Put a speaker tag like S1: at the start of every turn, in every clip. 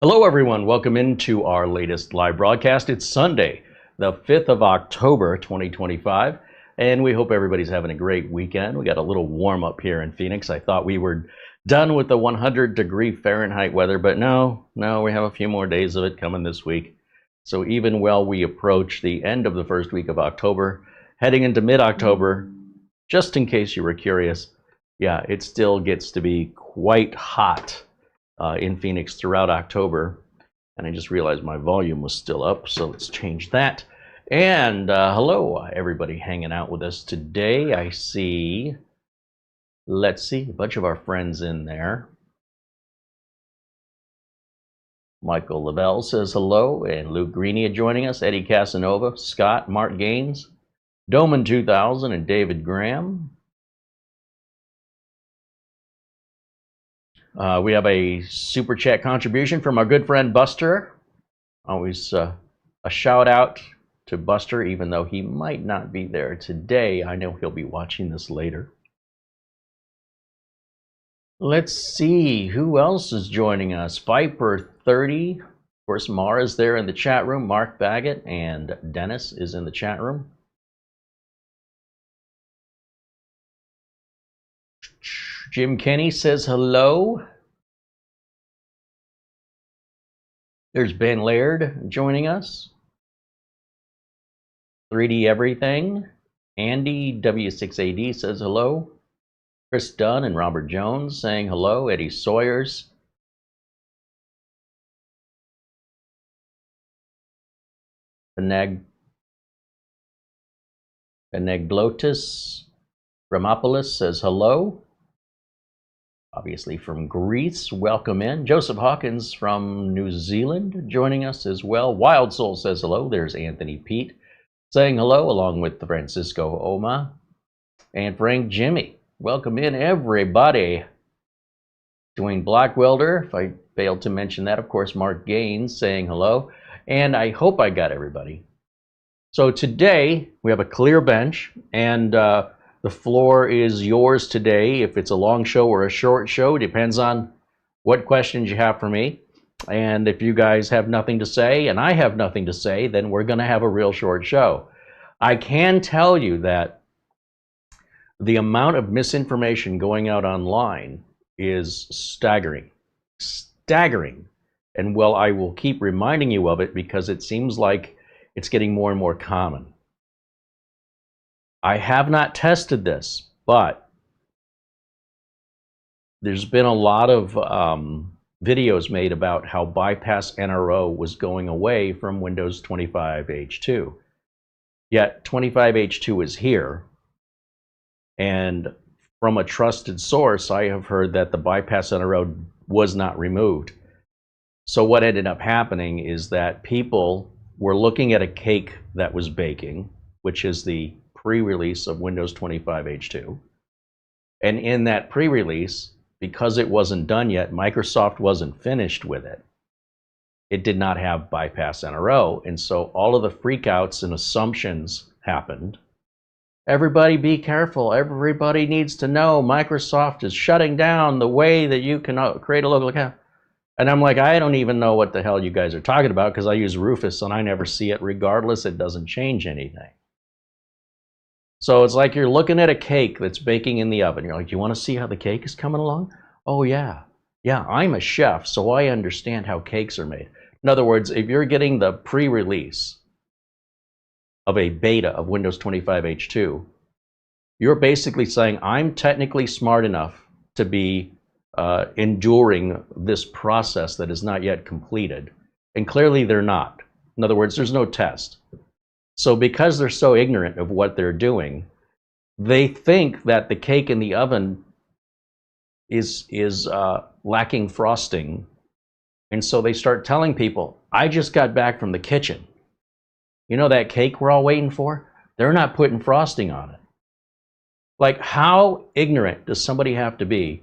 S1: Hello everyone, welcome into our latest live broadcast. It's Sunday, the 5th of October, 2025, and we hope everybody's having a great weekend. We got a little warm up here in Phoenix. I thought we were done with the 100-degree Fahrenheit weather, but no, we have a few more days of it coming this week. So even while we approach the end of the first week of October, heading into mid-October, just in case you were curious, yeah, it still gets to be quite hot in Phoenix throughout October. And I just realized my volume was still up, so let's change that. And hello, everybody hanging out with us today. I see, let's see, a bunch of our friends in there. Michael Lavelle says hello, and Luke Greenia joining us, Eddie Casanova, Scott, Mark Gaines, Doman 2000, and David Graham. We have a super chat contribution from our good friend Buster. Always a shout out to Buster, even though he might not be there today. I know he'll be watching this later. Let's see who else is joining us. Viper30, of course, Mara's there in the chat room. Mark Baggett and Dennis is in the chat room. Jim Kenny says hello. There's Ben Laird joining us. 3D Everything. Andy W6AD says hello. Chris Dunn and Robert Jones saying hello. Eddie Sawyers. Anaglotis Ramopoulos says hello. Obviously from Greece, welcome in. Joseph Hawkins from New Zealand joining us as well. Wild Soul says hello. There's Anthony Pete saying hello, along with Francisco Oma and Frank Jimmy. Welcome in, everybody. Dwayne Blackwelder, if I failed to mention that, of course, Mark Gaines saying hello. And I hope I got everybody. So today, we have a clear bench, and the floor is yours today. If it's a long show or a short show, depends on what questions you have for me. And if you guys have nothing to say and I have nothing to say, then we're going to have a real short show. I can tell you that the amount of misinformation going out online is staggering. Staggering. And well, I will keep reminding you of it because it seems like it's getting more and more common. I have not tested this, but there's been a lot of videos made about how bypass NRO was going away from Windows 25H2. Yet 25H2 is here, and from a trusted source, I have heard that the bypass NRO was not removed. So what ended up happening is that people were looking at a cake that was baking, which is the pre-release of Windows 25H2. And in that pre-release, because it wasn't done yet, Microsoft wasn't finished with it. It did not have bypass NRO. And so all of the freakouts and assumptions happened. Everybody be careful. Everybody needs to know Microsoft is shutting down the way that you can create a local account. And I'm like, I don't even know what the hell you guys are talking about because I use Rufus and I never see it. Regardless, it doesn't change anything. So it's like you're looking at a cake that's baking in the oven. You're like, do you want to see how the cake is coming along? Oh, yeah. Yeah, I'm a chef, so I understand how cakes are made. In other words, if you're getting the pre-release of a beta of Windows 25H2, you're basically saying, I'm technically smart enough to be enduring this process that is not yet completed. And clearly they're not. In other words, there's no test. So because they're so ignorant of what they're doing, they think that the cake in the oven is lacking frosting. And so they start telling people, I just got back from the kitchen. You know that cake we're all waiting for? They're not putting frosting on it. Like, how ignorant does somebody have to be?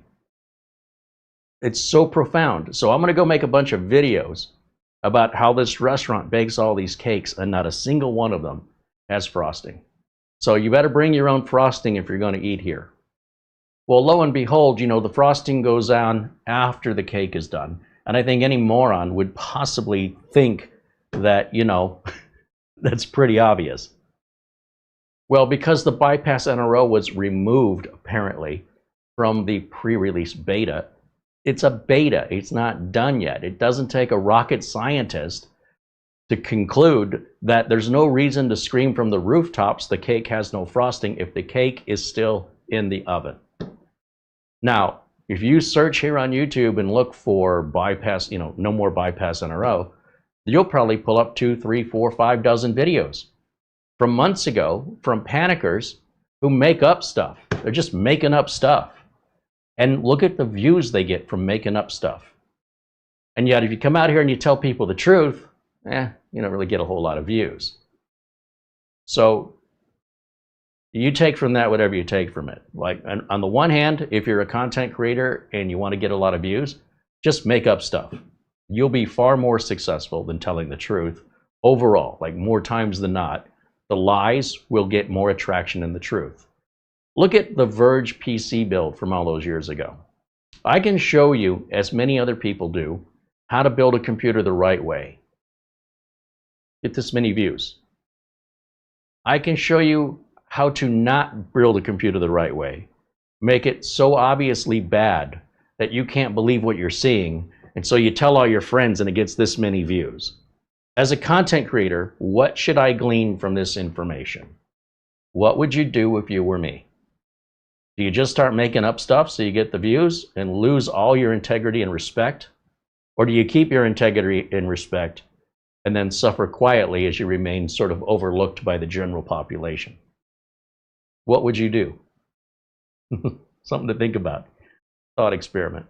S1: It's so profound. So I'm going to go make a bunch of videos about how this restaurant bakes all these cakes and not a single one of them has frosting. So you better bring your own frosting if you're going to eat here. Well, lo and behold, you know, the frosting goes on after the cake is done. And I think any moron would possibly think that, you know, that's pretty obvious. Well, because the bypass NRO was removed, apparently, from the pre-release beta, it's a beta. It's not done yet. It doesn't take a rocket scientist to conclude that there's no reason to scream from the rooftops the cake has no frosting if the cake is still in the oven. Now, if you search here on YouTube and look for bypass, you know, no more bypass NRO, you'll probably pull up 2, 3, 4, 5 dozen videos from months ago from panickers who make up stuff. They're just making up stuff. And look at the views they get from making up stuff. And yet, if you come out here and you tell people the truth, you don't really get a whole lot of views. So you take from that whatever you take from it. Like, on the one hand, if you're a content creator and you want to get a lot of views, just make up stuff. You'll be far more successful than telling the truth overall. Like, more times than not, the lies will get more attraction than the truth. Look at the Verge PC build from all those years ago. I can show you, as many other people do, how to build a computer the right way. Get this many views. I can show you how to not build a computer the right way. Make it so obviously bad that you can't believe what you're seeing, and so you tell all your friends and it gets this many views. As a content creator, what should I glean from this information? What would you do if you were me? Do you just start making up stuff so you get the views and lose all your integrity and respect? Or do you keep your integrity and respect and then suffer quietly as you remain sort of overlooked by the general population? What would you do? Something to think about. Thought experiment.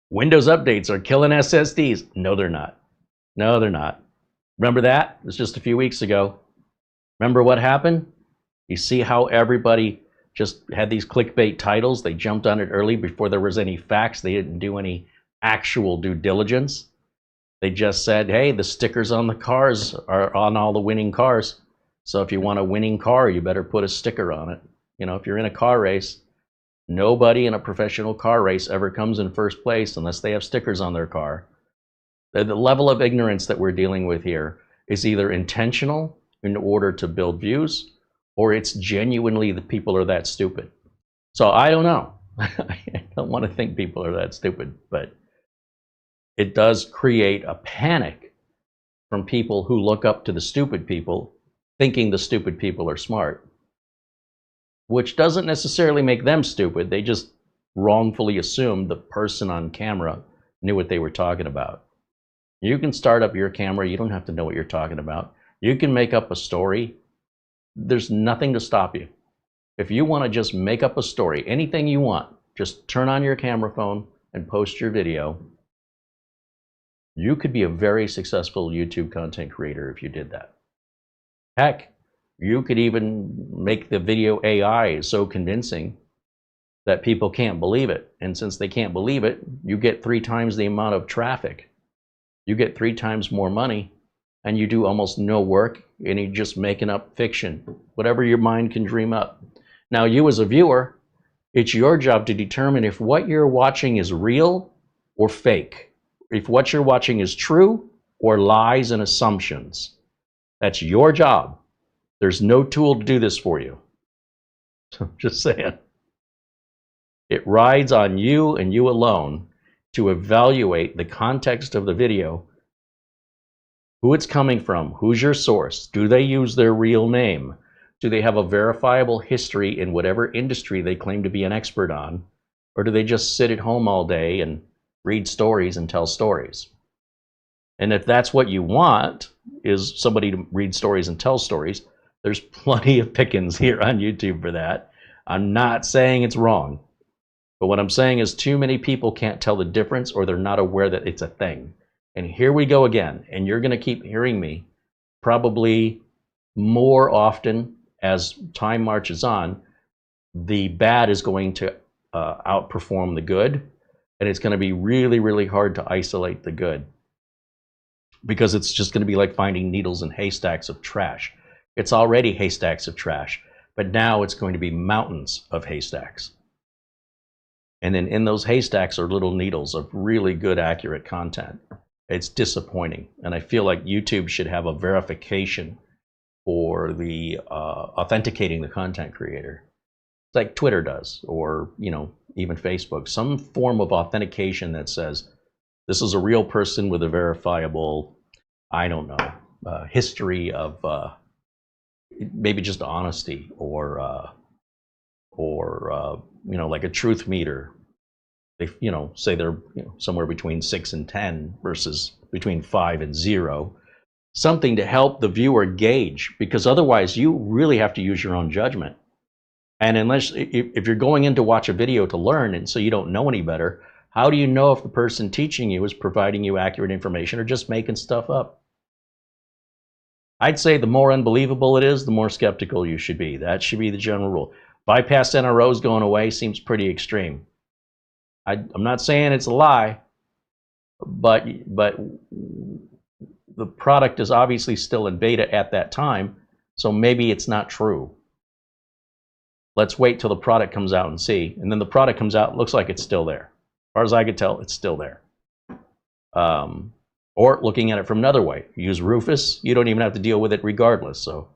S1: Windows updates are killing SSDs. No, they're not. No, they're not. Remember that? It was just a few weeks ago. Remember what happened? You see how everybody just had these clickbait titles? They jumped on it early before there was any facts. They didn't do any actual due diligence. They just said, hey, the stickers on the cars are on all the winning cars. So if you want a winning car, you better put a sticker on it. You know, if you're in a car race, nobody in a professional car race ever comes in first place unless they have stickers on their car. The level of ignorance that we're dealing with here is either intentional in order to build views, or it's genuinely the people are that stupid. So I don't know. I don't want to think people are that stupid, but it does create a panic from people who look up to the stupid people, thinking the stupid people are smart, which doesn't necessarily make them stupid. They just wrongfully assume the person on camera knew what they were talking about. You can start up your camera. You don't have to know what you're talking about. You can make up a story. There's nothing to stop you. If you want to just make up a story, anything you want, just turn on your camera phone and post your video. You could be a very successful YouTube content creator if you did that. Heck, you could even make the video AI so convincing that people can't believe it. And since they can't believe it, you get 3 times the amount of traffic. You get 3 times more money, and you do almost no work, and you're just making up fiction, whatever your mind can dream up. Now, you as a viewer, it's your job to determine if what you're watching is real or fake, if what you're watching is true or lies and assumptions. That's your job. There's no tool to do this for you. So just saying. It rides on you and you alone to evaluate the context of the video, who it's coming from, who's your source, do they use their real name, do they have a verifiable history in whatever industry they claim to be an expert on, or do they just sit at home all day and read stories and tell stories? And if that's what you want, is somebody to read stories and tell stories, there's plenty of pickings here on YouTube for that. I'm not saying it's wrong. But what I'm saying is too many people can't tell the difference, or they're not aware that it's a thing. And here we go again. And you're going to keep hearing me probably more often as time marches on. The bad is going to outperform the good. And it's going to be really, really hard to isolate the good, because it's just going to be like finding needles in haystacks of trash. It's already haystacks of trash, but now it's going to be mountains of haystacks. And then in those haystacks are little needles of really good, accurate content. It's disappointing. And I feel like YouTube should have a verification for the authenticating the content creator. It's like Twitter does, or even Facebook. Some form of authentication that says this is a real person with a verifiable, I don't know, history of maybe just honesty, or like a truth meter. They say they're somewhere between 6 and 10 versus between 5 and 0. Something to help the viewer gauge, because otherwise you really have to use your own judgment. And unless, if you're going in to watch a video to learn, and so you don't know any better, how do you know if the person teaching you is providing you accurate information or just making stuff up? I'd say the more unbelievable it is, the more skeptical you should be. That should be the general rule. Bypass NROs going away seems pretty extreme. I'm not saying it's a lie, but the product is obviously still in beta at that time, so maybe it's not true. Let's wait till the product comes out and see. And then the product comes out, looks like it's still there. As far as I could tell, it's still there. Or looking at it from another way, use Rufus, you don't even have to deal with it regardless, so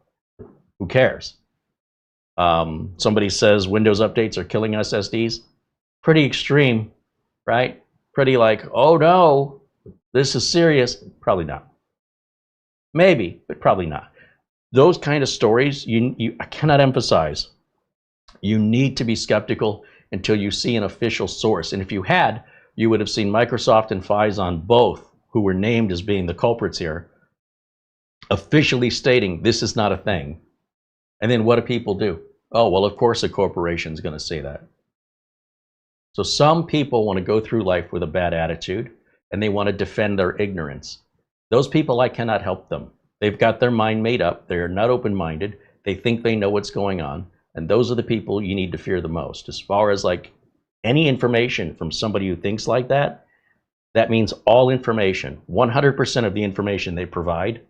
S1: who cares? Somebody says Windows updates are killing SSDs. Pretty extreme, right? Pretty like, oh no, this is serious. Probably not. Maybe, but probably not. Those kind of stories, I cannot emphasize. You need to be skeptical until you see an official source. And if you had, you would have seen Microsoft and Phison both, who were named as being the culprits here, officially stating this is not a thing. And then what do people do? Oh, well, of course a corporation is going to say that. So some people want to go through life with a bad attitude, and they want to defend their ignorance. Those people, I cannot help them. They've got their mind made up. They're not open-minded. They think they know what's going on. And those are the people you need to fear the most. As far as like any information from somebody who thinks like that, that means all information, 100% of the information they provide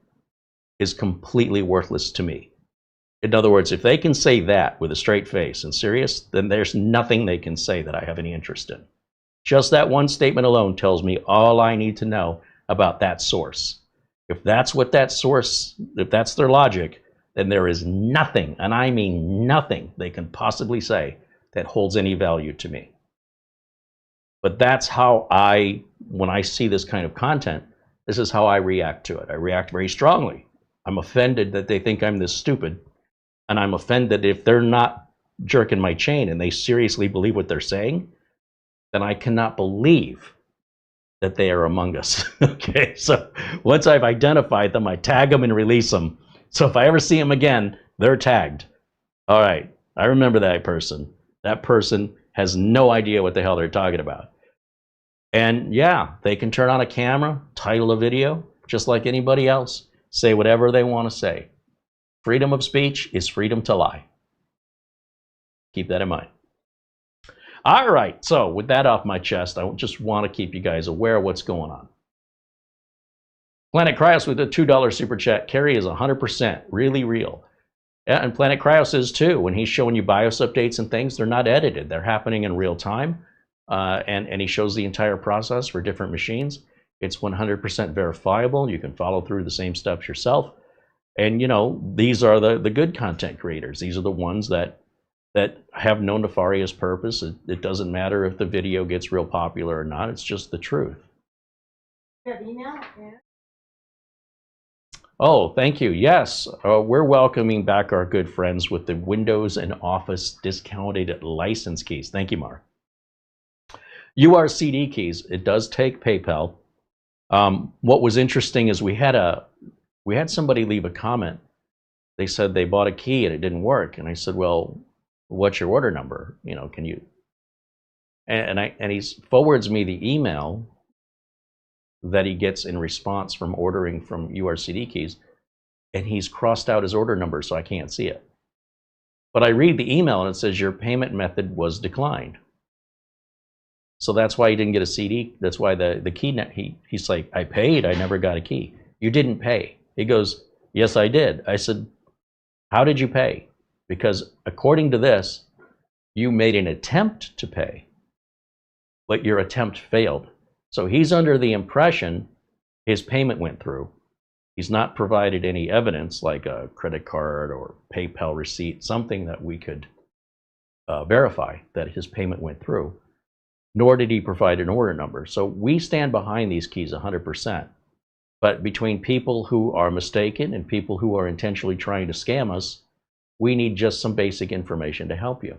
S1: is completely worthless to me. In other words, if they can say that with a straight face and serious, then there's nothing they can say that I have any interest in. Just that one statement alone tells me all I need to know about that source. If that's what that source, if that's their logic, then there is nothing, and I mean nothing, they can possibly say that holds any value to me. But that's how when I see this kind of content, this is how I react to it. I react very strongly. I'm offended that they think I'm this stupid, and I'm offended if they're not jerking my chain and they seriously believe what they're saying, then I cannot believe that they are among us. Okay, so once I've identified them, I tag them and release them. So if I ever see them again, they're tagged. All right, I remember that person. That person has no idea what the hell they're talking about. And yeah, they can turn on a camera, title a video, just like anybody else, say whatever they want to say. Freedom of speech is freedom to lie. Keep that in mind. All right, so with that off my chest, I just want to keep you guys aware of what's going on. Planet Cryos with a $2 super chat. Carey is 100% really real. Yeah, and Planet Cryos is too. When he's showing you BIOS updates and things, they're not edited. They're happening in real time. And he shows the entire process for different machines. It's 100% verifiable. You can follow through the same steps yourself. And these are the good content creators. These are the ones that have no nefarious purpose. It doesn't matter if the video gets real popular or not. It's just the truth.
S2: You have email? Yeah.
S1: Oh, thank you. Yes, we're welcoming back our good friends with the Windows and Office discounted license keys. Thank you, Mar. URCD keys. It does take PayPal. What was interesting is we had somebody leave a comment. They said they bought a key and it didn't work, and I said, "Well, what's your order number? Can you?" And he forwards me the email that he gets in response from ordering from URCD keys, and he's crossed out his order number so I can't see it. But I read the email and it says your payment method was declined. So that's why he didn't get a CD. That's why the key, he's like, I paid, I never got a key. You didn't pay. He goes, yes, I did. I said, how did you pay? Because according to this, you made an attempt to pay. but your attempt failed. So he's under the impression his payment went through. He's not provided any evidence like a credit card or PayPal receipt, something that we could verify that his payment went through, nor did he provide an order number. So we stand behind these keys 100%. But between people who are mistaken and people who are intentionally trying to scam us, we need just some basic information to help you.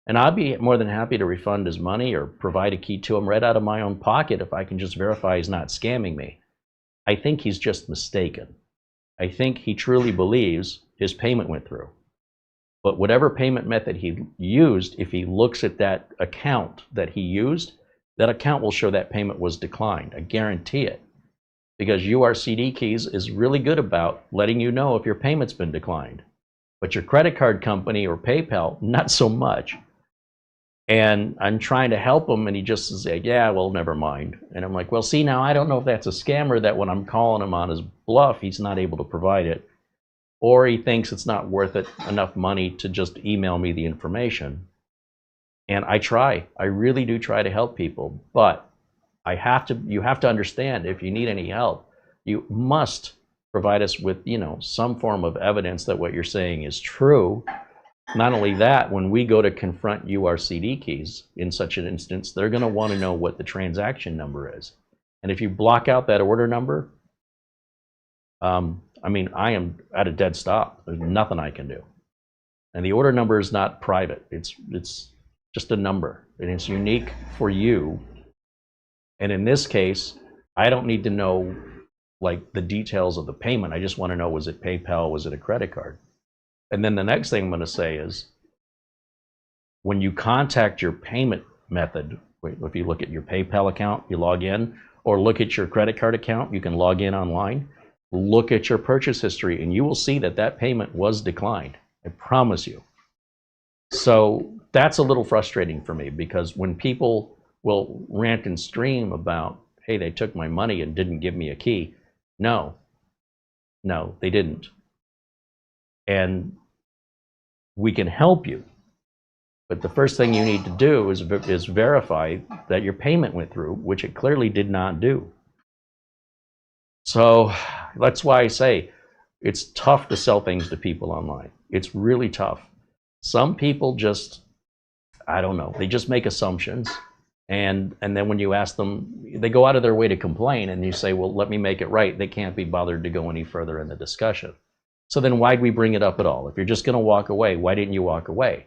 S1: And I'd be more than happy to refund his money or provide a key to him right out of my own pocket if I can just verify he's not scamming me. I think he's just mistaken. I think he truly believes his payment went through. But whatever payment method he used, if he looks at that account that he used, that account will show that payment was declined. I guarantee it. Because URCDKeys is really good about letting you know if your payment's been declined. But your credit card company or PayPal, not so much. And I'm trying to help him, and he just says, yeah, well, never mind. And I'm like, well, see, now I don't know if that's a scammer that when I'm calling him on his bluff, he's not able to provide it. Or he thinks it's not worth it enough money to just email me the information. And I really do try to help people. But you have to understand, if you need any help, you must provide us with, some form of evidence that what you're saying is true. Not only that, when we go to confront URCDKeys in such an instance, they're going to want to know what the transaction number is. And if you block out that order number, I am at a dead stop. There's nothing I can do. And the order number is not private. It's just a number, and it's unique for you. And in this case, I don't need to know like the details of the payment. I just want to know, was it PayPal? Was it a credit card? And then the next thing I'm going to say is, when you contact your payment method, if you look at your PayPal account, you log in, or look at your credit card account, you can log in online, look at your purchase history, and you will see that that payment was declined. I promise you. So that's a little frustrating for me, because when people will rant and scream about, hey, they took my money and didn't give me a key. No, they didn't. And we can help you. But the first thing you need to do is verify that your payment went through, which it clearly did not do. So that's why I say it's tough to sell things to people online. It's really tough. Some people just, I don't know, they just make assumptions. And then when you ask them, they go out of their way to complain, and you say, well, let me make it right. They can't be bothered to go any further in the discussion. So then why'd we bring it up at all? If you're just going to walk away, why didn't you walk away?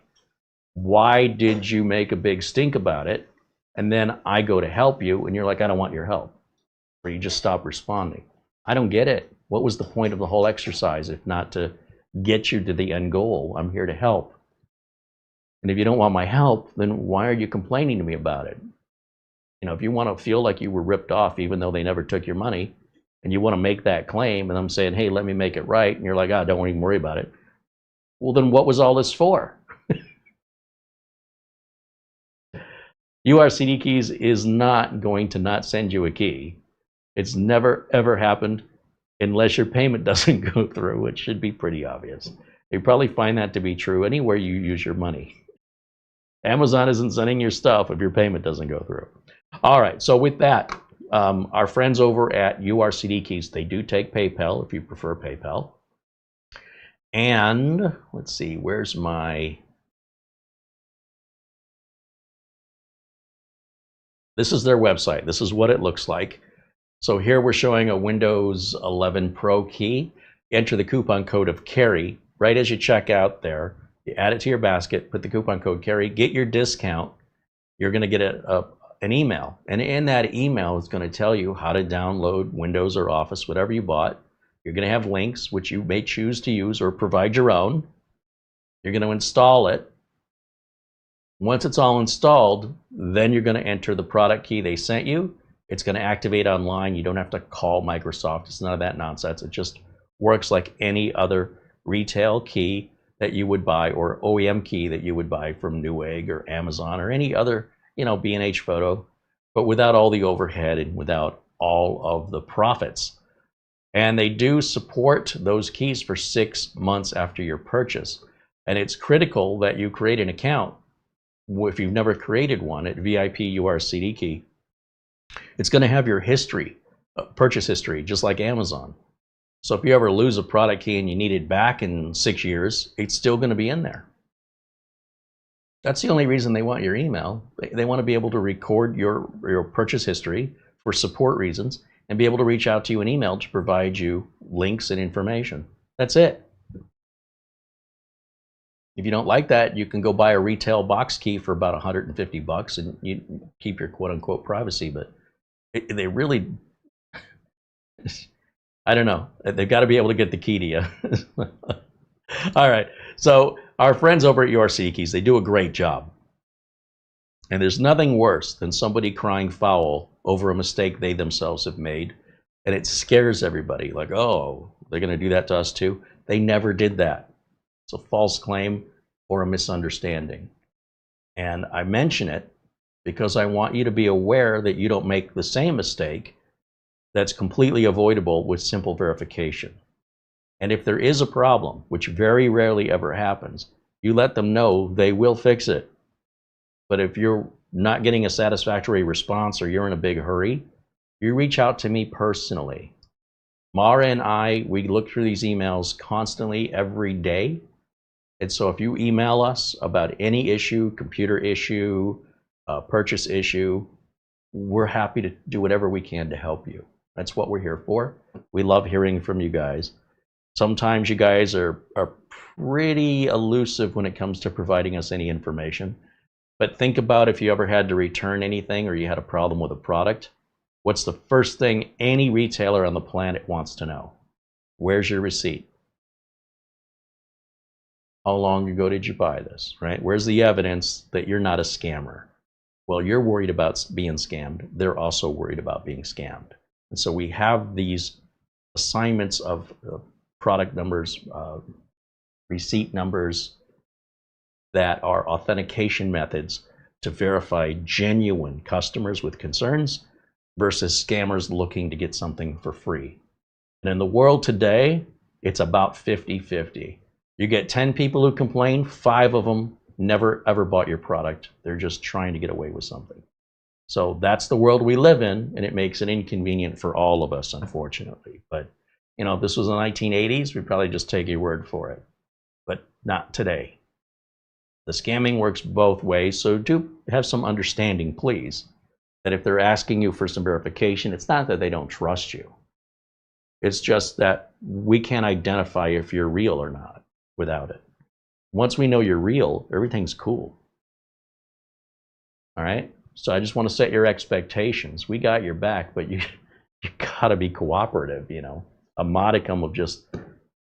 S1: Why did you make a big stink about it? And then I go to help you, and you're like, I don't want your help. Or you just stop responding. I don't get it. What was the point of the whole exercise if not to get you to the end goal? I'm here to help. And if you don't want my help, then why are you complaining to me about it? If you want to feel like you were ripped off even though they never took your money, and you want to make that claim, and I'm saying, hey, let me make it right, and you're like, don't even worry about it. Well, then what was all this for? URCDKeys is not going to not send you a key. It's never, ever happened unless your payment doesn't go through, which should be pretty obvious. You probably find that to be true anywhere you use your money. Amazon isn't sending your stuff if your payment doesn't go through. All right, so with that, our friends over at URCDKeys, they do take PayPal if you prefer PayPal. And let's see, where's my... This is their website. This is what it looks like. So here we're showing a Windows 11 Pro key. Enter the coupon code of Carey right as you check out there. You add it to your basket, put the coupon code Carey, get your discount. You're going to get an email. And in that email, it's going to tell you how to download Windows or Office, whatever you bought. You're going to have links, which you may choose to use or provide your own. You're going to install it. Once it's all installed, then you're going to enter the product key they sent you. It's going to activate online. You don't have to call Microsoft. It's none of that nonsense. It just works like any other retail key that you would buy, or OEM key that you would buy from Newegg or Amazon or any other, B&H Photo, but without all the overhead and without all of the profits. And they do support those keys for 6 months after your purchase. And it's critical that you create an account if you've never created one at VIP-URCDKEY, it's going to have your history, purchase history, just like Amazon. So if you ever lose a product key and you need it back in 6 years, it's still going to be in there. That's the only reason they want your email. They want to be able to record your purchase history for support reasons and be able to reach out to you in email to provide you links and information. That's it. If you don't like that, you can go buy a retail box key for about $150 and you keep your quote-unquote privacy. But they really, I don't know. They've got to be able to get the key to you. All right. So our friends over at URCDKeys, they do a great job. And there's nothing worse than somebody crying foul over a mistake they themselves have made. And it scares everybody. Like, oh, they're going to do that to us too. They never did that. It's a false claim or a misunderstanding. And I mention it because I want you to be aware that you don't make the same mistake that's completely avoidable with simple verification. And if there is a problem, which very rarely ever happens, you let them know, they will fix it. But if you're not getting a satisfactory response or you're in a big hurry, you reach out to me personally. Mara and I, we look through these emails constantly every day. And so if you email us about any issue, computer issue, purchase issue, we're happy to do whatever we can to help you. That's what we're here for. We love hearing from you guys. Sometimes you guys are pretty elusive when it comes to providing us any information. But think about if you ever had to return anything or you had a problem with a product, what's the first thing any retailer on the planet wants to know? Where's your receipt? How long ago did you buy this, right? Where's the evidence that you're not a scammer? Well, you're worried about being scammed. They're also worried about being scammed. And so we have these assignments of product numbers, receipt numbers that are authentication methods to verify genuine customers with concerns versus scammers looking to get something for free. And in the world today, it's about 50-50. You get 10 people who complain, 5 of them never ever bought your product. They're just trying to get away with something. So that's the world we live in, and it makes it inconvenient for all of us, unfortunately. But you know, if this was the 1980s, we'd probably just take your word for it. But not today. The scamming works both ways, so do have some understanding, please, that if they're asking you for some verification, it's not that they don't trust you. It's just that we can't identify if you're real or not without it. Once we know you're real, everything's cool. All right? So I just want to set your expectations. We got your back, but you gotta be cooperative, you know. A modicum of just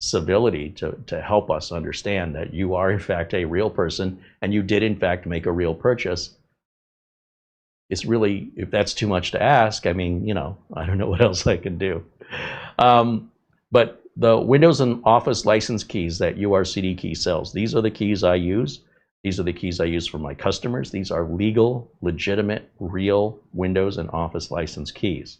S1: civility to help us understand that you are in fact a real person and you did in fact make a real purchase. It's really, if that's too much to ask, I mean, you know, I don't know what else I can do. But the Windows and Office license keys that URCDKey sells, these are the keys I use. These are the keys I use for my customers. These are legal, legitimate, real Windows and Office license keys.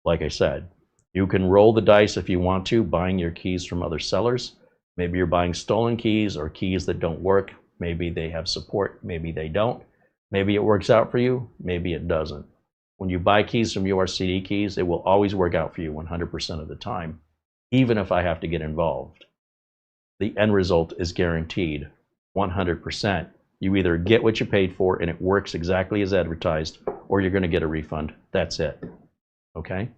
S1: Like I said, you can roll the dice if you want to, buying your keys from other sellers. Maybe you're buying stolen keys or keys that don't work. Maybe they have support, maybe they don't. Maybe it works out for you, maybe it doesn't. When you buy keys from URCDKeys, it will always work out for you 100% of the time, even if I have to get involved. The end result is guaranteed, 100%. You either get what you paid for and it works exactly as advertised, or you're going to get a refund. That's it. Okay?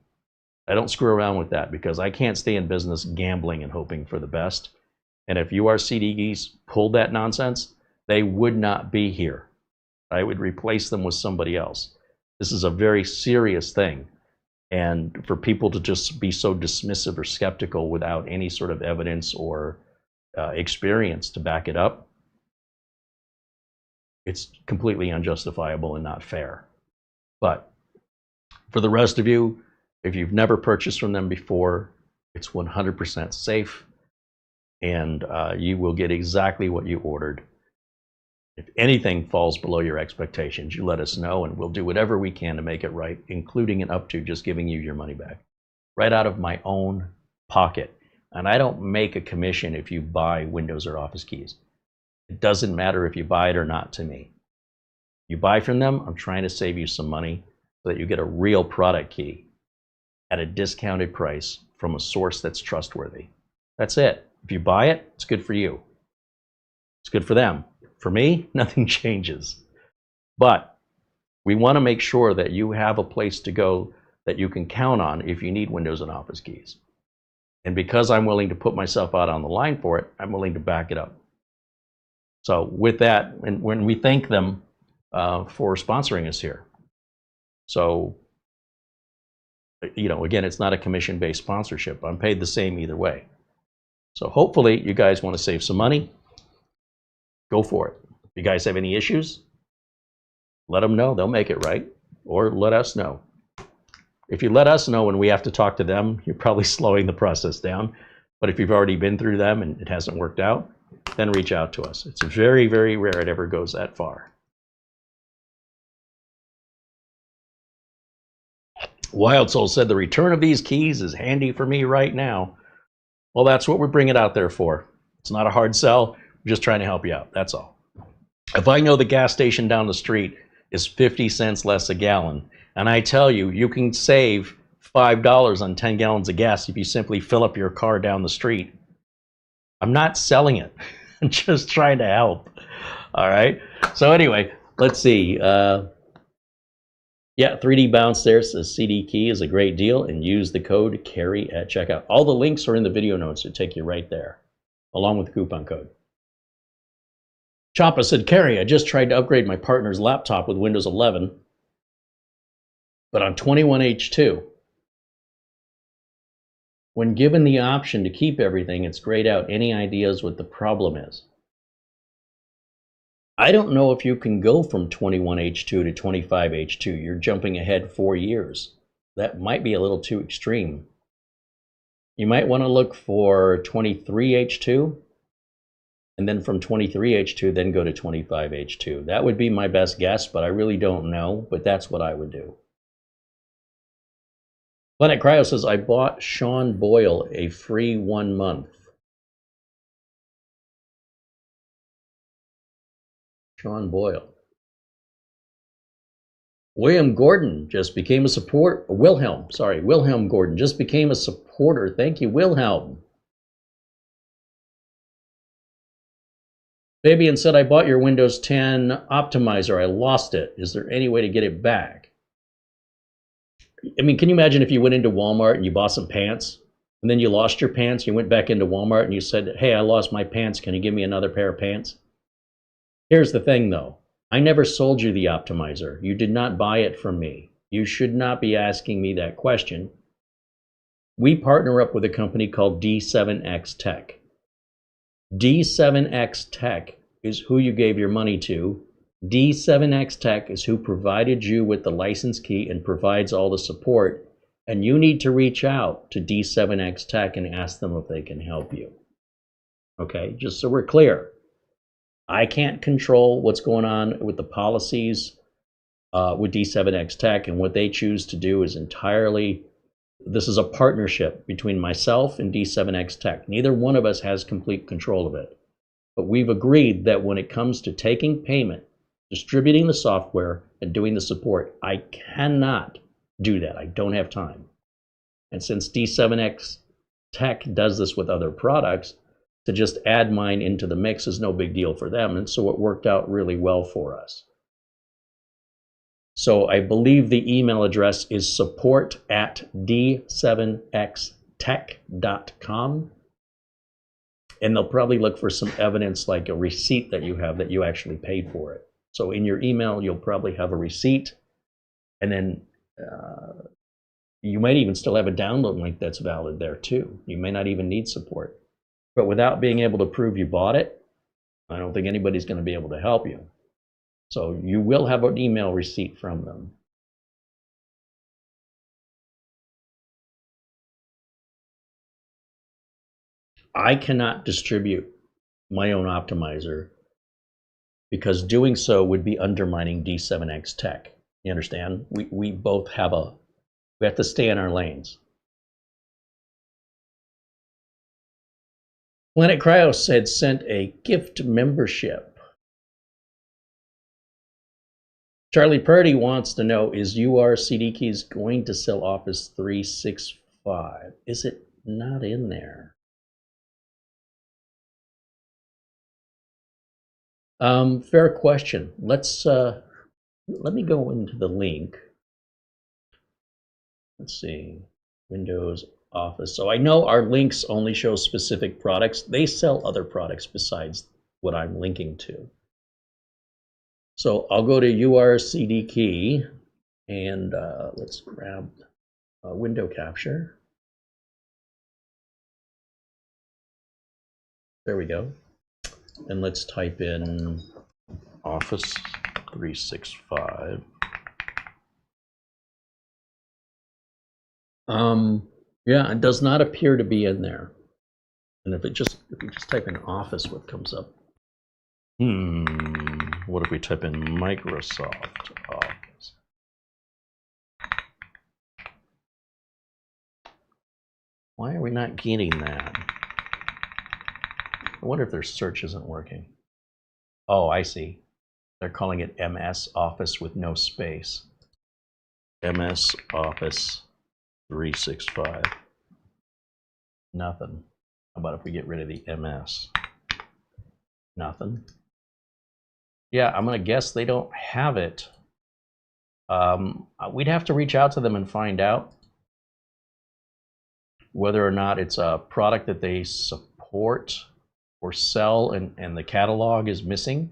S1: I don't screw around with that because I can't stay in business gambling and hoping for the best. And if URCDKeys pulled that nonsense, they would not be here. I would replace them with somebody else. This is a very serious thing. And for people to just be so dismissive or skeptical without any sort of evidence or experience to back it up, it's completely unjustifiable and not fair. But for the rest of you, if you've never purchased from them before, it's 100% safe, and you will get exactly what you ordered. If anything falls below your expectations, you let us know, and we'll do whatever we can to make it right, including and up to just giving you your money back, right out of my own pocket. And I don't make a commission if you buy Windows or Office keys. It doesn't matter if you buy it or not to me. You buy from them, I'm trying to save you some money so that you get a real product key at a discounted price from a source that's trustworthy. That's it. If you buy it, it's good for you. It's good for them. For me, nothing changes. But we want to make sure that you have a place to go that you can count on if you need Windows and Office keys. And because I'm willing to put myself out on the line for it, I'm willing to back it up. So with that, and when we thank them for sponsoring us here. So, you know, again, it's not a commission-based sponsorship. I'm paid the same either way. So hopefully you guys want to save some money. Go for it. If you guys have any issues, let them know. They'll make it right. Or let us know. If you let us know when we have to talk to them, you're probably slowing the process down. But if you've already been through them and it hasn't worked out, then reach out to us. It's very, very rare it ever goes that far. Wild Soul said the return of these keys is handy for me right now. Well, that's what we're bringing it out there for. It's not a hard sell. We're just trying to help you out. That's all. If I know the gas station down the street is 50 cents less a gallon, and I tell you, you can save $5 on 10 gallons of gas if you simply fill up your car down the street, I'm not selling it. I'm just trying to help. All right. So anyway, let's see. Yeah, 3D Bounce there says CD key is a great deal and use the code CAREY at checkout. All the links are in the video notes to take you right there, along with the coupon code. Champa said, Carey, I just tried to upgrade my partner's laptop with Windows 11, but on 21H2. When given the option to keep everything, it's grayed out. Any ideas what the problem is? I don't know if you can go from 21H2 to 25H2. You're jumping ahead 4 years. That might be a little too extreme. You might want to look for 23H2, and then from 23H2, then go to 25H2. That would be my best guess, but I really don't know, but that's what I would do. Planet Cryo says, I bought Sean Boyle a free 1 month. Sean Boyle. William Gordon just became a support. Wilhelm Gordon just became a supporter. Thank you, Wilhelm. Fabian said, I bought your Windows 10 optimizer. I lost it. Is there any way to get it back? I mean, can you imagine if you went into Walmart and you bought some pants and then you lost your pants, you went back into Walmart and you said, hey, I lost my pants. Can you give me another pair of pants? Here's the thing, though. I never sold you the optimizer. You did not buy it from me. You should not be asking me that question. We partner up with a company called D7X Tech. D7X Tech is who you gave your money to. D7X Tech is who provided you with the license key and provides all the support. And you need to reach out to D7X Tech and ask them if they can help you. Okay, just so we're clear. I can't control what's going on with the policies with D7X Tech, and what they choose to do is entirely, this is a partnership between myself and D7X Tech. Neither one of us has complete control of it. But we've agreed that when it comes to taking payment, distributing the software, and doing the support, I cannot do that. I don't have time. And since D7X Tech does this with other products, to just add mine into the mix is no big deal for them. And so it worked out really well for us. So I believe the email address is support@d7xtech.com. And they'll probably look for some evidence like a receipt that you have that you actually paid for it. So in your email, you'll probably have a receipt. And then you might even still have a download link that's valid there too. You may not even need support. But without being able to prove you bought it, I don't think anybody's going to be able to help you. So you will have an email receipt from them. I cannot distribute my own optimizer because doing so would be undermining D7X Tech. You understand? We both have we have to stay in our lanes. Planet Cryos had sent a gift membership. Charlie Purdy wants to know, is URCDKeys going to sell Office 365? Is it not in there? Fair question. Let me go into the link. Let's see, Windows, Office. So I know our links only show specific products. They sell other products besides what I'm linking to. So I'll go to URCDKey and let's grab window capture. There we go. And let's type in Office 365. Yeah, it does not appear to be in there. And if you just type in Office, what comes up? What if we type in Microsoft Office? Why are we not getting that? I wonder if their search isn't working. Oh, I see. They're calling it MS Office with no space. MS Office 365. Nothing. How about if we get rid of the MS? Nothing. Yeah, I'm going to guess they don't have it. We'd have to reach out to them and find out whether or not it's a product that they support or sell and the catalog is missing,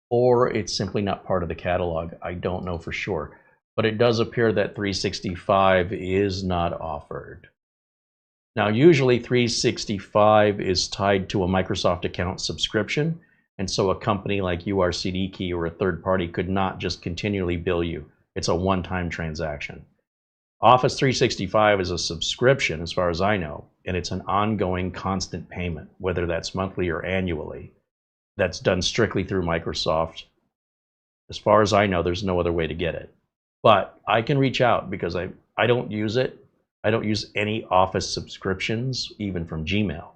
S1: or it's simply not part of the catalog. I don't know for sure. But it does appear that 365 is not offered. Now, usually 365 is tied to a Microsoft account subscription, and so a company like URCDKey or a third party could not just continually bill you. It's a one-time transaction. Office 365 is a subscription, as far as I know, and it's an ongoing, constant payment, whether that's monthly or annually. That's done strictly through Microsoft. As far as I know, there's no other way to get it. But I can reach out because I don't use it. I don't use any Office subscriptions, even from Gmail.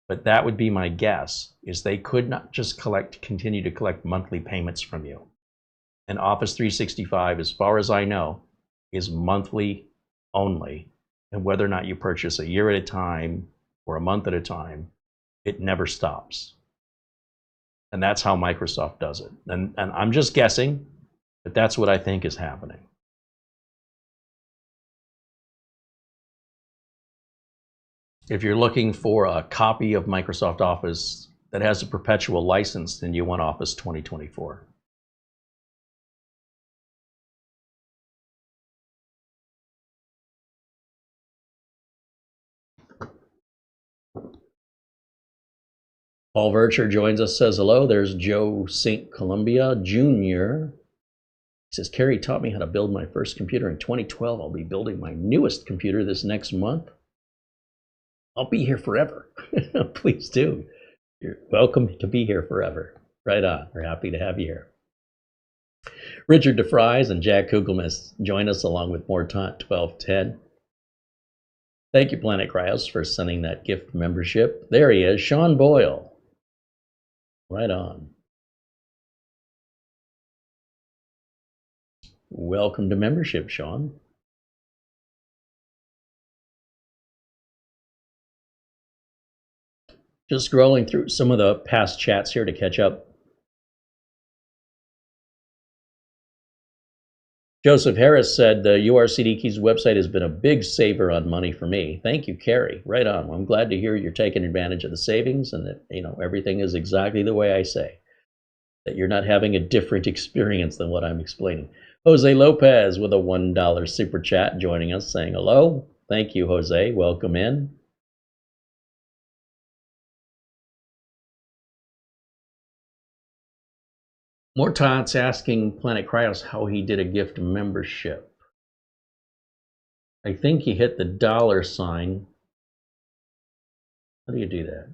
S1: But that would be my guess, is they could not just continue to collect monthly payments from you. And Office 365, as far as I know, is monthly only. And whether or not you purchase a year at a time or a month at a time, it never stops. And that's how Microsoft does it. And I'm just guessing, but that's what I think is happening. If you're looking for a copy of Microsoft Office that has a perpetual license, then you want Office 2024. Paul Vircher joins us, says hello. There's Joe St. Columbia Jr. He says, Carey taught me how to build my first computer in 2012. I'll be building my newest computer this next month. I'll be here forever. Please do. You're welcome to be here forever. Right on. We're happy to have you here. Richard DeFries and Jack Kugelmas join us along with Mortant 1210. Thank you, Planet Cryos, for sending that gift membership. There he is, Sean Boyle. Right on. Welcome to membership, Sean. Just scrolling through some of the past chats here to catch up. Joseph Harris said the URCDKeys website has been a big saver on money for me. Thank you, Carey. Right on. Well, I'm glad to hear you're taking advantage of the savings and that everything is exactly the way I say. That you're not having a different experience than what I'm explaining. Jose Lopez with a $1 super chat joining us, saying hello. Thank you, Jose. Welcome in. Mortant's asking Planet Cryos how he did a gift membership. I think he hit the $sign. How do you do that?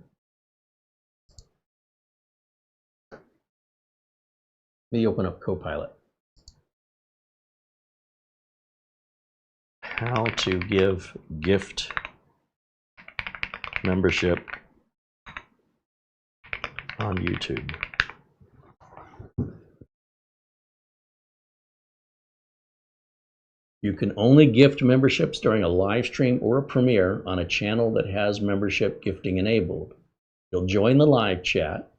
S1: Let me open up Copilot. How to give gift membership on YouTube. You can only gift memberships during a live stream or a premiere on a channel that has membership gifting enabled. You'll join the live chat,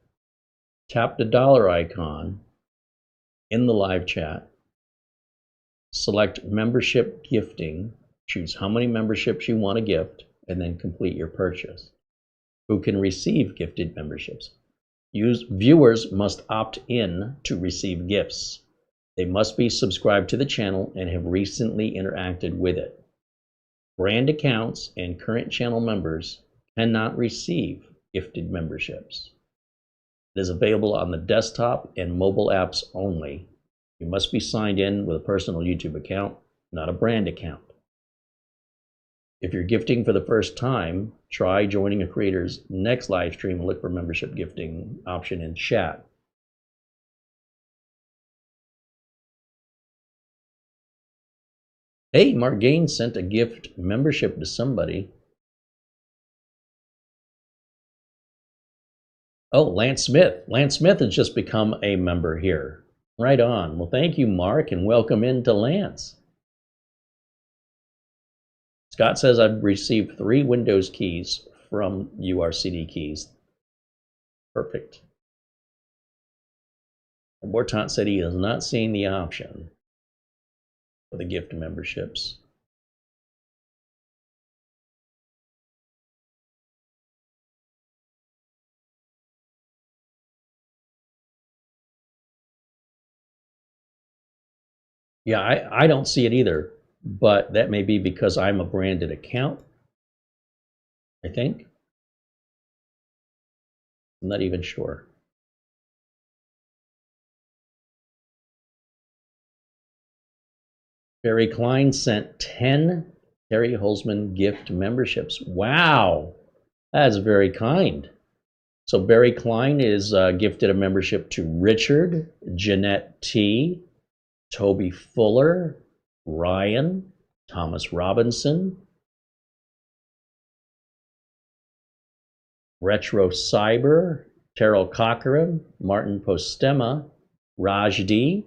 S1: tap the dollar icon in the live chat, select membership gifting, choose how many memberships you want to gift, and then complete your purchase. Who can receive gifted memberships? Viewers must opt in to receive gifts. They must be subscribed to the channel and have recently interacted with it. Brand accounts and current channel members cannot receive gifted memberships. It is available on the desktop and mobile apps only. You must be signed in with a personal YouTube account, not a brand account. If you're gifting for the first time, try joining a creator's next live stream and look for membership gifting option in chat. Hey, Mark Gaines sent a gift membership to somebody. Oh, Lance Smith. Lance Smith has just become a member here. Right on. Well, thank you, Mark, and welcome into Lance. Scott says, I've received 3 Windows keys from URCDKeys. Perfect. And Bortant said he has not seen the option for the gift memberships. Yeah, I don't see it either, but that may be because I'm a branded account, I think. I'm not even sure. Barry Klein sent 10 Carey Holzman gift memberships. Wow, that's very kind. So Barry Klein is gifted a membership to Richard, Jeanette T., Toby Fuller, Ryan, Thomas Robinson, Retro Cyber, Terrell Cochran, Martin Postema, Raj D.,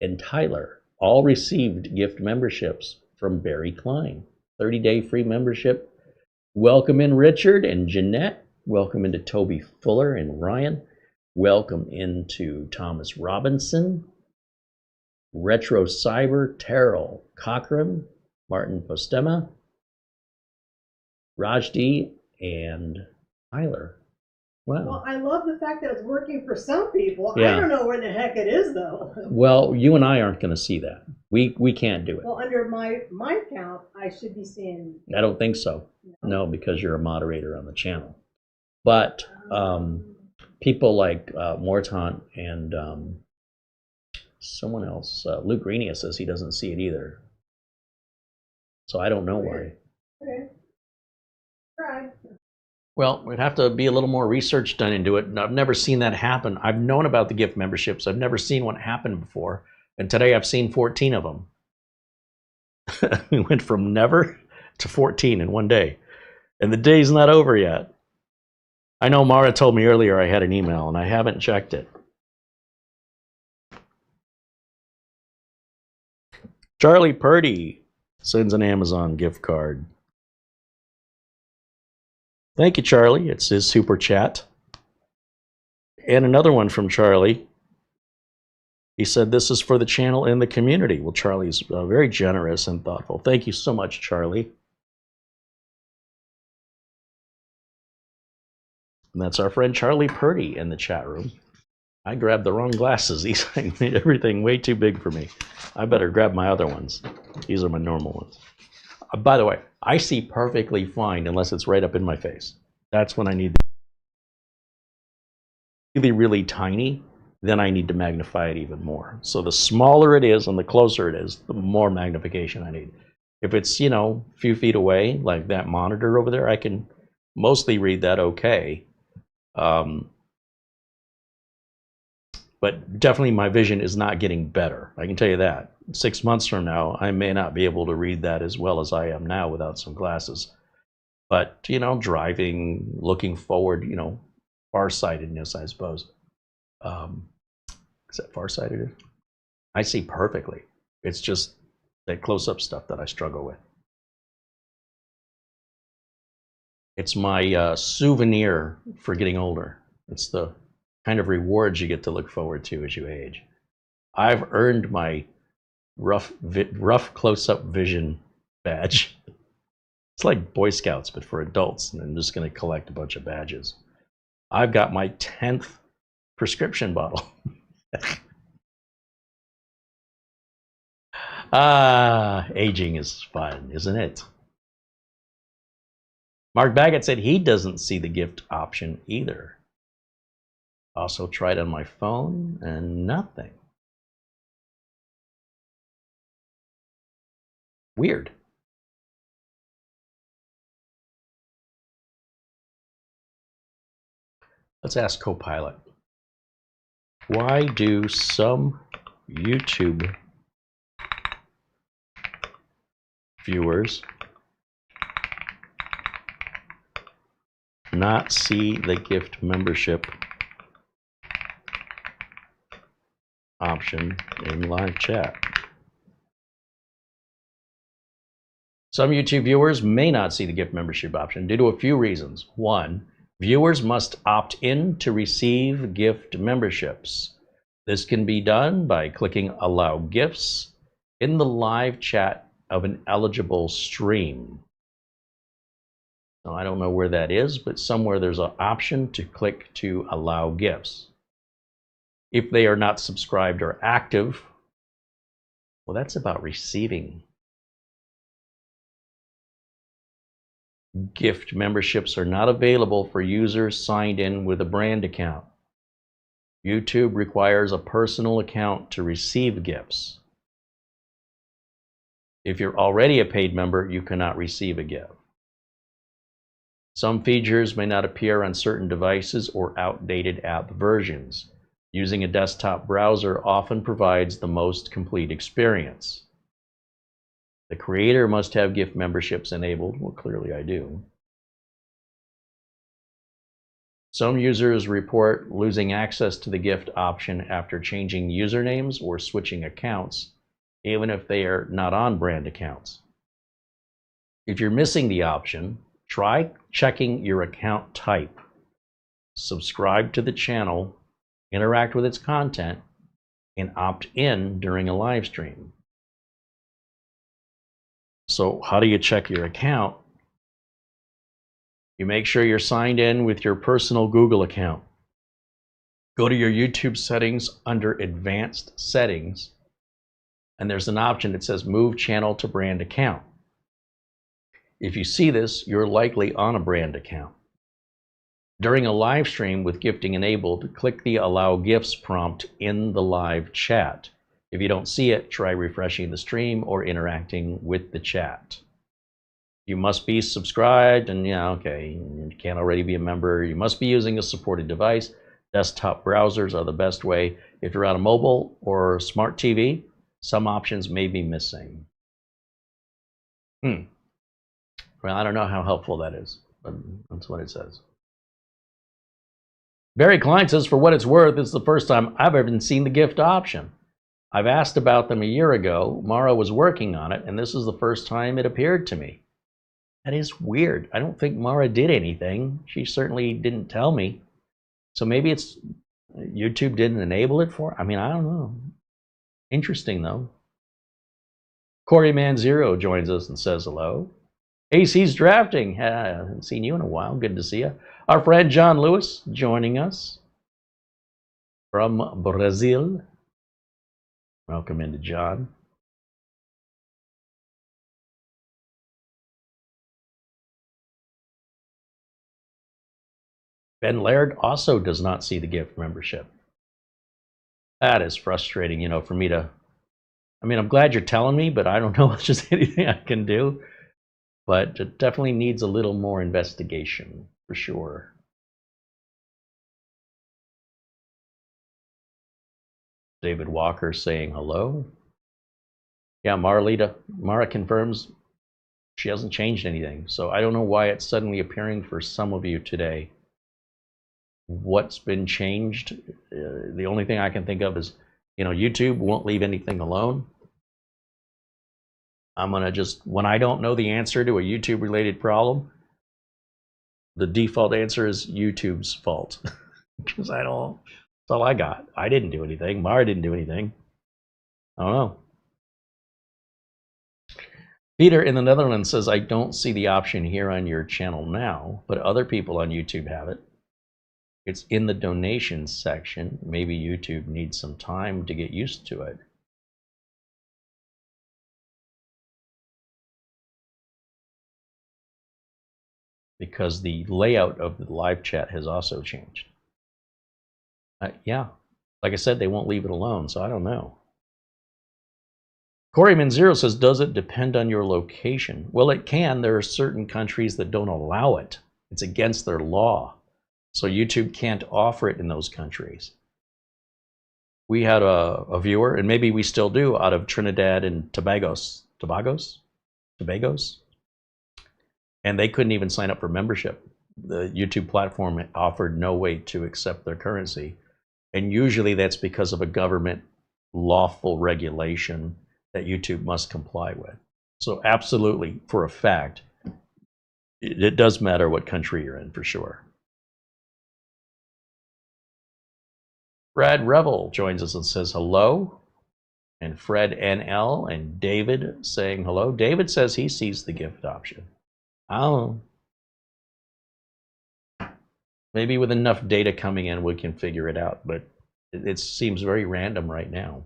S1: and Tyler all received gift memberships from Barry Klein. 30-day free membership. Welcome in Richard and Jeanette. Welcome into Toby Fuller and Ryan. Welcome into Thomas Robinson, Retro Cyber, Terrell Cochran, Martin Postema, Raj D., and Tyler. Wow.
S2: Well, I love the fact that it's working for some people.
S1: Yeah.
S2: I don't know where the heck it is, though.
S1: Well, you and I aren't going to see that. We can't do it.
S2: Well, under my account, I should be seeing.
S1: I don't think so. No, because you're a moderator on the channel. But people like Mortant and someone else, Luke Greenia says he doesn't see it either. So I don't know why.
S2: Okay. Try.
S1: Well, we'd have to be a little more research done into it. I've never seen that happen. I've known about the gift memberships. I've never seen one happen before. And today I've seen 14 of them. We went from never to 14 in one day. And the day's not over yet. I know Mara told me earlier I had an email, and I haven't checked it. Charlie Purdy sends an Amazon gift card. Thank you, Charlie. It's his super chat. And another one from Charlie. He said, this is for the channel and the community. Well, Charlie's very generous and thoughtful. Thank you so much, Charlie. And that's our friend Charlie Purdy in the chat room. I grabbed the wrong glasses. These made everything way too big for me. I better grab my other ones. These are my normal ones. By the way, I see perfectly fine unless it's right up in my face. That's when I need really, really tiny. Then I need to magnify it even more. So the smaller it is and the closer it is, the more magnification I need. If it's, you know, a few feet away, like that monitor over there, I can mostly read that okay. But definitely my vision is not getting better. I can tell you that. 6 months from now, I may not be able to read that as well as I am now without some glasses. But, you know, driving, looking forward, you know, farsightedness, I suppose. Is that farsighted? I see perfectly. It's just that close-up stuff that I struggle with. It's my souvenir for getting older. It's the kind of rewards you get to look forward to as you age. I've earned my rough close-up vision badge. It's like Boy Scouts, but for adults, and I'm just going to collect a bunch of badges. I've got my 10th prescription bottle. Aging is fun, isn't it? Mark Baggett said he doesn't see the gift option either. Also tried on my phone and nothing. Weird. Let's ask Copilot. Why do some YouTube viewers not see the gift membership option in live chat? Some YouTube viewers may not see the gift membership option due to a few reasons. One, viewers must opt in to receive gift memberships. This can be done by clicking Allow Gifts in the live chat of an eligible stream. Now, I don't know where that is, but somewhere there's an option to click to Allow Gifts. If they are not subscribed or active, well, that's about receiving. Gift memberships are not available for users signed in with a brand account. YouTube requires a personal account to receive gifts. If you're already a paid member, you cannot receive a gift. Some features may not appear on certain devices or outdated app versions. Using a desktop browser often provides the most complete experience. The creator must have gift memberships enabled. Well, clearly I do. Some users report losing access to the gift option after changing usernames or switching accounts, even if they are not on brand accounts. If you're missing the option, try checking your account type. Subscribe to the channel, interact with its content, and opt in during a live stream. So how do you check your account? You make sure you're signed in with your personal Google account. Go to your YouTube settings under Advanced Settings, and there's an option that says Move Channel to Brand Account. If you see this, you're likely on a brand account. During a live stream with gifting enabled, click the Allow Gifts prompt in the live chat. If you don't see it, try refreshing the stream or interacting with the chat. You must be subscribed, and yeah, okay, you can't already be a member. You must be using a supported device. Desktop browsers are the best way. If you're on a mobile or smart TV, some options may be missing. Well, I don't know how helpful that is, but that's what it says. Barry Klein says, for what it's worth, it's the first time I've ever seen the gift option. I've asked about them a year ago. Mara was working on it, and this is the first time it appeared to me. That is weird. I don't think Mara did anything. She certainly didn't tell me. So maybe it's YouTube didn't enable it for her. I mean, I don't know. Interesting, though. Corey Man Zero joins us and says hello. AC's drafting. I haven't seen you in a while. Good to see you. Our friend John Lewis joining us from Brazil. Welcome into John. Ben Laird also does not see the gift membership. That is frustrating, you know, for me to, I mean, I'm glad you're telling me, but I don't know if there's just anything I can do. But it definitely needs a little more investigation, for sure. David Walker saying hello. Yeah, Mara confirms she hasn't changed anything. So I don't know why it's suddenly appearing for some of you today. what's been changed. The only thing I can think of is, YouTube won't leave anything alone. I'm going to just, when I don't know the answer to a YouTube related problem, the default answer is YouTube's fault. Because that's all I got. I didn't do anything. Mara didn't do anything. I don't know. Peter in the Netherlands says, I don't see the option here on your channel now, but other people on YouTube have it. It's in the donations section. Maybe YouTube needs some time to get used to it. Because the layout of the live chat has also changed. Yeah, like I said, they won't leave it alone, so I don't know. Corey Manzero says, does it depend on your location? Well, it can. There are certain countries that don't allow it. It's against their law. So YouTube can't offer it in those countries. We had a viewer, and maybe we still do, out of Trinidad and Tobago's, and they couldn't even sign up for membership. The YouTube platform offered no way to accept their currency. And usually that's because of a government lawful regulation that YouTube must comply with. So absolutely, for a fact, it does matter what country you're in, for sure. Brad Revel joins us and says hello. And Fred NL and David saying hello. David says he sees the gift option. I don't know. Maybe with enough data coming in, we can figure it out, but it seems very random right now.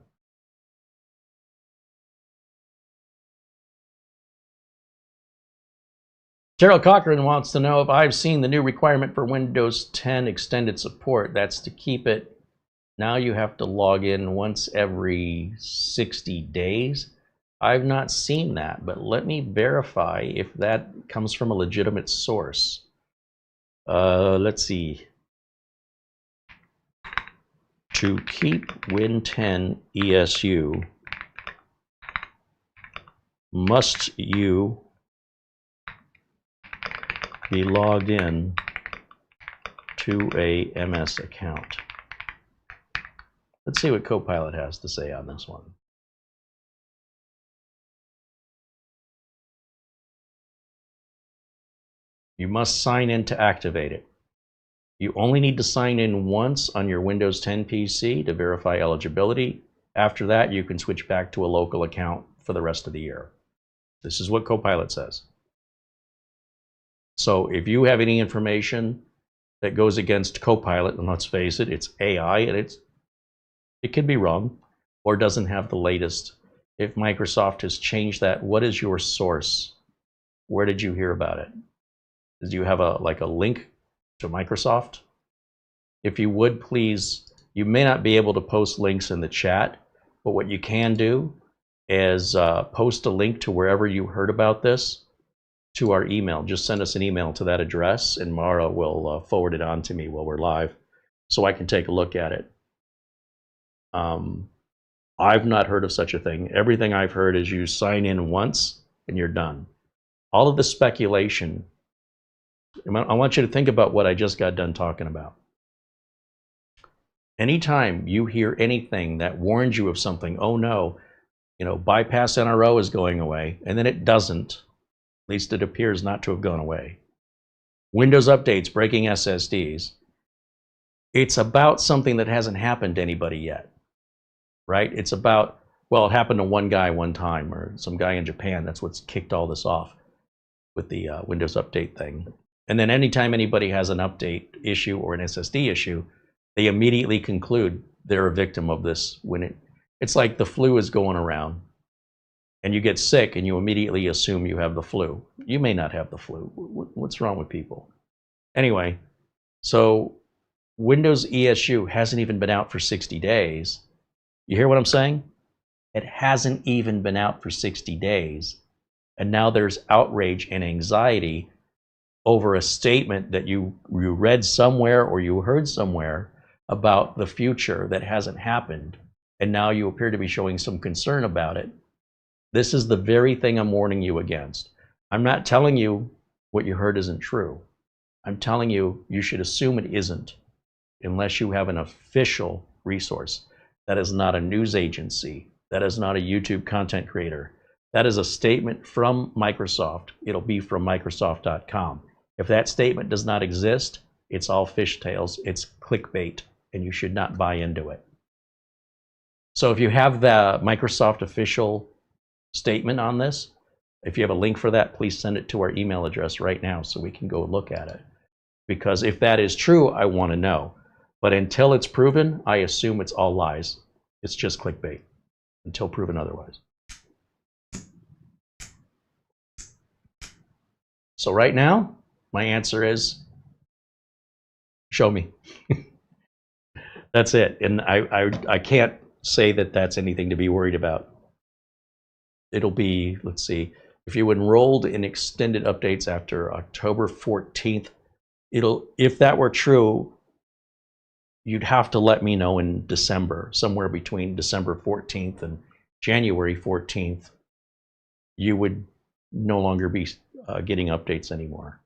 S1: Gerald Cochran wants to know if I've seen the new requirement for Windows 10 extended support. That's to keep it. Now you have to log in once every 60 days. I've not seen that, but let me verify if that comes from a legitimate source. Let's see. To keep Win 10 ESU, must you be logged in to a MS account? Let's see what Copilot has to say on this one. You must sign in to activate it. You only need to sign in once on your Windows 10 PC to verify eligibility. After that, you can switch back to a local account for the rest of the year. This is what Copilot says. So if you have any information that goes against Copilot, and let's face it, it's AI, and it could be wrong or doesn't have the latest. If Microsoft has changed that, what is your source? Where did you hear about it? Do you have a link to Microsoft? If you would, please, you may not be able to post links in the chat, but what you can do is post a link to wherever you heard about this to our email. Just send us an email to that address, and Mara will forward it on to me while we're live so I can take a look at it. I've not heard of such a thing. Everything I've heard is you sign in once and you're done. All of the speculation, I want you to think about what I just got done talking about. Anytime you hear anything that warns you of something, oh no, bypass NRO is going away, and then it doesn't, at least it appears not to have gone away. Windows updates breaking SSDs. It's about something that hasn't happened to anybody yet, right? It's about, well, it happened to one guy one time, or some guy in Japan. That's what's kicked all this off with the Windows update thing. And then anytime anybody has an update issue or an SSD issue, they immediately conclude they're a victim of this. When it's like the flu is going around and you get sick and you immediately assume you have the flu. You may not have the flu. What's wrong with people? Anyway, so Windows ESU hasn't even been out for 60 days. You hear what I'm saying? It hasn't even been out for 60 days. And now there's outrage and anxiety over a statement that you read somewhere or you heard somewhere about the future that hasn't happened. And now you appear to be showing some concern about it. This is the very thing I'm warning you against. I'm not telling you what you heard isn't true. I'm telling you, you should assume it isn't. unless you have an official resource. That is not a news agency. That is not a YouTube content creator. That is a statement from Microsoft. It'll be from Microsoft.com. If that statement does not exist, it's all fishtails. It's clickbait, and you should not buy into it. So if you have the Microsoft official statement on this, if you have a link for that, please send it to our email address right now so we can go look at it. Because if that is true, I want to know. But until it's proven, I assume it's all lies. It's just clickbait until proven otherwise. So right now, my answer is, show me. That's it. And I can't say that that's anything to be worried about. It'll be, let's see, if you enrolled in extended updates after October 14th, if that were true, you'd have to let me know in December, somewhere between December 14th and January 14th, you would no longer be getting updates anymore.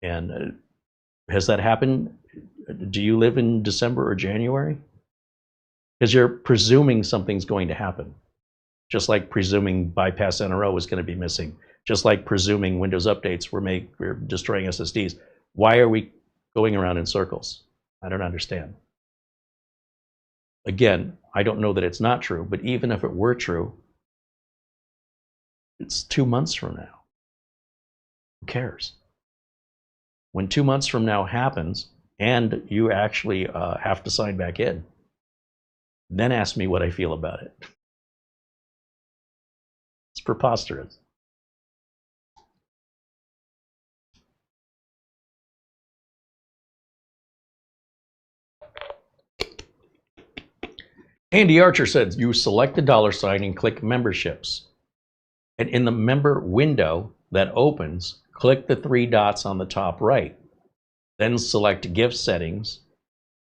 S1: And has that happened? Do you live in December or January? Because you're presuming something's going to happen. Just like presuming bypass NRO is going to be missing. Just like presuming Windows updates we're destroying SSDs. Why are we going around in circles? I don't understand. Again, I don't know that it's not true, but even if it were true, it's 2 months from now. Who cares? When 2 months from now happens and you actually have to sign back in, then ask me what I feel about it. It's preposterous. Andy Archer says, you select the $sign and click memberships. And in the member window that opens, click the 3 dots on the top right. Then select gift settings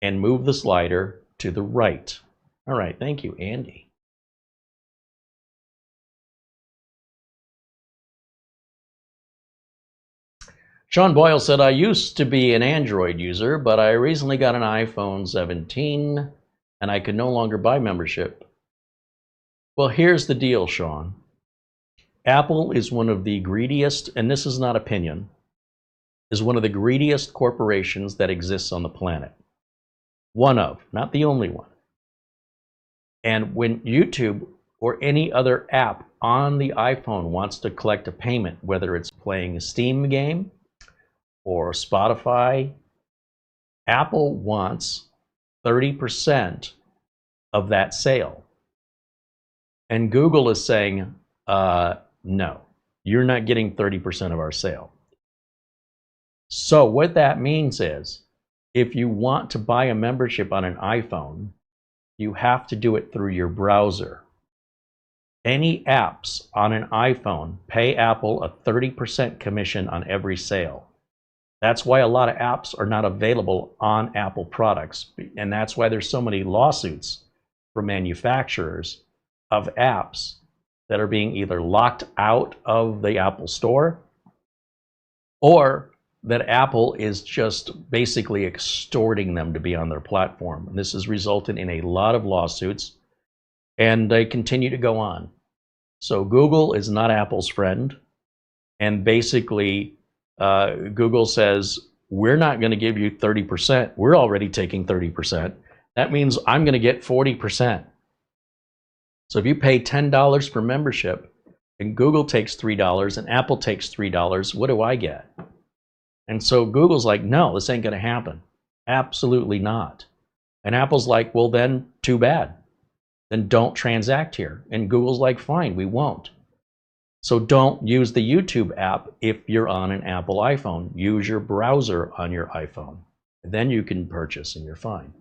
S1: and move the slider to the right. All right, thank you, Andy. Sean Boyle said, I used to be an Android user, but I recently got an iPhone 17 and I could no longer buy membership. Well, here's the deal, Sean. Apple is one of the greediest, and this is not opinion, is one of the greediest corporations that exists on the planet. One of, not the only one. And when YouTube or any other app on the iPhone wants to collect a payment, whether it's playing a Steam game or Spotify, Apple wants 30% of that sale. And Google is saying, no, you're not getting 30% of our sale. So what that means is, if you want to buy a membership on an iPhone, you have to do it through your browser. Any apps on an iPhone pay Apple a 30% commission on every sale. That's why a lot of apps are not available on Apple products. And that's why there's so many lawsuits from manufacturers of apps that are being either locked out of the Apple Store or that Apple is just basically extorting them to be on their platform. And this has resulted in a lot of lawsuits, and they continue to go on. So Google is not Apple's friend, and basically Google says, we're not going to give you 30%. We're already taking 30%. That means I'm going to get 40%. So if you pay $10 for membership and Google takes $3 and Apple takes $3, what do I get? And so Google's like, no, this ain't going to happen. Absolutely not. And Apple's like, well, then too bad. Then don't transact here. And Google's like, fine, we won't. So don't use the YouTube app if you're on an Apple iPhone. Use your browser on your iPhone. Then you can purchase and you're fine.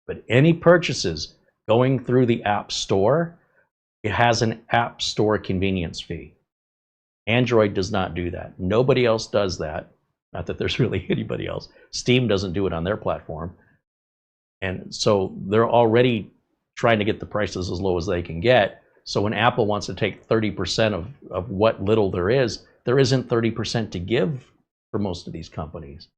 S1: But any purchases going through the App Store, it has an App Store convenience fee. Android does not do that. Nobody else does that. Not that there's really anybody else. Steam doesn't do it on their platform. And so they're already trying to get the prices as low as they can get. So when Apple wants to take 30% of what little there isn't 30% to give for most of these companies.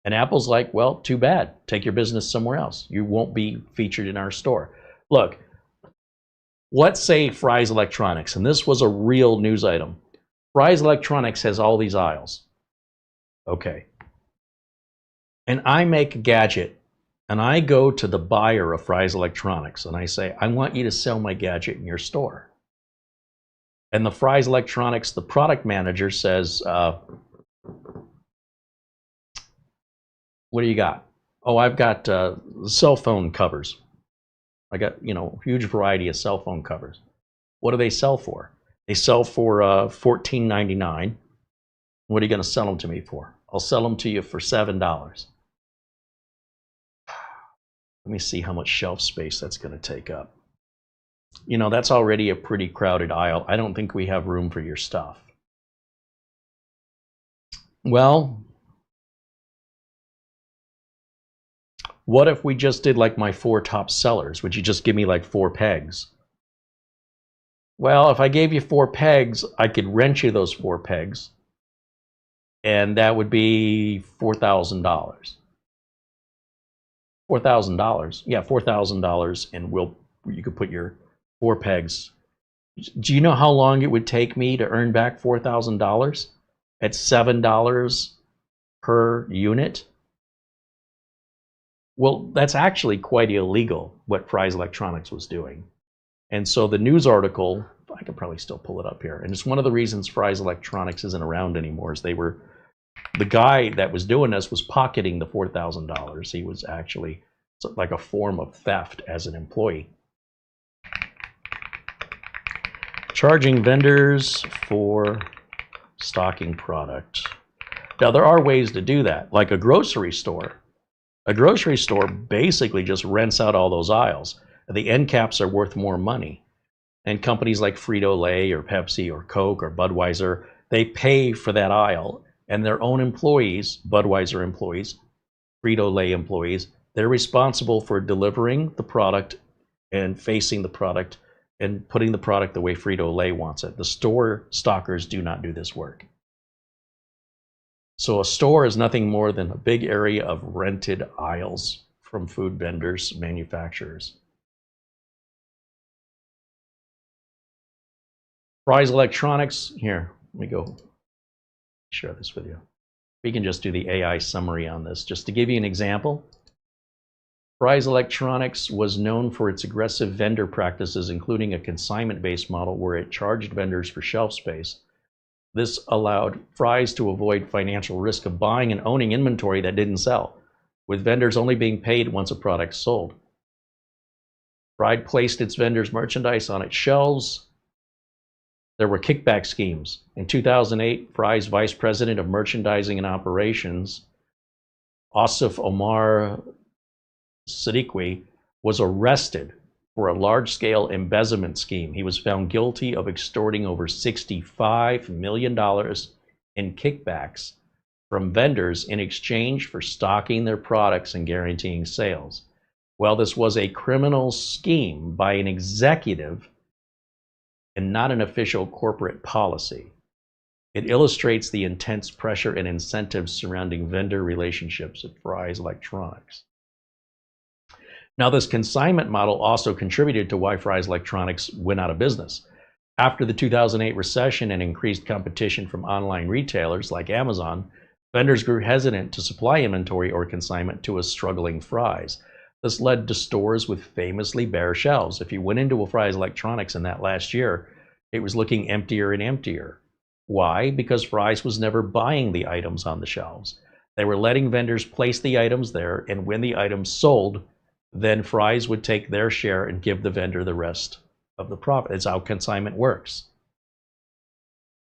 S1: And Apple's like, well, too bad. Take your business somewhere else. You won't be featured in our store. Look, let's say Fry's Electronics, and this was a real news item. Fry's Electronics has all these aisles. Okay. And I make a gadget, and I go to the buyer of Fry's Electronics, and I say, I want you to sell my gadget in your store. And the Fry's Electronics, the product manager says, what do you got? Oh, I've got cell phone covers. I got, a huge variety of cell phone covers. What do they sell for? They sell for $14.99. What are you going to sell them to me for? I'll sell them to you for $7. Let me see how much shelf space that's going to take up. That's already a pretty crowded aisle. I don't think we have room for your stuff. Well, what if we just did like my 4 top sellers? Would you just give me like 4 pegs? Well, if I gave you 4 pegs, I could rent you those 4 pegs, and that would be $4,000. $4,000, yeah, $4,000, and you could put your 4 pegs. Do you know how long it would take me to earn back $4,000 at $7 per unit? Well, that's actually quite illegal, what Fry's Electronics was doing. And so the news article, I could probably still pull it up here, and it's one of the reasons Fry's Electronics isn't around anymore, is the guy that was doing this was pocketing the $4,000. He was actually like a form of theft as an employee. Charging vendors for stocking product. Now, there are ways to do that, like a grocery store. A grocery store basically just rents out all those aisles. The end caps are worth more money. And companies like Frito-Lay or Pepsi or Coke or Budweiser, they pay for that aisle. And their own employees, Budweiser employees, Frito-Lay employees, they're responsible for delivering the product and facing the product and putting the product the way Frito-Lay wants it. The store stockers do not do this work. So a store is nothing more than a big area of rented aisles from food vendors, manufacturers. Fry's Electronics, here, let me go share this with you. We can just do the AI summary on this. Just to give you an example, Fry's Electronics was known for its aggressive vendor practices, including a consignment-based model where it charged vendors for shelf space. This allowed Fry's to avoid financial risk of buying and owning inventory that didn't sell, with vendors only being paid once a product sold. Fry's placed its vendors' merchandise on its shelves. There were kickback schemes. In 2008, Fry's Vice President of Merchandising and Operations, Asif Omar Siddiqui, was arrested for a large-scale embezzlement scheme. He was found guilty of extorting over $65 million in kickbacks from vendors in exchange for stocking their products and guaranteeing sales. Well, this was a criminal scheme by an executive and not an official corporate policy. It illustrates the intense pressure and incentives surrounding vendor relationships at Fry's Electronics. Now, this consignment model also contributed to why Fry's Electronics went out of business. After the 2008 recession and increased competition from online retailers like Amazon, vendors grew hesitant to supply inventory or consignment to a struggling Fry's. This led to stores with famously bare shelves. If you went into a Fry's Electronics in that last year, it was looking emptier and emptier. Why? Because Fry's was never buying the items on the shelves. They were letting vendors place the items there, and when the items sold, then Fry's would take their share and give the vendor the rest of the profit. It's how consignment works.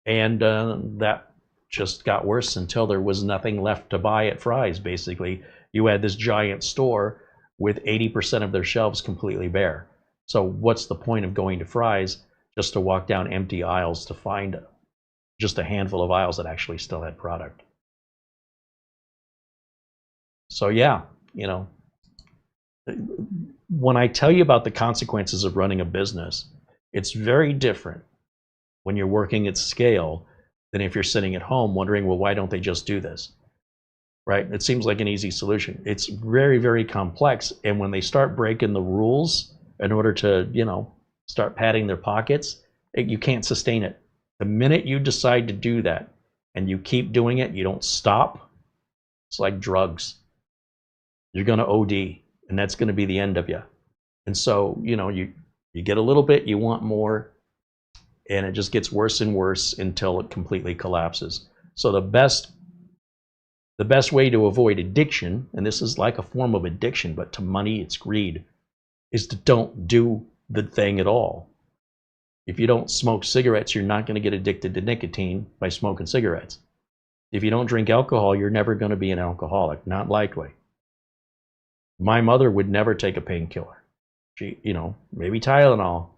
S1: And that just got worse until there was nothing left to buy at Fry's, basically. You had this giant store with 80% of their shelves completely bare. So what's the point of going to Fry's just to walk down empty aisles to find just a handful of aisles that actually still had product? So yeah, when I tell you about the consequences of running a business, it's very different when you're working at scale than if you're sitting at home wondering, well, why don't they just do this? right? It seems like an easy solution. It's very, very complex. And when they start breaking the rules in order to, you know, start padding their pockets, you can't sustain it. The minute you decide to do that and you keep doing it, you don't stop, it's like drugs. You're going to OD, and that's going to be the end of you. And so, you know, you get a little bit, you want more, and it just gets worse and worse until it completely collapses. So the best way to avoid addiction, and this is like a form of addiction, but to money, it's greed, is to don't do the thing at all. If you don't smoke cigarettes, you're not going to get addicted to nicotine by smoking cigarettes. If you don't drink alcohol, you're never going to be an alcoholic, not likely. My mother would never take a painkiller. She, you know, maybe Tylenol,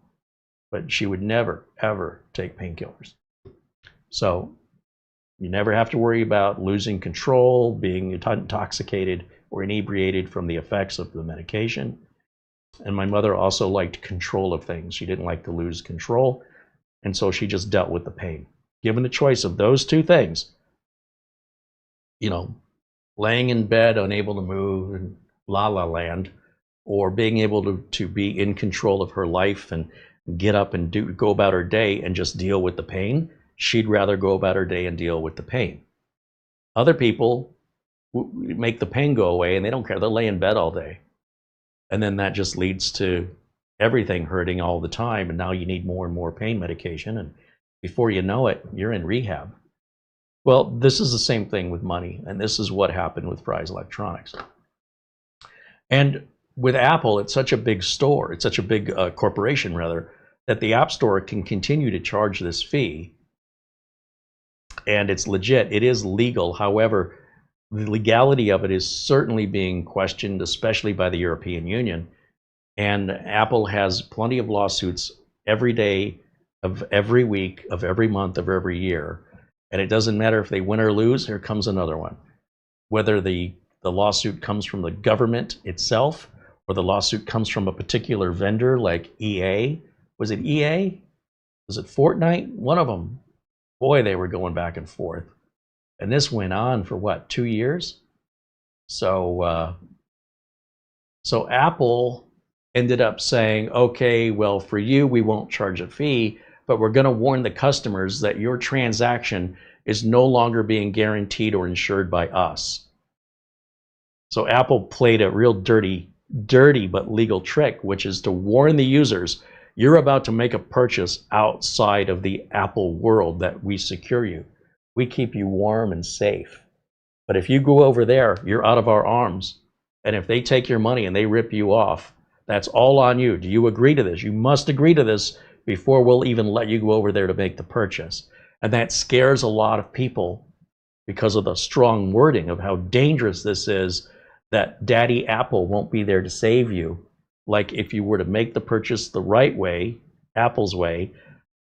S1: but she would never, ever take painkillers. So you never have to worry about losing control, being intoxicated or inebriated from the effects of the medication. And my mother also liked control of things. She didn't like to lose control, and so she just dealt with the pain. Given the choice of those two things, you know, laying in bed, unable to move, and la la land, or being able to be in control of her life and get up and go about her day and just deal with the pain, she'd rather go about her day and deal with the pain. Other people make the pain go away and they don't care. They'll lay in bed all day. And then that just leads to everything hurting all the time. And now you need more and more pain medication. And before you know it, you're in rehab. Well, this is the same thing with money. And this is what happened with Fry's Electronics. And with Apple, it's such a big store, it's such a big corporation rather, that the App Store can continue to charge this fee. And it's legit, it is legal. However, the legality of it is certainly being questioned, especially by the European Union. And Apple has plenty of lawsuits every day of every week, of every month, of every year. And it doesn't matter if they win or lose, here comes another one. Whether the lawsuit comes from the government itself, or the lawsuit comes from a particular vendor like EA. Was it EA? Was it Fortnite? One of them. Boy, they were going back and forth. And this went on for what, 2 years? So Apple ended up saying, okay, well, for you, we won't charge a fee, but we're going to warn the customers that your transaction is no longer being guaranteed or insured by us. So Apple played a real dirty but legal trick, which is to warn the users, you're about to make a purchase outside of the Apple world that we secure you. We keep you warm and safe. But if you go over there, you're out of our arms. And if they take your money and they rip you off, that's all on you. Do you agree to this? You must agree to this before we'll even let you go over there to make the purchase. And that scares a lot of people because of the strong wording of how dangerous this is, that Daddy Apple won't be there to save you. Like if you were to make the purchase the right way, Apple's way,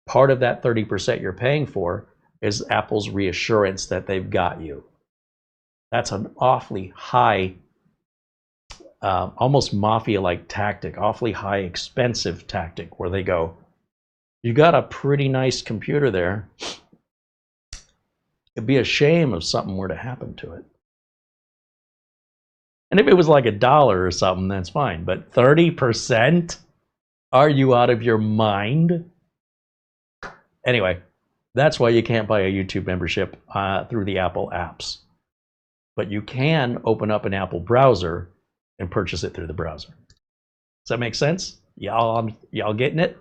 S1: part of that 30% you're paying for is Apple's reassurance that they've got you. That's an awfully high, almost mafia-like tactic, awfully high expensive tactic where they go, you got a pretty nice computer there. It'd be a shame if something were to happen to it. And if it was like $1 or something, that's fine. But 30%? Are you out of your mind? Anyway, that's why you can't buy a YouTube membership through the Apple apps. But you can open up an Apple browser and purchase it through the browser. Does that make sense? Y'all getting it?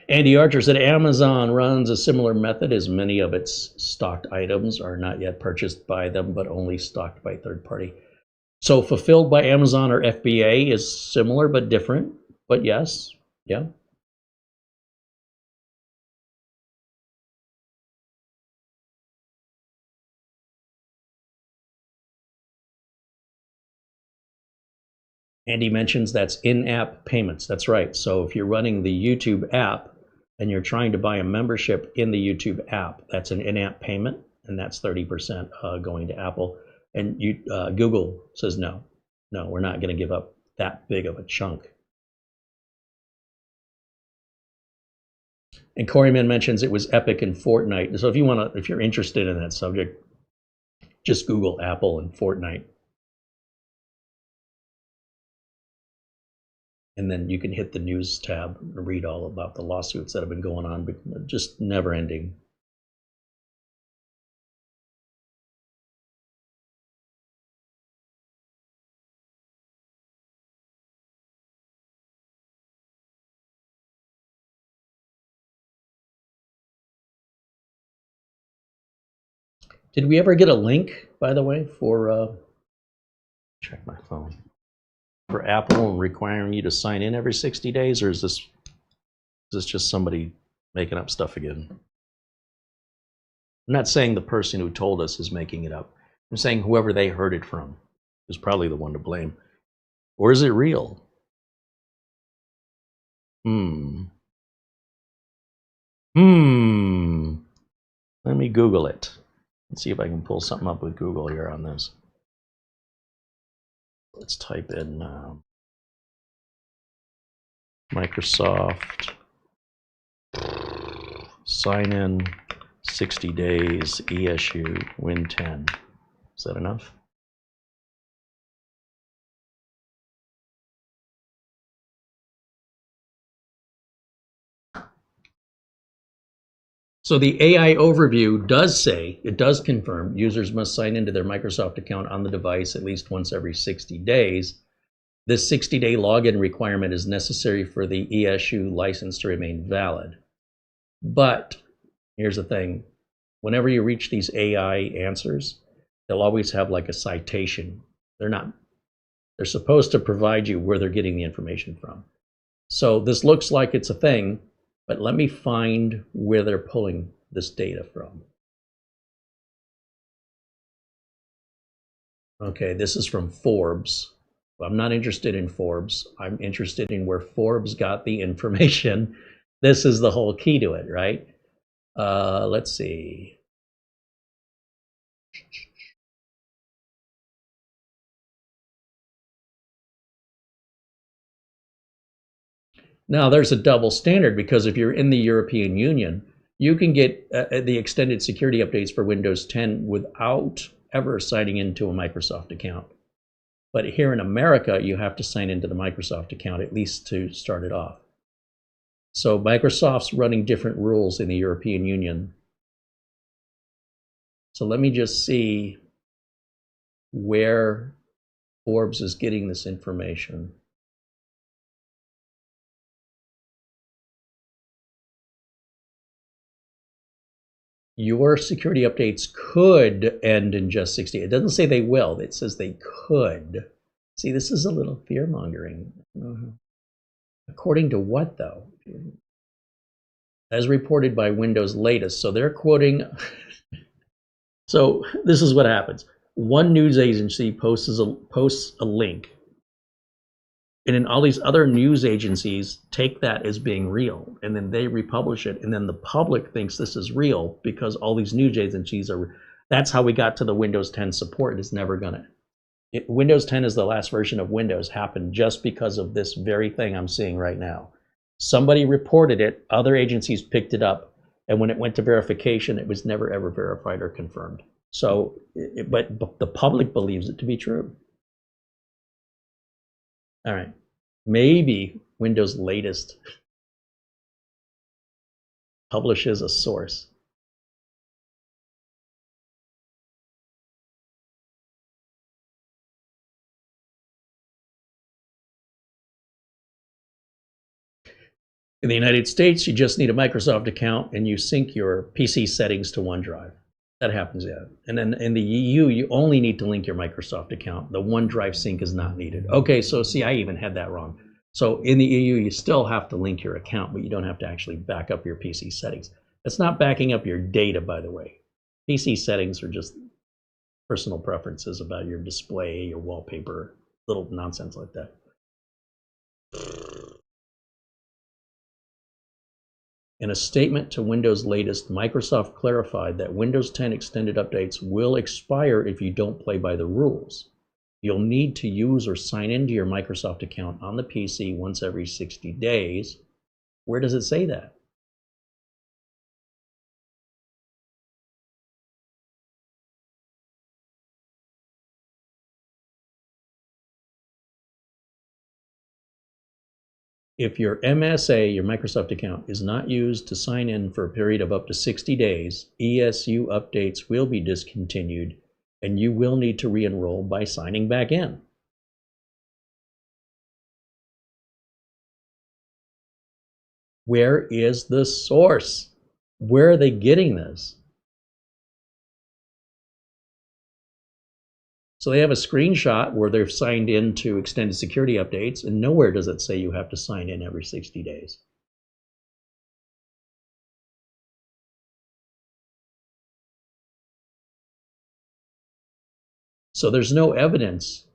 S1: Andy Archer said Amazon runs a similar method, as many of its stocked items are not yet purchased by them, but only stocked by third party. So fulfilled by Amazon or FBA is similar but different, but yes, yeah. Andy mentions that's in-app payments. That's right. So if you're running the YouTube app and you're trying to buy a membership in the YouTube app, that's an in-app payment, and that's 30% going to Apple. And Google says no, we're not going to give up that big of a chunk. And Coreyman mentions it was epic in Fortnite. So if you're interested in that subject, just Google Apple and Fortnite. And then you can hit the news tab and read all about the lawsuits that have been going on, but just never ending. Did we ever get a link, by the way, for check my phone, for Apple requiring you to sign in every 60 days, or is this just somebody making up stuff again? I'm not saying the person who told us is making it up. I'm saying whoever they heard it from is probably the one to blame. Or is it real? Let me Google it. Let's see if I can pull something up with Google here on this. Let's type in Microsoft sign in 60 days ESU Win 10. Is that enough? So the AI overview does say, it does confirm, users must sign into their Microsoft account on the device at least once every 60 days. This 60-day login requirement is necessary for the ESU license to remain valid. But here's the thing, whenever you reach these AI answers, they'll always have like a citation. They're supposed to provide you where they're getting the information from. So this looks like it's a thing, but let me find where they're pulling this data from. Okay, this is from Forbes. I'm not interested in Forbes. I'm interested in where Forbes got the information. This is the whole key to it, right? Let's see. Now, there's a double standard, because if you're in the European Union, you can get the extended security updates for Windows 10 without ever signing into a Microsoft account. But here in America, you have to sign into the Microsoft account, at least to start it off. So Microsoft's running different rules in the European Union. So let me just see where Forbes is getting this information. Your security updates could end in just 60. It doesn't say they will, it says they could. See, this is a little fear-mongering. According to what, though? As reported by Windows latest. So they're quoting. So this is what happens. One news agency posts a link, and then all these other news agencies take that as being real, and then they republish it, and then the public thinks this is real because all these news agencies are. That's how we got to the Windows 10 support. It's never gonna. Windows 10 is the last version of Windows, happened just because of this very thing I'm seeing right now. Somebody reported it, other agencies picked it up, and when it went to verification, it was never ever verified or confirmed. So, but the public believes it to be true. All right, maybe Windows latest publishes a source. In the United States, you just need a Microsoft account and you sync your PC settings to OneDrive. That happens, yeah. And then in the EU, you only need to link your Microsoft account. The OneDrive sync is not needed. Okay, so see, I even had that wrong. So in the EU, you still have to link your account, but you don't have to actually back up your PC settings. That's not backing up your data, by the way. PC settings are just personal preferences about your display, your wallpaper, little nonsense like that. In a statement to Windows latest, Microsoft clarified that Windows 10 extended updates will expire if you don't play by the rules. You'll need to use or sign into your Microsoft account on the PC once every 60 days. Where does it say that? If your MSA, your Microsoft account, is not used to sign in for a period of up to 60 days, ESU updates will be discontinued and you will need to re-enroll by signing back in. Where is the source? Where are they getting this? So they have a screenshot where they've signed in to extended security updates, and nowhere does it say you have to sign in every 60 days. So there's no evidence.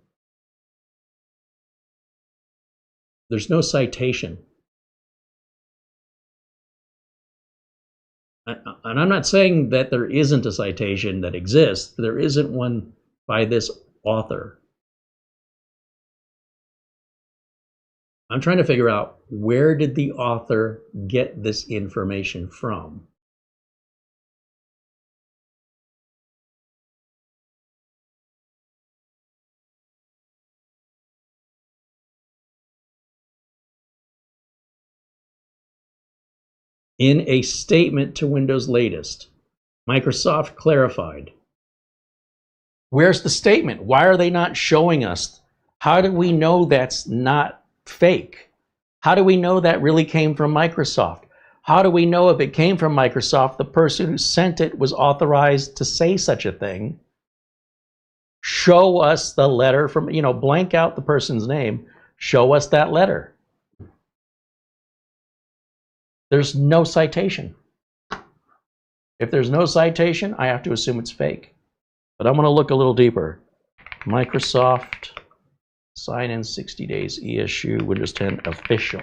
S1: There's no citation. And I'm not saying that there isn't a citation that exists. There isn't one by this author. I'm trying to figure out, where did the author get this information from? In a statement to Windows Latest, Microsoft clarified. Where's the statement? Why are they not showing us? How do we know that's not fake? How do we know that really came from Microsoft? How do we know if it came from Microsoft, the person who sent it was authorized to say such a thing? Show us the letter from, blank out the person's name. Show us that letter. There's no citation. If there's no citation, I have to assume it's fake. But I'm going to look a little deeper. Microsoft sign in 60 days ESU Windows 10 official.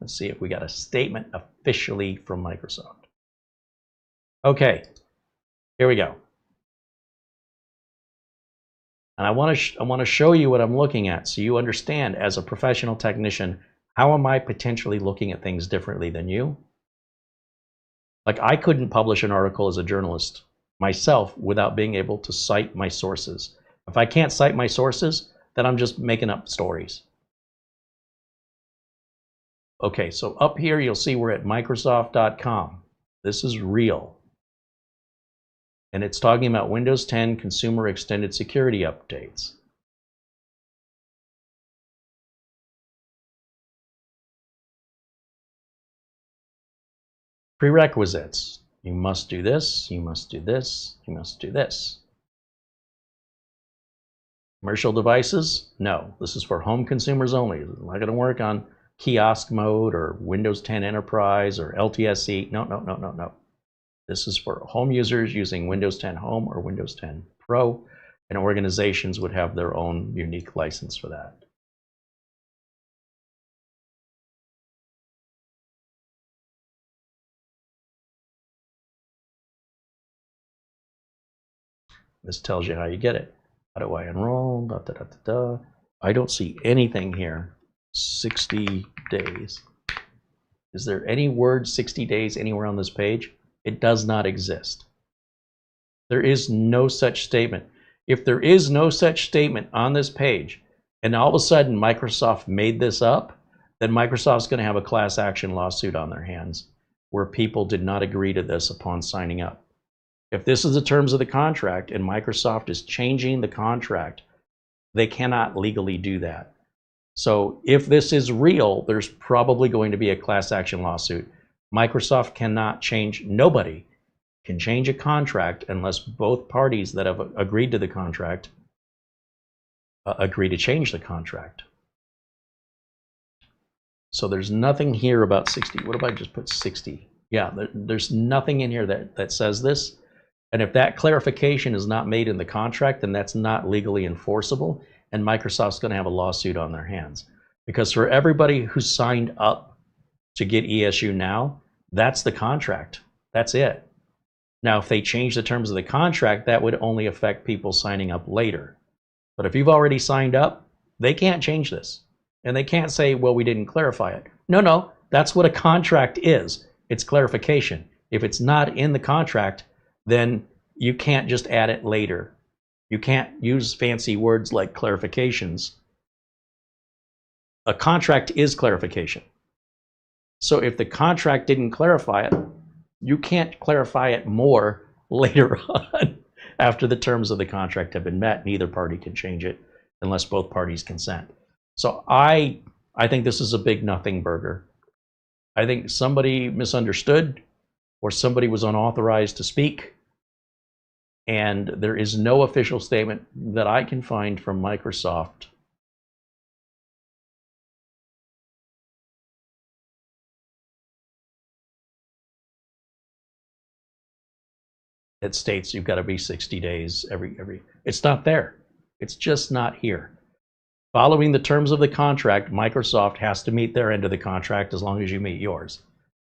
S1: Let's see if we got a statement officially from Microsoft. Okay, here we go. And I want to show you what I'm looking at so you understand, as a professional technician, how am I potentially looking at things differently than you? Like, I couldn't publish an article as a journalist myself without being able to cite my sources. If I can't cite my sources, then I'm just making up stories. Okay, so up here you'll see we're at Microsoft.com. This is real. And it's talking about Windows 10 Consumer Extended Security Updates. Prerequisites. You must do this, you must do this, you must do this. Commercial devices? No, this is for home consumers only. It's not going to work on kiosk mode or Windows 10 Enterprise or LTSC. No. This is for home users using Windows 10 Home or Windows 10 Pro, and organizations would have their own unique license for that. This tells you how you get it. How do I enroll? I don't see anything here. 60 days. Is there any word 60 days anywhere on this page? It does not exist. There is no such statement. If there is no such statement on this page, and all of a sudden Microsoft made this up, then Microsoft's going to have a class action lawsuit on their hands where people did not agree to this upon signing up. If this is the terms of the contract and Microsoft is changing the contract, they cannot legally do that. So if this is real, there's probably going to be a class action lawsuit. Microsoft cannot change, nobody can change a contract unless both parties that have agreed to the contract agree to change the contract. So there's nothing here about 60. What if I just put 60? Yeah, there's nothing in here that says this. And if that clarification is not made in the contract, then that's not legally enforceable, and Microsoft's going to have a lawsuit on their hands. Because for everybody who signed up to get ESU now, that's the contract. That's it. Now, if they change the terms of the contract, that would only affect people signing up later. But if you've already signed up, they can't change this. And they can't say, well, we didn't clarify it. No, that's what a contract is. It's clarification. If it's not in the contract, then you can't just add it later. You can't use fancy words like clarifications. A contract is clarification. So if the contract didn't clarify it, you can't clarify it more later on after the terms of the contract have been met. Neither party can change it unless both parties consent. So I think this is a big nothing burger. I think somebody misunderstood or somebody was unauthorized to speak. And there is no official statement that I can find from Microsoft that states you've got to be 60 days every. It's not there. It's just not here. Following the terms of the contract, Microsoft has to meet their end of the contract as long as you meet yours.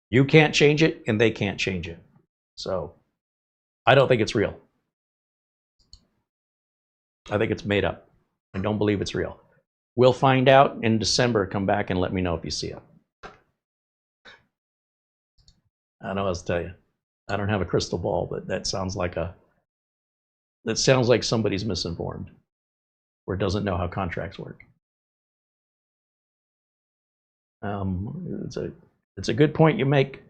S1: You can't change it and they can't change it. So I don't think it's real. I think it's made up. I don't believe it's real. We'll find out in December. Come back and let me know if you see it. I don't know what else to tell you. I don't have a crystal ball, but that sounds like somebody's misinformed or doesn't know how contracts work. It's a good point you make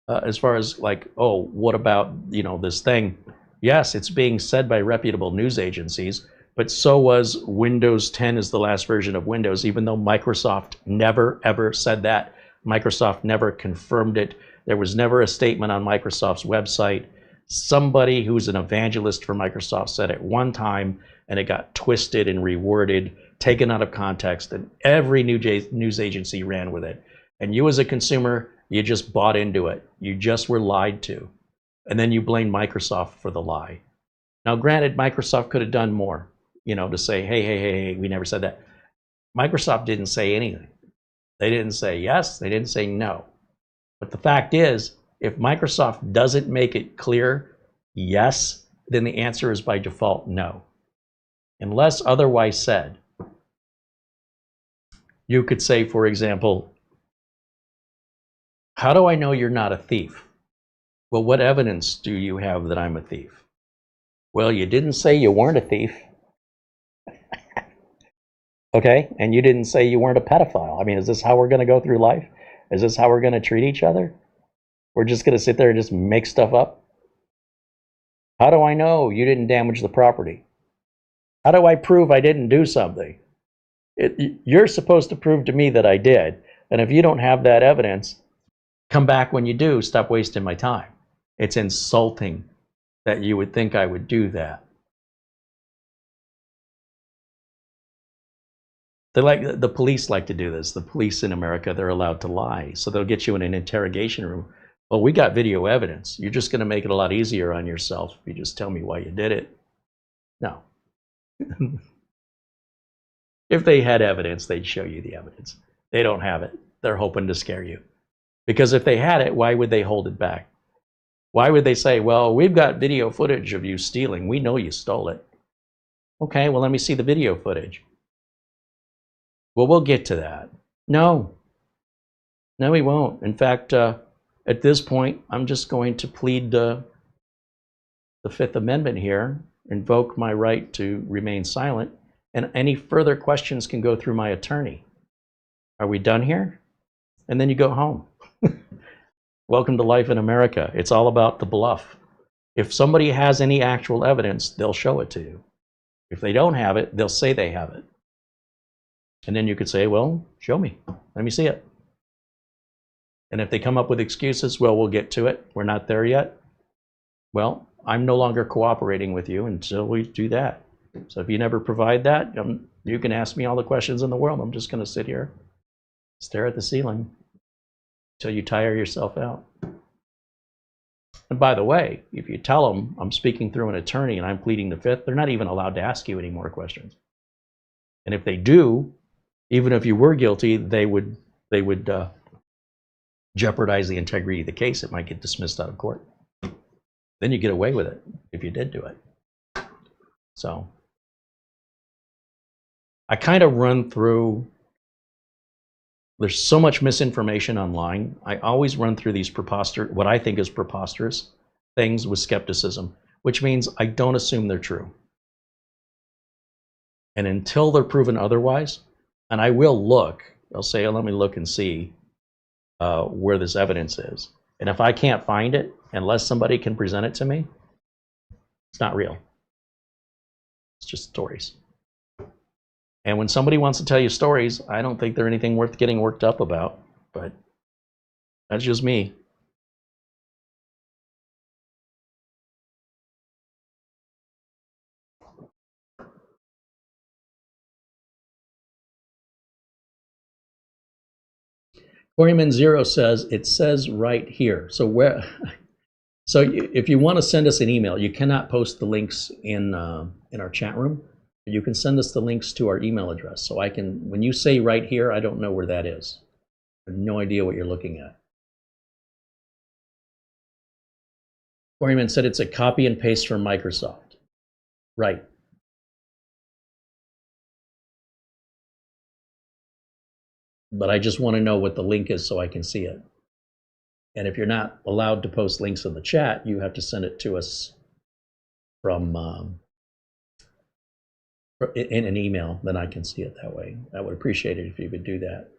S1: as far as like, oh, what about, you know, this thing? Yes, it's being said by reputable news agencies, but so was Windows 10 is the last version of Windows, even though Microsoft never, ever said that. Microsoft never confirmed it. There was never a statement on Microsoft's website. Somebody who's an evangelist for Microsoft said it one time, and it got twisted and reworded, taken out of context, and every news agency ran with it. And you as a consumer, you just bought into it. You just were lied to. And then you blame Microsoft for the lie. Now, granted, Microsoft could have done more, you know, to say, hey, we never said that. Microsoft didn't say anything. They didn't say yes, they didn't say no. But the fact is, if Microsoft doesn't make it clear yes, then the answer is by default no. Unless otherwise said. You could say, for example, how do I know you're not a thief? Well, what evidence do you have that I'm a thief? Well, you didn't say you weren't a thief. Okay, and you didn't say you weren't a pedophile. I mean, is this how we're going to go through life? Is this how we're going to treat each other? We're just going to sit there and just make stuff up? How do I know you didn't damage the property? How do I prove I didn't do something? You're supposed to prove to me that I did. And if you don't have that evidence, come back when you do. Stop wasting my time. It's insulting that you would think I would do that. The police like to do this. The police in America, they're allowed to lie. So they'll get you in an interrogation room. Well, we got video evidence. You're just going to make it a lot easier on yourself if you just tell me why you did it. No. If they had evidence, they'd show you the evidence. They don't have it. They're hoping to scare you. Because if they had it, why would they hold it back? Why would they say, well, we've got video footage of you stealing. We know you stole it. Okay, well, let me see the video footage. Well, we'll get to that. No, we won't. In fact, at this point, I'm just going to plead the Fifth Amendment here, invoke my right to remain silent, and any further questions can go through my attorney. Are we done here? And then you go home. Welcome to life in America. It's all about the bluff. If somebody has any actual evidence, they'll show it to you. If they don't have it, they'll say they have it. And then you could say, well, show me. Let me see it. And if they come up with excuses, well, we'll get to it. We're not there yet. Well, I'm no longer cooperating with you until we do that. So if you never provide that, you can ask me all the questions in the world. I'm just going to sit here, stare at the ceiling until you tire yourself out. And by the way, if you tell them I'm speaking through an attorney and I'm pleading the Fifth, they're not even allowed to ask you any more questions. And if they do, even if you were guilty, they would jeopardize the integrity of the case. It might get dismissed out of court. Then you get away with it if you did do it. So I kind of run through, there's so much misinformation online. I always run through these what I think is preposterous things with skepticism, which means I don't assume they're true. And until they're proven otherwise, and I will look, I'll say, oh, let me look and see where this evidence is. And if I can't find it, unless somebody can present it to me, it's not real. It's just stories. And when somebody wants to tell you stories, I don't think they're anything worth getting worked up about, but that's just me. Quarryman Zero says, it says right here. So where? So if you want to send us an email, you cannot post the links in our chat room. You can send us the links to our email address. So I can, when you say right here, I don't know where that is. I have no idea what you're looking at. Quarryman said it's a copy and paste from Microsoft. Right. But I just want to know what the link is so I can see it. And if you're not allowed to post links in the chat, you have to send it to us from in an email, then I can see it that way. I would appreciate it if you could do that.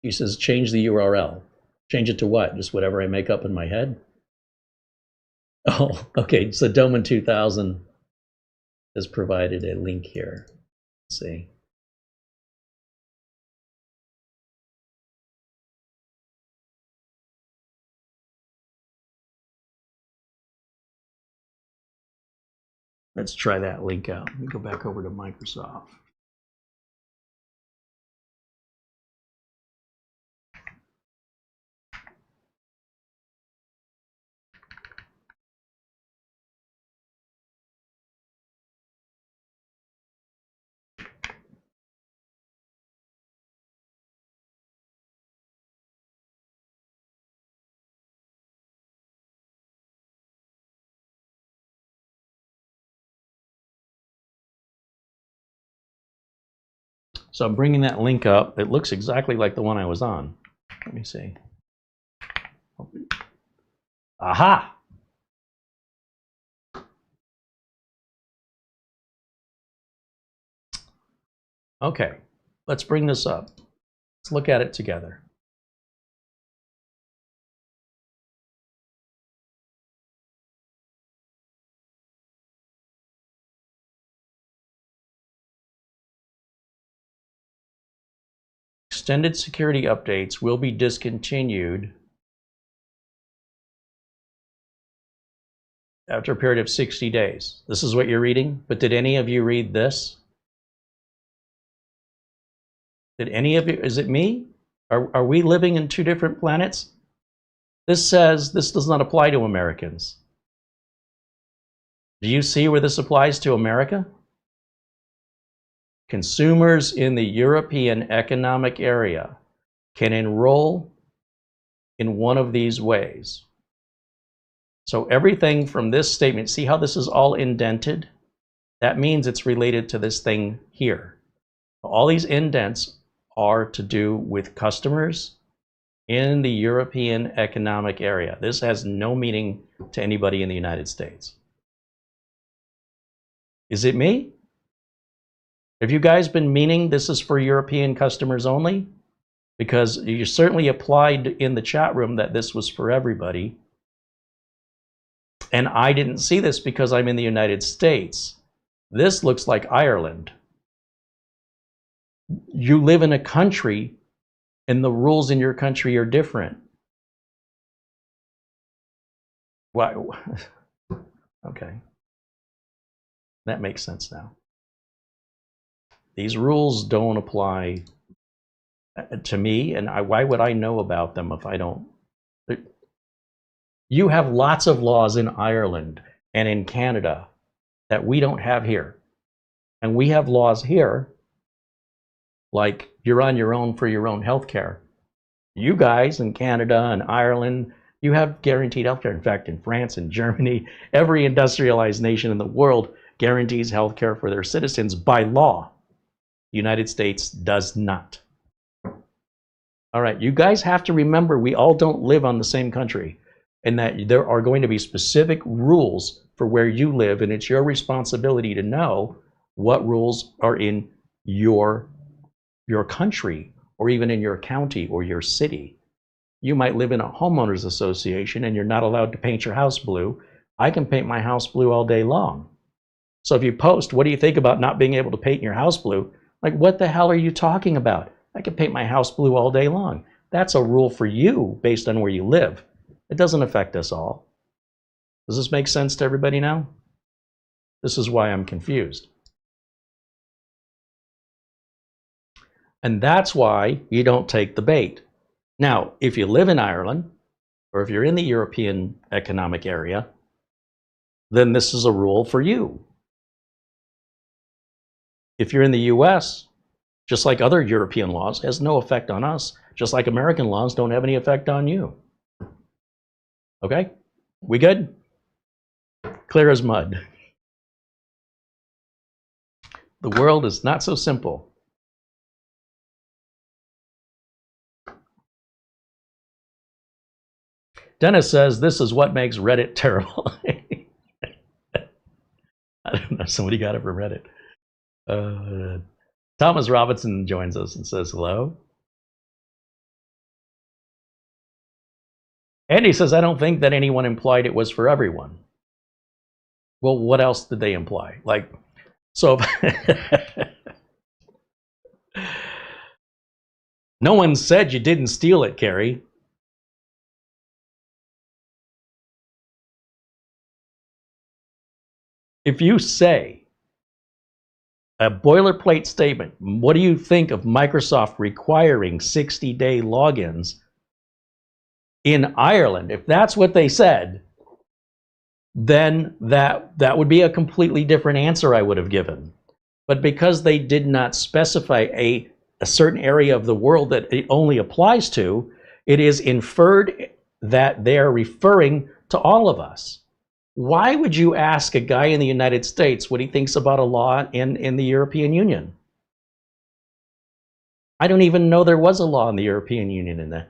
S1: He says, change the URL. Change it to what? Just whatever I make up in my head? Oh, okay. So Doman 2000 has provided a link here. Let's see. Let's try that link out. Let me go back over to Microsoft. So I'm bringing that link up. It looks exactly like the one I was on. Let me see. Aha! Okay, let's bring this up. Let's look at it together. Extended security updates will be discontinued after a period of 60 days. This is what you're reading, but did any of you read this? Did any of you, is it me? Are we living in two different planets? This says this does not apply to Americans. Do you see where this applies to America? Consumers in the European Economic Area can enroll in one of these ways. So everything from this statement, see how this is all indented? That means it's related to this thing here. All these indents are to do with customers in the European Economic Area. This has no meaning to anybody in the United States. Is it me? Have you guys been meaning this is for European customers only? Because you certainly applied in the chat room that this was for everybody. And I didn't see this because I'm in the United States. This looks like Ireland. You live in a country and the rules in your country are different. Why? Okay. That makes sense now. These rules don't apply to me, and why would I know about them if I don't? You have lots of laws in Ireland and in Canada that we don't have here. And we have laws here, like you're on your own for your own health care. You guys in Canada and Ireland, you have guaranteed healthcare. In fact, in France and Germany, every industrialized nation in the world guarantees healthcare for their citizens by law. The United States does not. All right, you guys have to remember we all don't live on the same country, and that there are going to be specific rules for where you live, and it's your responsibility to know what rules are in your country, or even in your county or your city. You might live in a homeowners association and you're not allowed to paint your house blue. I can paint my house blue all day long. So if you post, what do you think about not being able to paint your house blue? Like, what the hell are you talking about? I can paint my house blue all day long. That's a rule for you based on where you live. It doesn't affect us all. Does this make sense to everybody now? This is why I'm confused. And that's why you don't take the bait. Now, if you live in Ireland, or if you're in the European Economic Area, then this is a rule for you. If you're in the US, just like other European laws, it has no effect on us, just like American laws don't have any effect on you. Okay? We good? Clear as mud. The world is not so simple. Dennis says this is what makes Reddit terrible. I don't know, somebody got it from Reddit. Thomas Robinson joins us and says hello. Andy says, I don't think that anyone implied it was for everyone. Well, what else did they imply? Like, so no one said you didn't steal it, Carey. If you say a boilerplate statement, what do you think of Microsoft requiring 60-day logins in Ireland? If that's what they said, then that would be a completely different answer I would have given. But because they did not specify a certain area of the world that it only applies to, it is inferred that they are referring to all of us. Why would you ask a guy in the United States what he thinks about a law in the European Union? I don't even know there was a law in the European Union in there,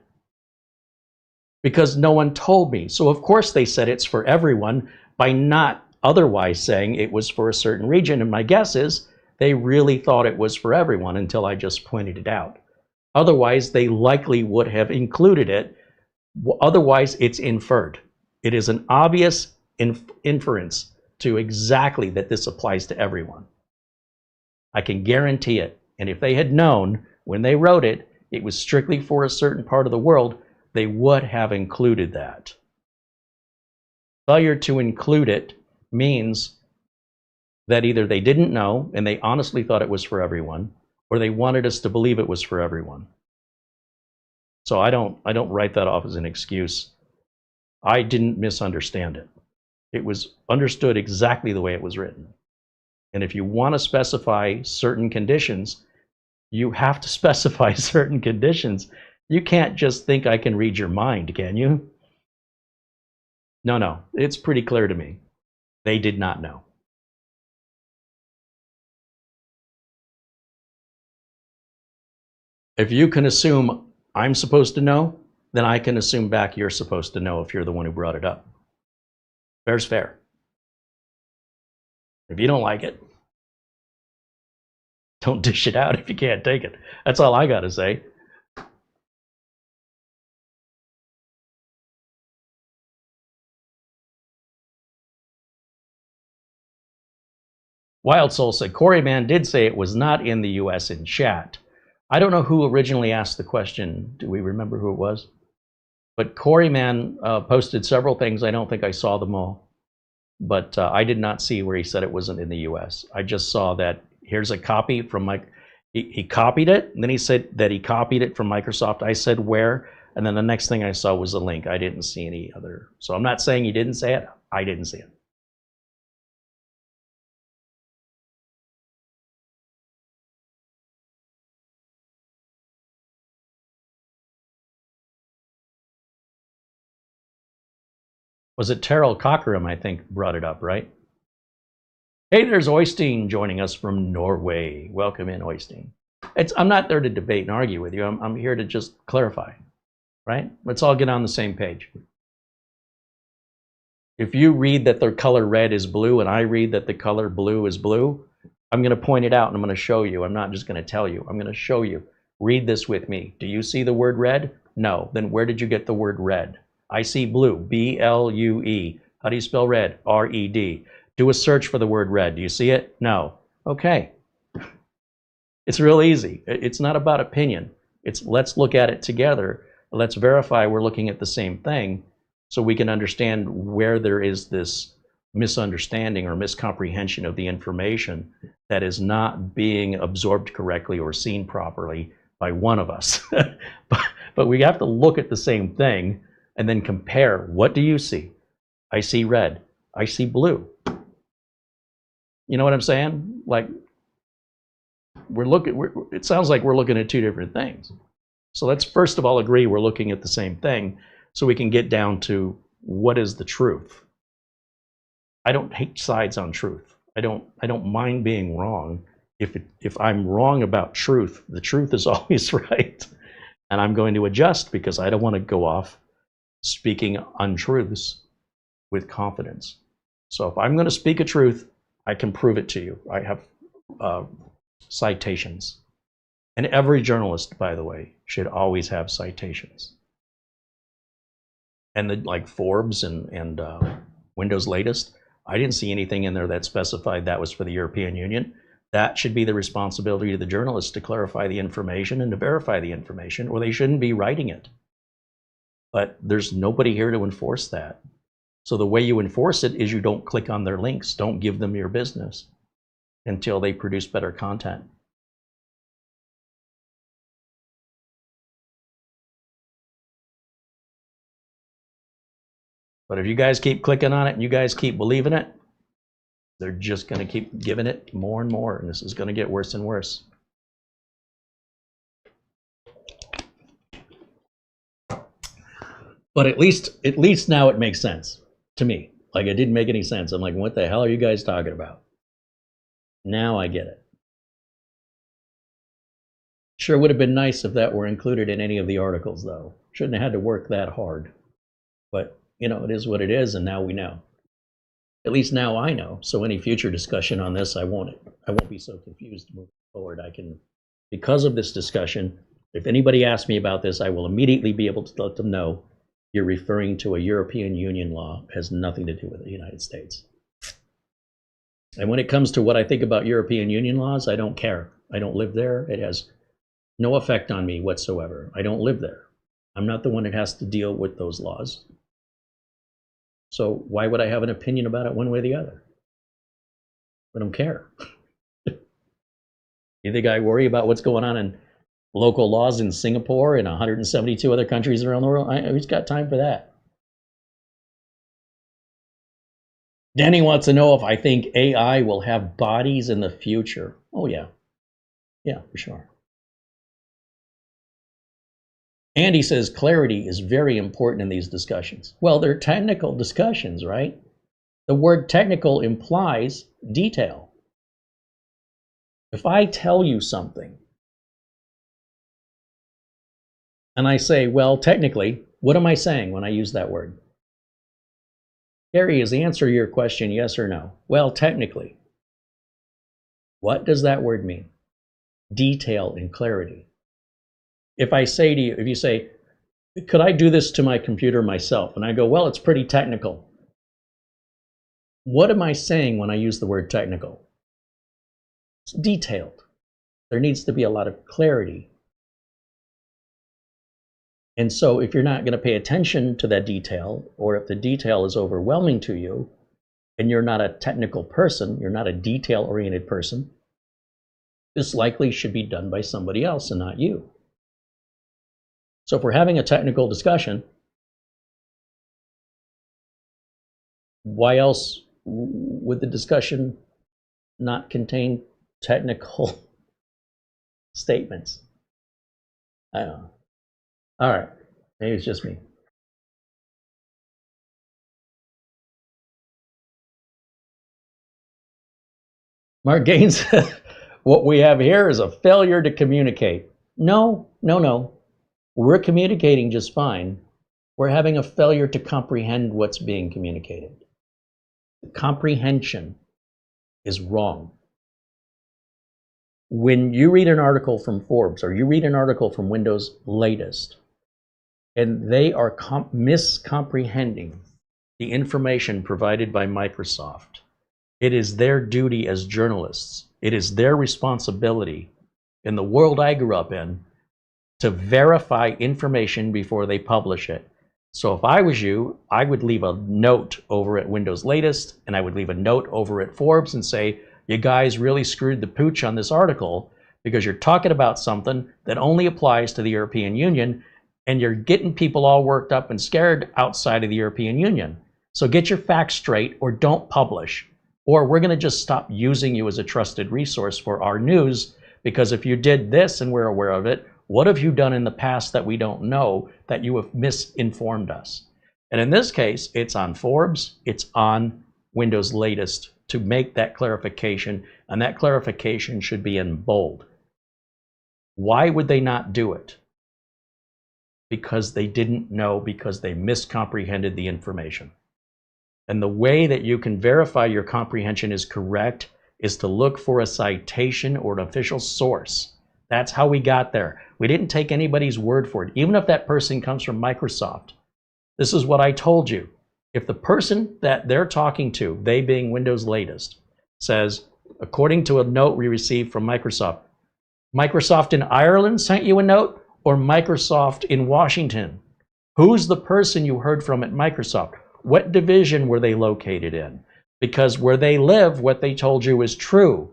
S1: because no one told me. So of course they said it's for everyone by not otherwise saying it was for a certain region. And my guess is they really thought it was for everyone until I just pointed it out. Otherwise, they likely would have included it. Otherwise, it's inferred. It is an obvious inference to exactly that this applies to everyone. I can guarantee it. And if they had known when they wrote it, it was strictly for a certain part of the world, they would have included that. Failure to include it means that either they didn't know and they honestly thought it was for everyone, or they wanted us to believe it was for everyone. So I don't write that off as an excuse. I didn't misunderstand it. It was understood exactly the way it was written. And if you want to specify certain conditions, you have to specify certain conditions. You can't just think I can read your mind, can you? No, it's pretty clear to me. They did not know. If you can assume I'm supposed to know, then I can assume back you're supposed to know if you're the one who brought it up. Fair's fair. If you don't like it, don't dish it out if you can't take it. That's all I got to say. Wild Soul said, Corey Man did say it was not in the US in chat. I don't know who originally asked the question. Do we remember who it was? But Corey Man posted several things. I don't think I saw them all. But I did not see where he said it wasn't in the US. I just saw that here's a copy from he copied it, and then he said that he copied it from Microsoft. I said where, and then the next thing I saw was a link. I didn't see any other. So I'm not saying he didn't say it. I didn't see it. Was it Terrell Cockram, I think, brought it up, right? Hey, there's Oystein joining us from Norway. Welcome in, Oystein. I'm not there to debate and argue with you. I'm here to just clarify, right? Let's all get on the same page. If you read that the color red is blue and I read that the color blue is blue, I'm going to point it out and I'm going to show you. I'm not just going to tell you. I'm going to show you. Read this with me. Do you see the word red? No. Then where did you get the word red? I see blue. B-L-U-E. How do you spell red? R-E-D. Do a search for the word red. Do you see it? No. Okay. It's real easy. It's not about opinion. It's let's look at it together. Let's verify we're looking at the same thing so we can understand where there is this misunderstanding or miscomprehension of the information that is not being absorbed correctly or seen properly by one of us. But we have to look at the same thing and then compare. What do you see? I see red. I see blue. You know what I'm saying? Like, it sounds like we're looking at two different things. So let's first of all agree we're looking at the same thing so we can get down to what is the truth. I don't hate sides on truth. I don't mind being wrong. If I'm wrong about truth, the truth is always right. And I'm going to adjust because I don't want to go off speaking untruths with confidence. So if I'm going to speak a truth, I can prove it to you. I have citations. And every journalist, by the way, should always have citations. And like Forbes and Windows Latest, I didn't see anything in there that specified that was for the European Union. That should be the responsibility of the journalists to clarify the information and to verify the information, or they shouldn't be writing it. But there's nobody here to enforce that. So the way you enforce it is you don't click on their links. Don't give them your business until they produce better content. But if you guys keep clicking on it and you guys keep believing it, they're just going to keep giving it more and more, and this is going to get worse and worse. But at least now it makes sense to me. Like, it didn't make any sense. I'm like, what the hell are you guys talking about? Now I get it. Sure would have been nice if that were included in any of the articles, though. Shouldn't have had to work that hard. But, you know, it is what it is, and now we know. At least now I know. So any future discussion on this, I won't be so confused moving forward. I can, because of this discussion, if anybody asks me about this, I will immediately be able to let them know you're referring to a European Union law. It has nothing to do with the United States. And when it comes to what I think about European Union laws, I don't care. I don't live there. It has no effect on me whatsoever. I don't live there. I'm not the one that has to deal with those laws. So why would I have an opinion about it one way or the other? I don't care. You think I worry about what's going on in local laws in Singapore and 172 other countries around the world? Who's got time for that? Danny wants to know if I think AI will have bodies in the future. Oh, yeah. Yeah, for sure. Andy says clarity is very important in these discussions. Well, they're technical discussions, right? The word technical implies detail. If I tell you something and I say, well, technically, what am I saying when I use that word? Carey, is the answer to your question yes or no? Well, technically. What does that word mean? Detail and clarity. If I say to you, if you say, could I do this to my computer myself? And I go, well, it's pretty technical. What am I saying when I use the word technical? It's detailed. There needs to be a lot of clarity. And so if you're not going to pay attention to that detail, or if the detail is overwhelming to you, and you're not a technical person, you're not a detail-oriented person, this likely should be done by somebody else and not you. So if we're having a technical discussion, why else would the discussion not contain technical statements? I don't know. All right, maybe it's just me. Mark Gaines said, what we have here is a failure to communicate. No, no, no. We're communicating just fine. We're having a failure to comprehend what's being communicated. The comprehension is wrong. When you read an article from Forbes or you read an article from Windows Latest, and they are miscomprehending the information provided by Microsoft, it is their duty as journalists, it is their responsibility in the world I grew up in to verify information before they publish it. So if I was you, I would leave a note over at Windows Latest, and I would leave a note over at Forbes and say, you guys really screwed the pooch on this article because you're talking about something that only applies to the European Union, and you're getting people all worked up and scared outside of the European Union. So get your facts straight or don't publish, or we're going to just stop using you as a trusted resource for our news, because if you did this and we're aware of it, what have you done in the past that we don't know that you have misinformed us? And in this case, it's on Forbes, it's on Windows Latest to make that clarification, and that clarification should be in bold. Why would they not do it? Because they didn't know, because they miscomprehended the information. And the way that you can verify your comprehension is correct is to look for a citation or an official source. That's how we got there. We didn't take anybody's word for it, even if that person comes from Microsoft. This is what I told you. If the person that they're talking to, they being Windows Latest, says, according to a note we received from Microsoft, Microsoft in Ireland sent you a note, or Microsoft in Washington? Who's the person you heard from at Microsoft? What division were they located in? Because where they live, what they told you is true.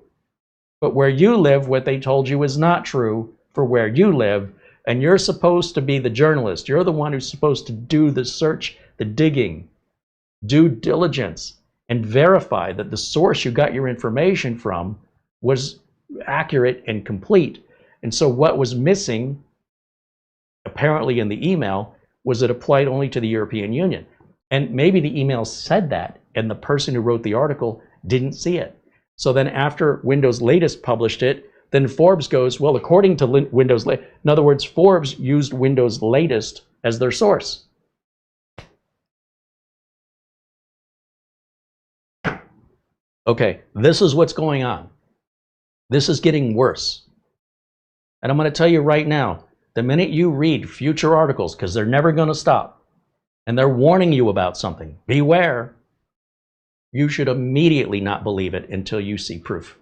S1: But where you live, what they told you is not true for where you live. And you're supposed to be the journalist. You're the one who's supposed to do the search, the digging, due diligence, and verify that the source you got your information from was accurate and complete. And so what was missing, apparently in the email, was it applied only to the European Union. And maybe the email said that, and the person who wrote the article didn't see it. So then after Windows Latest published it, then Forbes goes, well, according to Windows Latest, in other words, Forbes used Windows Latest as their source. Okay, this is what's going on. This is getting worse. And I'm going to tell you right now, the minute you read future articles, because they're never going to stop, and they're warning you about something, beware, you should immediately not believe it until you see proof.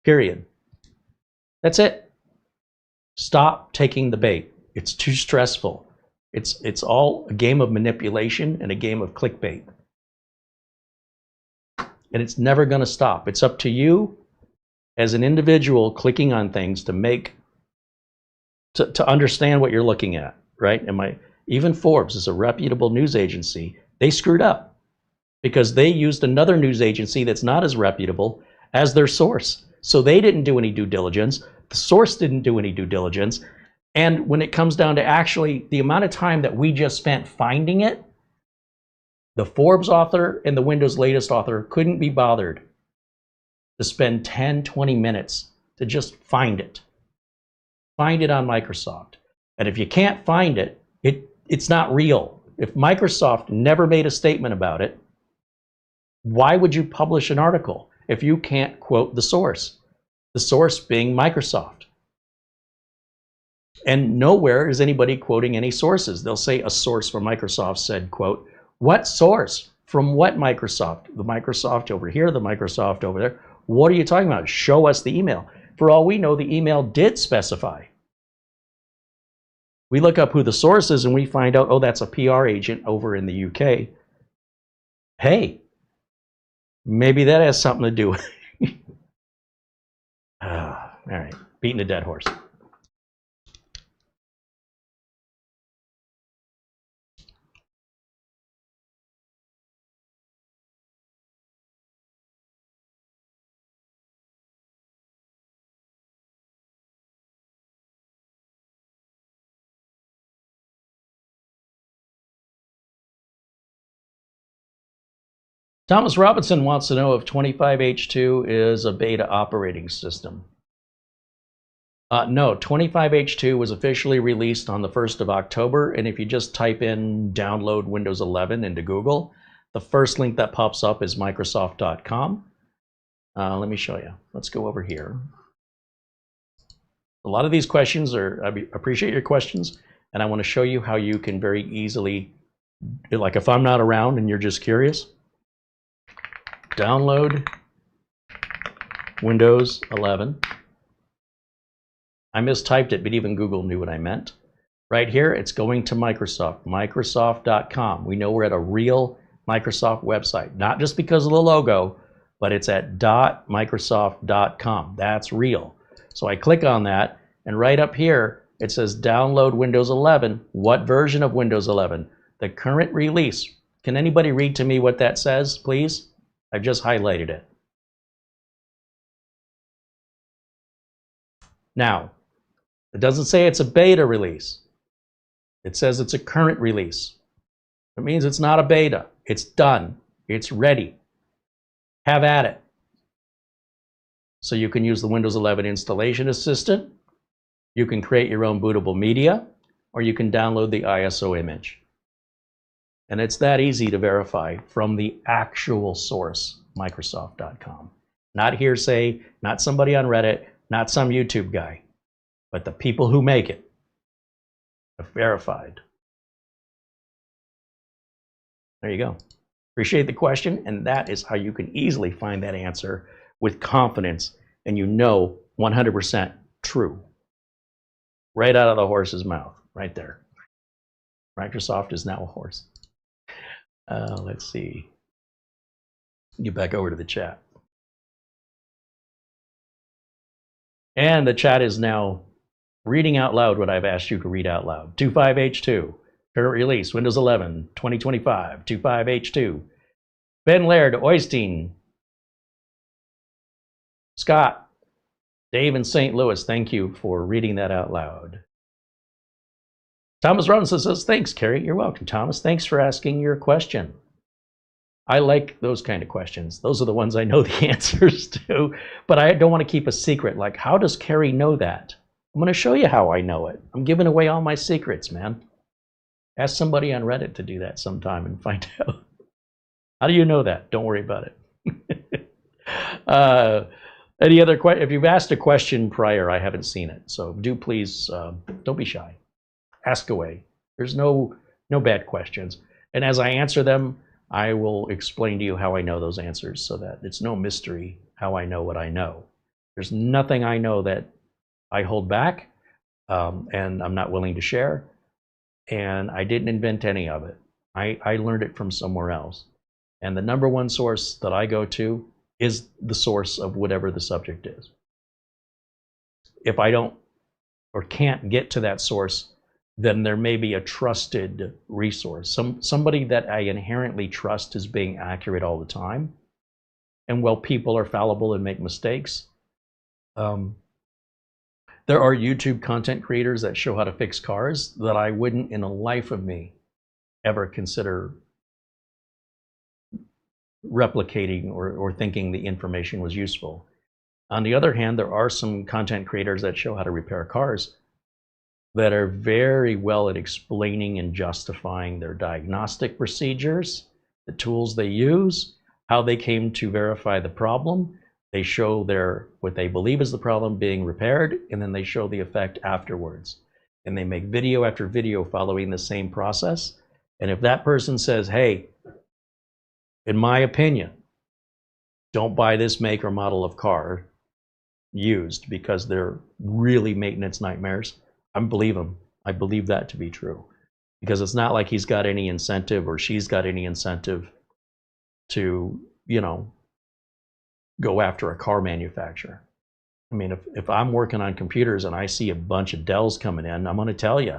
S1: Period. That's it. Stop taking the bait. It's too stressful. It's all a game of manipulation and a game of clickbait. And it's never going to stop. It's up to you as an individual clicking on things to understand what you're looking at, right? Even Forbes is a reputable news agency. They screwed up because they used another news agency that's not as reputable as their source. So they didn't do any due diligence. The source didn't do any due diligence. And when it comes down to actually the amount of time that we just spent finding it, the Forbes author and the Windows Latest author couldn't be bothered to spend 10, 20 minutes to just find it. Find it on Microsoft. And if you can't find it, it's not real. If Microsoft never made a statement about it, why would you publish an article if you can't quote the source? The source being Microsoft. And nowhere is anybody quoting any sources. They'll say a source from Microsoft said, quote, what source? From what Microsoft? The Microsoft over here, the Microsoft over there. What are you talking about? Show us the email. For all we know, the email did specify. We look up who the source is and we find out, oh, that's a PR agent over in the UK. Hey, maybe that has something to do with it. All right, beating a dead horse. Thomas Robinson wants to know if 25H2 is a beta operating system. No, 25H2 was officially released on the 1st of October, and if you just type in download Windows 11 into Google, the first link that pops up is Microsoft.com. Let me show you. Let's go over here. A lot of these questions are, I appreciate your questions, and I want to show you how you can very easily, like if I'm not around and you're just curious, download Windows 11. I mistyped it, but even Google knew what I meant. Right here, it's going to Microsoft, Microsoft.com. We know we're at a real Microsoft website, not just because of the logo, but it's at .microsoft.com. That's real. So I click on that, and right up here, it says download Windows 11. What version of Windows 11? The current release. Can anybody read to me what that says, please? I've just highlighted it. Now, it doesn't say it's a beta release. It says it's a current release. It means it's not a beta. It's done. It's ready. Have at it. So you can use the Windows 11 Installation Assistant. You can create your own bootable media, or you can download the ISO image. And it's that easy to verify from the actual source, Microsoft.com. Not hearsay, not somebody on Reddit, not some YouTube guy, but the people who make it are verified. There you go. Appreciate the question, and that is how you can easily find that answer with confidence, and you know 100% true. Right out of the horse's mouth, right there. Microsoft is now a horse. Let's see. Get back over to the chat. And the chat is now reading out loud what I've asked you to read out loud. 25H2, current release, Windows 11, 2025, 25H2. Ben Laird, Oystein, Scott, Dave in St. Louis, thank you for reading that out loud. Thomas Robinson says, thanks, Carey. You're welcome, Thomas. Thanks for asking your question. I like those kind of questions. Those are the ones I know the answers to, but I don't want to keep a secret. Like, how does Carey know that? I'm going to show you how I know it. I'm giving away all my secrets, man. Ask somebody on Reddit to do that sometime and find out. How do you know that? Don't worry about it. Any other questions? If you've asked a question prior, I haven't seen it. So do please, don't be shy. Ask away. There's no bad questions. And as I answer them, I will explain to you how I know those answers so that it's no mystery how I know what I know. There's nothing I know that I hold back and I'm not willing to share. And I didn't invent any of it. I learned it from somewhere else. And the number one source that I go to is the source of whatever the subject is. If I don't or can't get to that source, then there may be a trusted resource. Somebody that I inherently trust as being accurate all the time. And while people are fallible and make mistakes, there are YouTube content creators that show how to fix cars that I wouldn't in a life of me ever consider replicating or thinking the information was useful. On the other hand, there are some content creators that show how to repair cars that are very well at explaining and justifying their diagnostic procedures, the tools they use, how they came to verify the problem. They show what they believe is the problem being repaired, and then they show the effect afterwards. And they make video after video following the same process. And if that person says, hey, in my opinion, don't buy this make or model of car used because they're really maintenance nightmares, I believe him. I believe that to be true. Because it's not like he's got any incentive or she's got any incentive to, you know, go after a car manufacturer. I mean, if I'm working on computers and I see a bunch of Dells coming in, I'm going to tell you,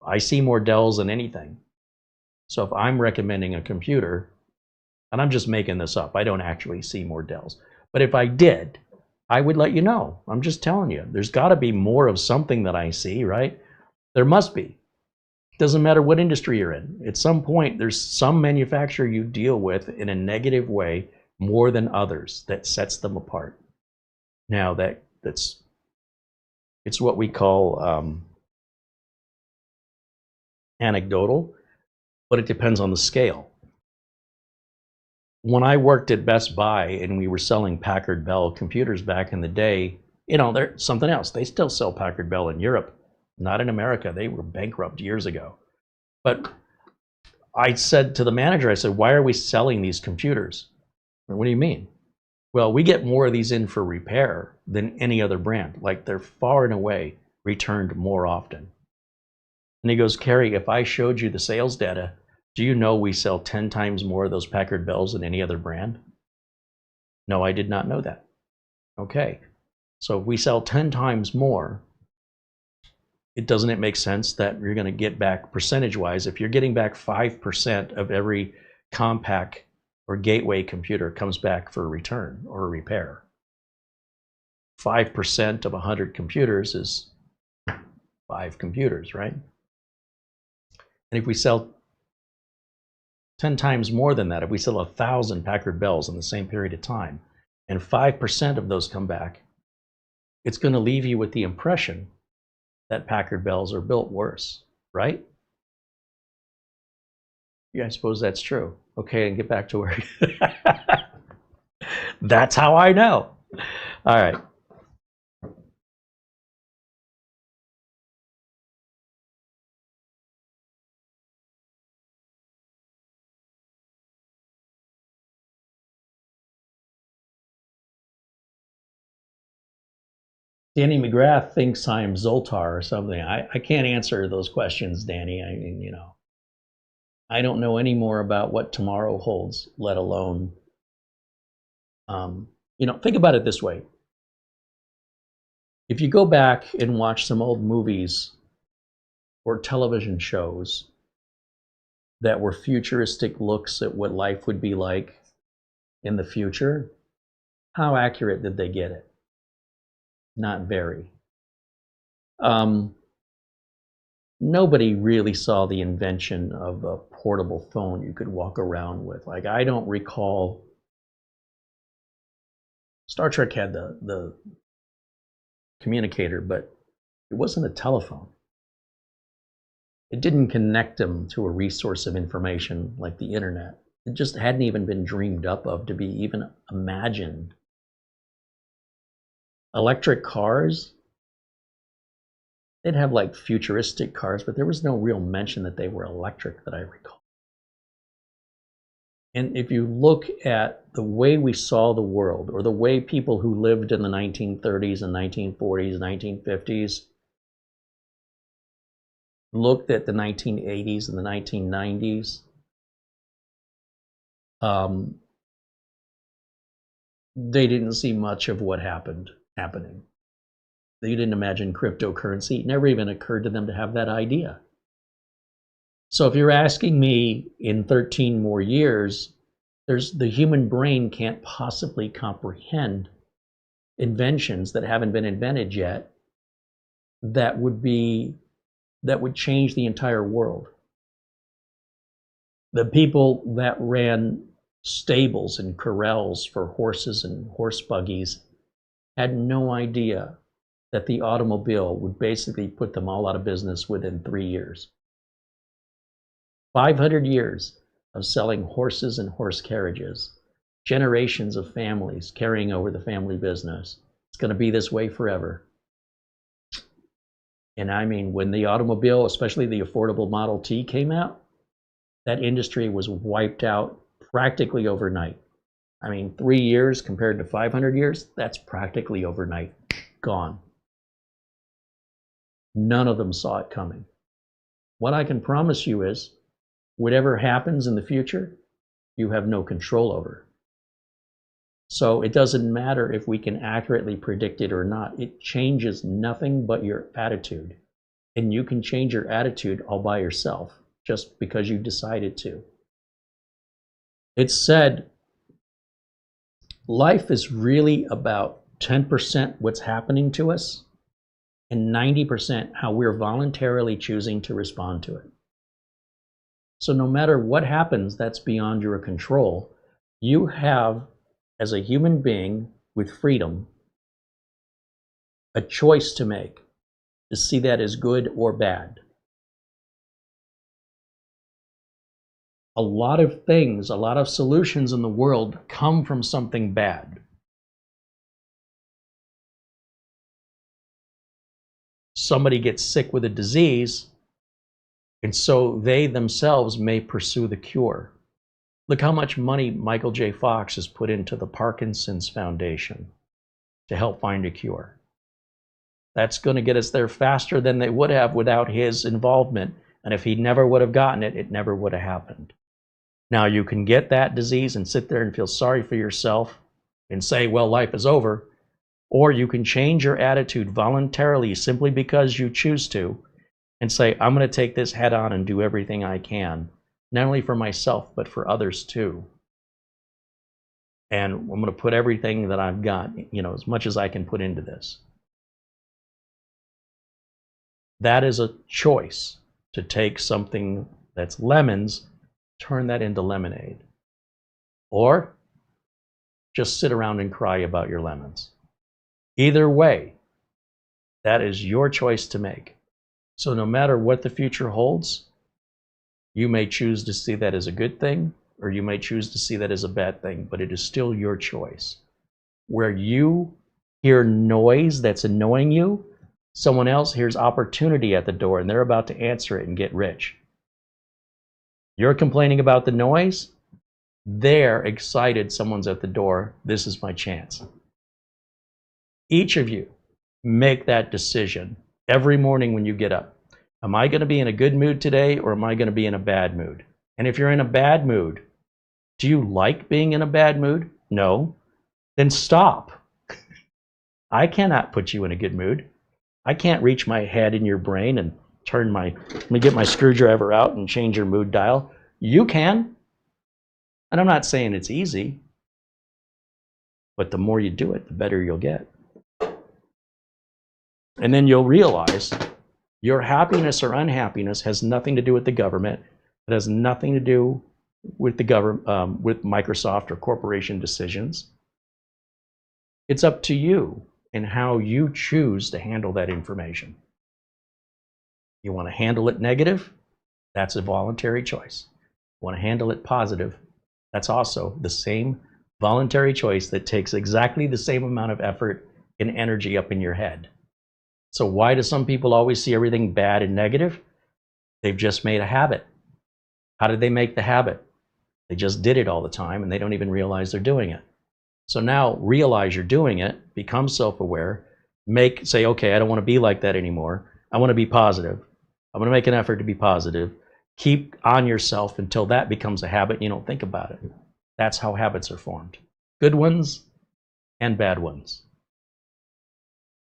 S1: I see more Dells than anything. So if I'm recommending a computer, and I'm just making this up, I don't actually see more Dells. But if I did, I would let you know. I'm just telling you, there's got to be more of something that I see, right? There must be. Doesn't matter what industry you're in. At some point, there's some manufacturer you deal with in a negative way more than others that sets them apart. Now, it's what we call anecdotal, but it depends on the scale. When I worked at Best Buy and we were selling Packard Bell computers back in the day, you know, they're something else. They still sell Packard Bell in Europe, not in America. They were bankrupt years ago. But I said to the manager, I said, why are we selling these computers? What do you mean? Well, we get more of these in for repair than any other brand. Like, they're far and away returned more often. And he goes, Carey, if I showed you the sales data, do you know we sell 10 times more of those Packard Bells than any other brand? No, I did not know that. Okay, so if we sell 10 times more, doesn't it make sense that you're going to get back percentage-wise? If you're getting back 5% of every compact or gateway computer comes back for a return or a repair, 5% of 100 computers is 5 computers, right? And if we sell 10 times more than that, if we sell 1,000 Packard Bells in the same period of time, and 5% of those come back, it's going to leave you with the impression that Packard Bells are built worse, right? Yeah, I suppose that's true. Okay, and get back to work. That's how I know. All right. Danny McGrath thinks I'm Zoltar or something. I can't answer those questions, Danny. I mean, you know, I don't know any more about what tomorrow holds, let alone, you know, think about it this way. If you go back and watch some old movies or television shows that were futuristic looks at what life would be like in the future, how accurate did they get it? Not very. Nobody really saw the invention of a portable phone you could walk around with. Like, I don't recall. Star Trek had the communicator, but it wasn't a telephone. It didn't connect them to a resource of information like the internet. It just hadn't even been dreamed up of to be even imagined. Electric cars, they'd have like futuristic cars, but there was no real mention that they were electric that I recall. And if you look at the way we saw the world, or the way people who lived in the 1930s and 1940s, 1950s, looked at the 1980s and the 1990s, they didn't see much of what happening. They didn't imagine cryptocurrency. It never even occurred to them to have that idea. So if you're asking me in 13 more years, the human brain can't possibly comprehend inventions that haven't been invented yet that would change the entire world. The people that ran stables and corrals for horses and horse buggies had no idea that the automobile would basically put them all out of business within 3 years. 500 years of selling horses and horse carriages, generations of families carrying over the family business. It's going to be this way forever. And I mean, when the automobile, especially the affordable Model T, came out, that industry was wiped out practically overnight. I mean, 3 years compared to 500 years, that's practically overnight. Gone. None of them saw it coming. What I can promise you is, whatever happens in the future, you have no control over. So it doesn't matter if we can accurately predict it or not. It changes nothing but your attitude. And you can change your attitude all by yourself, just because you decided to. It's said, life is really about 10% what's happening to us and 90% how we're voluntarily choosing to respond to it. So no matter what happens that's beyond your control, you have, as a human being with freedom, a choice to make to see that as good or bad. A lot of things, a lot of solutions in the world come from something bad. Somebody gets sick with a disease, and so they themselves may pursue the cure. Look how much money Michael J. Fox has put into the Parkinson's Foundation to help find a cure. That's going to get us there faster than they would have without his involvement. And if he never would have gotten it, it never would have happened. Now, you can get that disease and sit there and feel sorry for yourself and say, well, life is over. Or you can change your attitude voluntarily simply because you choose to and say, I'm going to take this head on and do everything I can, not only for myself, but for others too. And I'm going to put everything that I've got, as much as I can put into this. That is a choice to take something that's lemons, turn that into lemonade. Or just sit around and cry about your lemons. Either way, that is your choice to make. So no matter what the future holds, you may choose to see that as a good thing, or you may choose to see that as a bad thing, but it is still your choice. Where you hear noise that's annoying you, someone else hears opportunity at the door and they're about to answer it and get rich. You're complaining about the noise, they're excited someone's at the door, this is my chance. Each of you make that decision every morning when you get up. Am I going to be in a good mood today, or am I going to be in a bad mood? And if you're in a bad mood, do you like being in a bad mood? No. Then stop. I cannot put you in a good mood. I can't reach my head in your brain and let me get my screwdriver out and change your mood dial. You can. And I'm not saying it's easy, but the more you do it, the better you'll get. And then you'll realize your happiness or unhappiness has nothing to do with the government. It has nothing to do with the government, with Microsoft or corporation decisions. It's up to you and how you choose to handle that information. You want to handle it negative? That's a voluntary choice. You want to handle it positive? That's also the same voluntary choice that takes exactly the same amount of effort and energy up in your head. So why do some people always see everything bad and negative? They've just made a habit. How did they make the habit? They just did it all the time and they don't even realize they're doing it. So now realize you're doing it, become self-aware, say, okay, I don't want to be like that anymore. I want to be positive. I'm going to make an effort to be positive. Keep on yourself until that becomes a habit and you don't think about it. That's how habits are formed. Good ones and bad ones.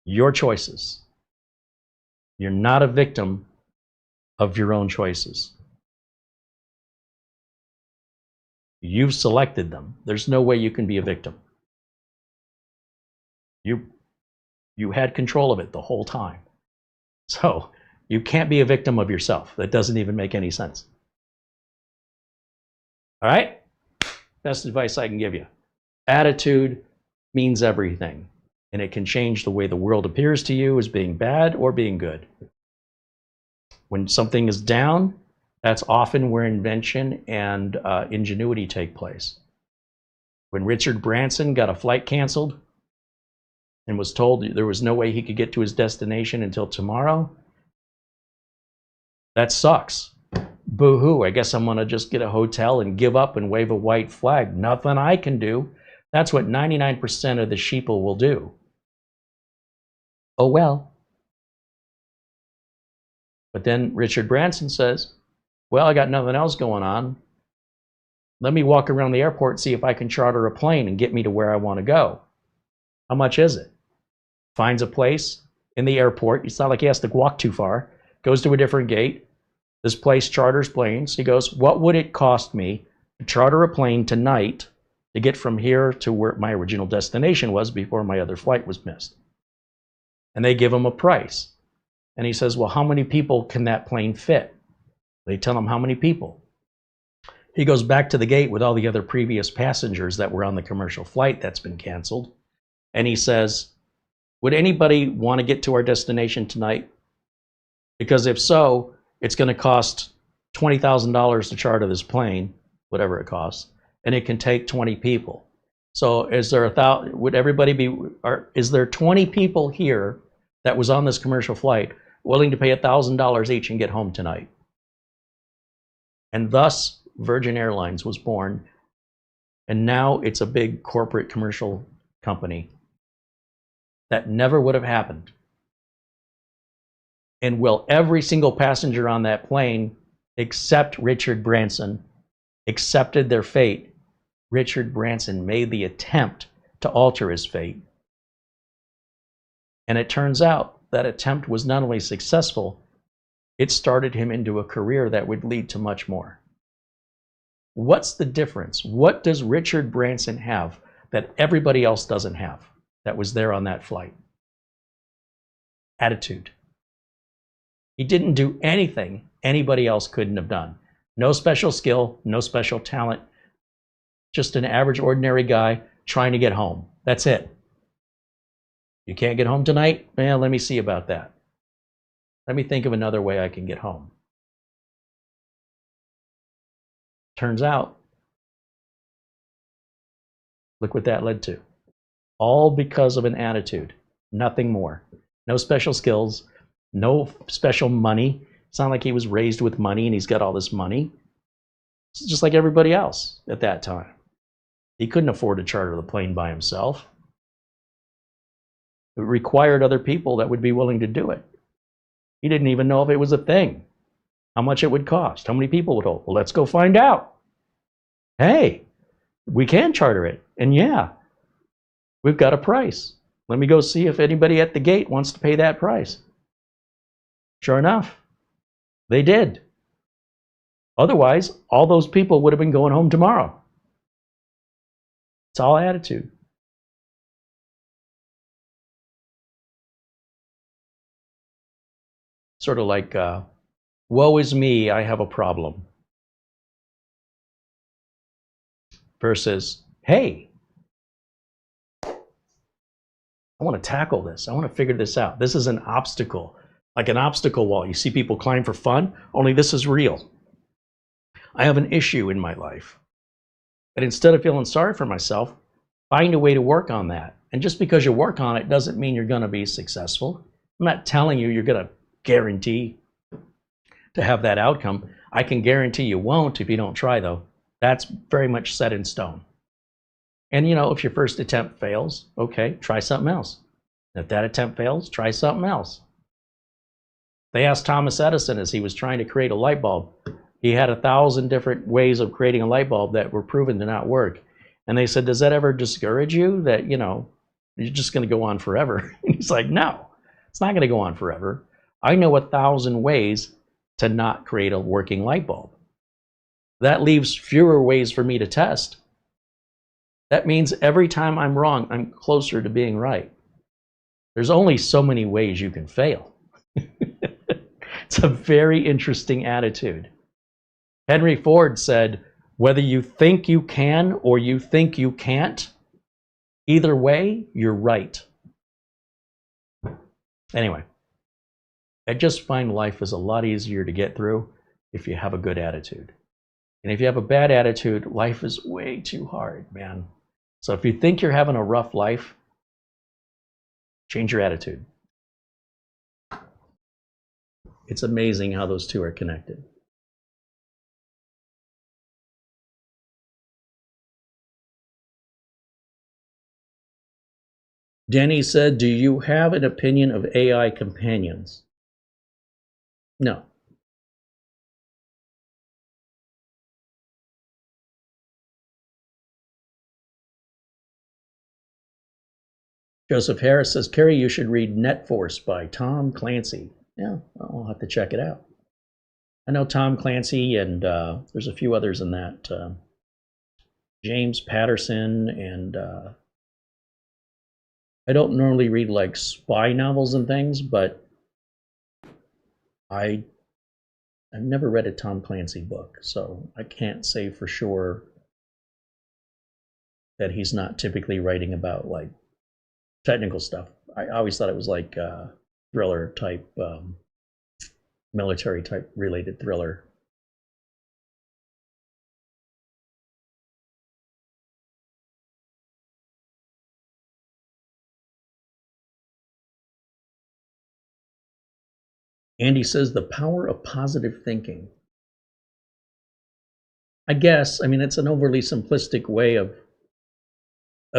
S1: Your choices. You're not a victim of your own choices. You've selected them. There's no way you can be a victim. You had control of it the whole time. So you can't be a victim of yourself. That doesn't even make any sense. All right? Best advice I can give you. Attitude means everything. And it can change the way the world appears to you as being bad or being good. When something is down, that's often where invention and ingenuity take place. When Richard Branson got a flight canceled and was told there was no way he could get to his destination until tomorrow, that sucks. Boo-hoo, I guess I'm going to just get a hotel and give up and wave a white flag. Nothing I can do. That's what 99% of the sheeple will do. Oh well. But then Richard Branson says, well, I got nothing else going on. Let me walk around the airport and see if I can charter a plane and get me to where I want to go. How much is it? Finds a place in the airport. It's not like he has to walk too far. Goes to a different gate. This place charters planes. He goes, what would it cost me to charter a plane tonight to get from here to where my original destination was before my other flight was missed? And they give him a price. And he says, well, how many people can that plane fit? They tell him how many people. He goes back to the gate with all the other previous passengers that were on the commercial flight that's been canceled. And he says, would anybody want to get to our destination tonight? Because if so, it's going to cost $20,000 to charter this plane, whatever it costs, and it can take 20 people. So is there would everybody be, is there 20 people here that was on this commercial flight willing to pay $1,000 each and get home tonight? And thus, Virgin Airlines was born. And now it's a big corporate commercial company. That never would have happened. And will every single passenger on that plane, except Richard Branson, accepted their fate? Richard Branson made the attempt to alter his fate. And it turns out that attempt was not only successful, it started him into a career that would lead to much more. What's the difference? What does Richard Branson have that everybody else doesn't have that was there on that flight? Attitude. He didn't do anything anybody else couldn't have done. No special skill, no special talent, just an average, ordinary guy trying to get home. That's it. You can't get home tonight? Well, let me see about that. Let me think of another way I can get home. Turns out, look what that led to. All because of an attitude, nothing more. No special skills, no special money. It's not like he was raised with money and he's got all this money. It's just like everybody else at that time. He couldn't afford to charter the plane by himself. It required other people that would be willing to do it. He didn't even know if it was a thing, how much it would cost, how many people would hold. Well, let's go find out. Hey, we can charter it. And yeah, we've got a price. Let me go see if anybody at the gate wants to pay that price. Sure enough, they did. Otherwise, all those people would have been going home tomorrow. It's all attitude. Sort of like, woe is me, I have a problem. Versus, hey, I want to tackle this. I want to figure this out. This is an obstacle, like an obstacle wall. You see people climb for fun, only this is real. I have an issue in my life. But instead of feeling sorry for myself, find a way to work on that. And just because you work on it doesn't mean you're going to be successful. I'm not telling you you're going to guarantee to have that outcome. I can guarantee you won't if you don't try, though. That's very much set in stone. And you know, if your first attempt fails, okay, try something else. If that attempt fails, try something else. They asked Thomas Edison as he was trying to create a light bulb. He had 1,000 different ways of creating a light bulb that were proven to not work. And they said, does that ever discourage you that, you know, you're just going to go on forever? And he's like, no, it's not going to go on forever. I know 1,000 ways to not create a working light bulb. That leaves fewer ways for me to test. That means every time I'm wrong, I'm closer to being right. There's only so many ways you can fail. It's a very interesting attitude. Henry Ford said, whether you think you can or you think you can't, either way, you're right. Anyway, I just find life is a lot easier to get through if you have a good attitude. And if you have a bad attitude, life is way too hard, man. So if you think you're having a rough life, change your attitude. It's amazing how those two are connected. Denny said, do you have an opinion of AI companions? No. Joseph Harris says, Carey, you should read Net Force by Tom Clancy. Yeah, I'll have to check it out. I know Tom Clancy, and there's a few others in that. James Patterson, and I don't normally read like spy novels and things, but I I've never read a Tom Clancy book, so I can't say for sure that he's not typically writing about like technical stuff. I always thought it was like thriller type, military type related thriller. Andy says the power of positive thinking. I guess, I mean, it's an overly simplistic way of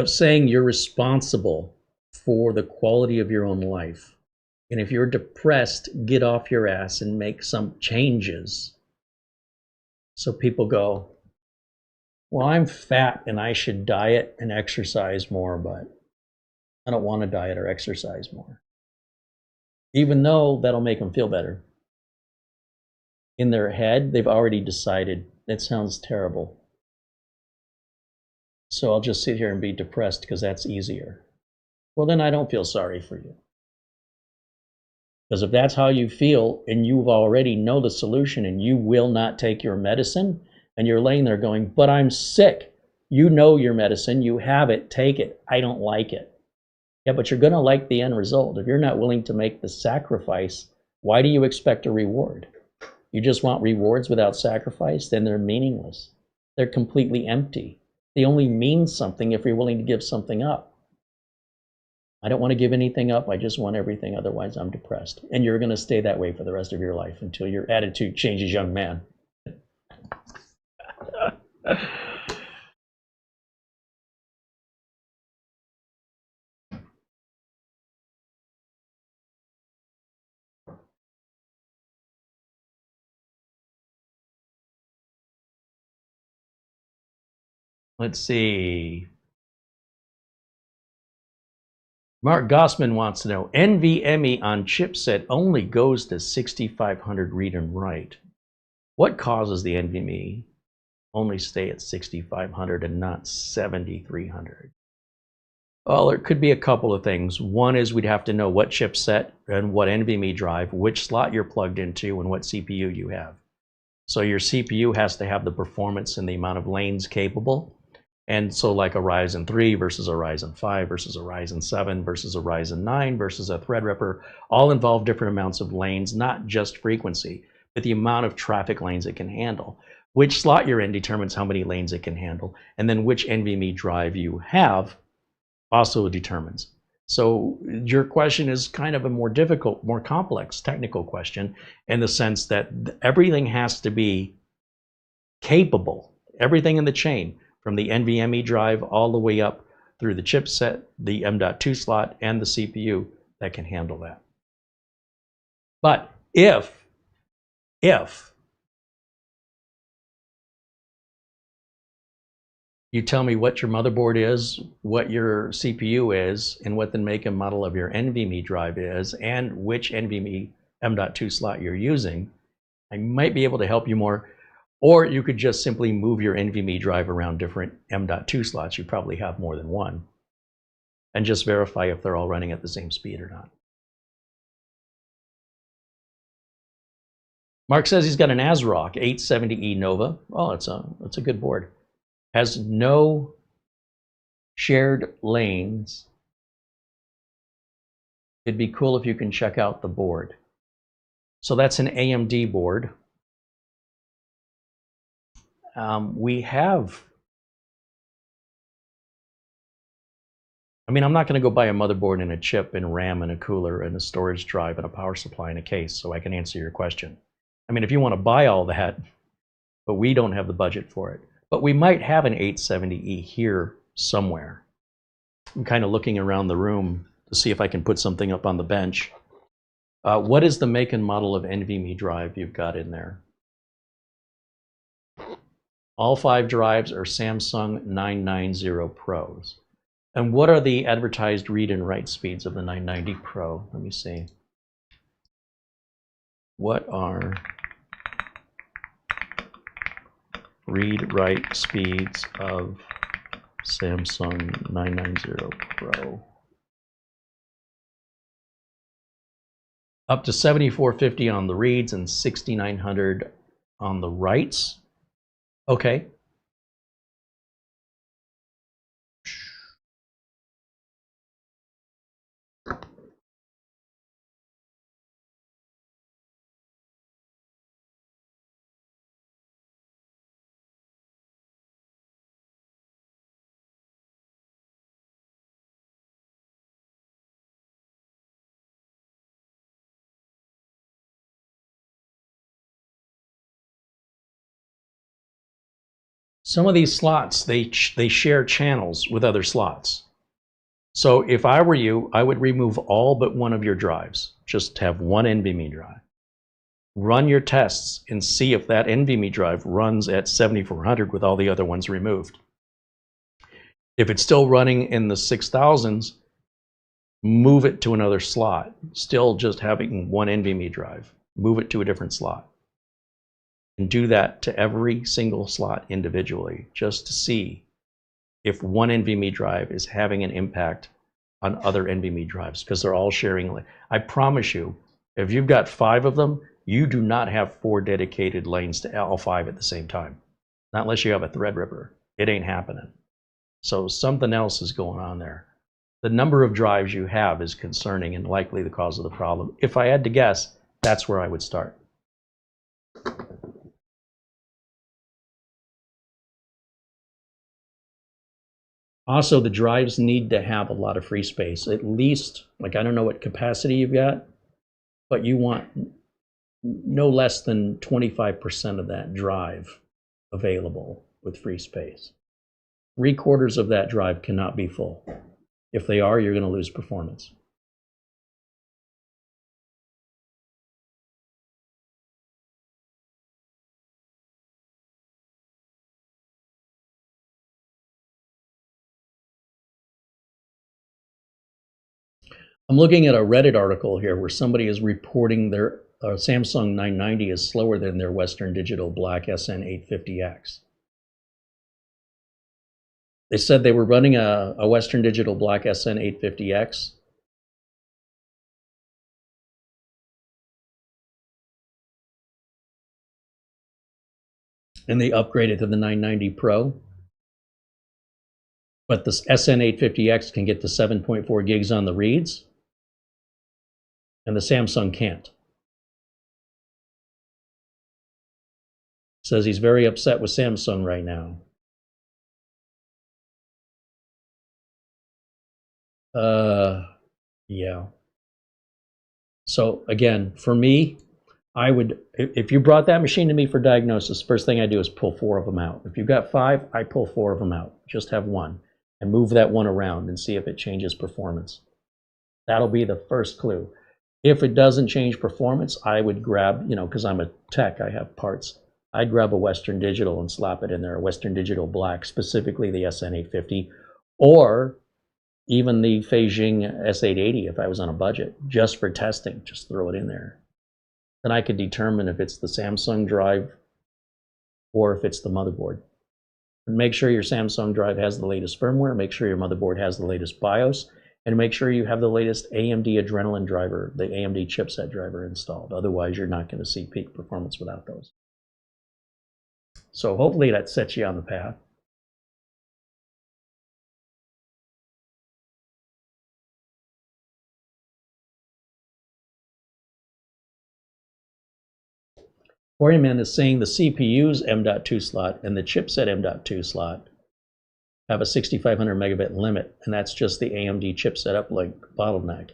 S1: saying you're responsible for the quality of your own life. And if you're depressed, get off your ass and make some changes. So people go, well, I'm fat and I should diet and exercise more, but I don't want to diet or exercise more. Even though that'll make them feel better. In their head, they've already decided, that sounds terrible. So I'll just sit here and be depressed because that's easier. Well, then I don't feel sorry for you. Because if that's how you feel and you already know the solution and you will not take your medicine and you're laying there going, but I'm sick. You know your medicine, you have it, take it. I don't like it. Yeah, but you're going to like the end result. If you're not willing to make the sacrifice, why do you expect a reward? You just want rewards without sacrifice? Then they're meaningless. They're completely empty. They only mean something if you're willing to give something up. I don't want to give anything up. I just want everything. Otherwise, I'm depressed. And you're going to stay that way for the rest of your life until your attitude changes, young man. Let's see. Mark Gossman wants to know, NVMe on chipset only goes to 6500 read and write. What causes the NVMe only stay at 6500 and not 7300? Well, there could be a couple of things. One is we'd have to know what chipset and what NVMe drive, which slot you're plugged into, and what CPU you have. So your CPU has to have the performance and the amount of lanes capable. And so like a Ryzen 3 versus a Ryzen 5 versus a Ryzen 7 versus a Ryzen 9 versus a Threadripper all involve different amounts of lanes, not just frequency, but the amount of traffic lanes it can handle. Which slot you're in determines how many lanes it can handle, and then which NVMe drive you have also determines. So your question is kind of a more difficult, more complex technical question in the sense that everything has to be capable, everything in the chain, from the NVMe drive all the way up through the chipset, the M.2 slot, and the CPU that can handle that. But if you tell me what your motherboard is, what your CPU is, and what the make and model of your NVMe drive is, and which NVMe M.2 slot you're using, I might be able to help you more. Or you could just simply move your NVMe drive around different M.2 slots. You probably have more than one. And just verify if they're all running at the same speed or not. Mark says he's got an ASRock 870E Nova. Oh, it's a good board. Has no shared lanes. It'd be cool if you can check out the board. So that's an AMD board. We have, I mean, I'm not going to go buy a motherboard and a chip and RAM and a cooler and a storage drive and a power supply and a case so I can answer your question. I mean, if you want to buy all that, but we don't have the budget for it. But we might have an 870E here somewhere. I'm kind of looking around the room to see if I can put something up on the bench. What is the make and model of NVMe drive you've got in there? All 5 drives are Samsung 990 Pros. And what are the advertised read and write speeds of the 990 Pro? Let me see. What are read-write speeds of Samsung 990 Pro? Up to 7450 on the reads and 6900 on the writes. Okay. Some of these slots, they share channels with other slots. So if I were you, I would remove all but one of your drives. Just have one NVMe drive. Run your tests and see if that NVMe drive runs at 7400 with all the other ones removed. If it's still running in the 6000s, move it to another slot. Still just having one NVMe drive. Move it to a different slot. And do that to every single slot individually, just to see if one NVMe drive is having an impact on other NVMe drives, because they're all sharing. I promise you, if you've got 5 of them, you do not have 4 dedicated lanes to all 5 at the same time. Not unless you have a Threadripper. It ain't happening. So something else is going on there. The number of drives you have is concerning and likely the cause of the problem. If I had to guess, that's where I would start. Also, the drives need to have a lot of free space. At least, like, I don't know what capacity you've got, but you want no less than 25% of that drive available with free space. 3/4 of that drive cannot be full. If they are, you're going to lose performance. I'm looking at a Reddit article here where somebody is reporting their Samsung 990 is slower than their Western Digital Black SN850X. They said they were running a Western Digital Black SN850X. And they upgraded to the 990 Pro. But this SN850X can get to 7.4 gigs on the reads, and the Samsung can't. Says he's very upset with Samsung right now. Yeah. So again, for me, I would, if you brought that machine to me for diagnosis, first thing I do is pull 4 of them out. If you've got 5, I pull 4 of them out. Just have one and move that one around and see if it changes performance. That'll be the first clue. If it doesn't change performance, I would grab, because I'm a tech, I have parts. I'd grab a Western Digital and slap it in there, a Western Digital Black, specifically the SN850, or even the Feijing S880 if I was on a budget, just for testing, just throw it in there. Then I could determine if it's the Samsung drive or if it's the motherboard. And make sure your Samsung drive has the latest firmware, make sure your motherboard has the latest BIOS, and make sure you have the latest AMD Adrenalin driver, the AMD chipset driver installed. Otherwise, you're not going to see peak performance without those. So hopefully that sets you on the path. Quarryman is saying the CPU's M.2 slot and the chipset M.2 slot have a 6500 megabit limit, and that's just the AMD chipset uplink bottleneck.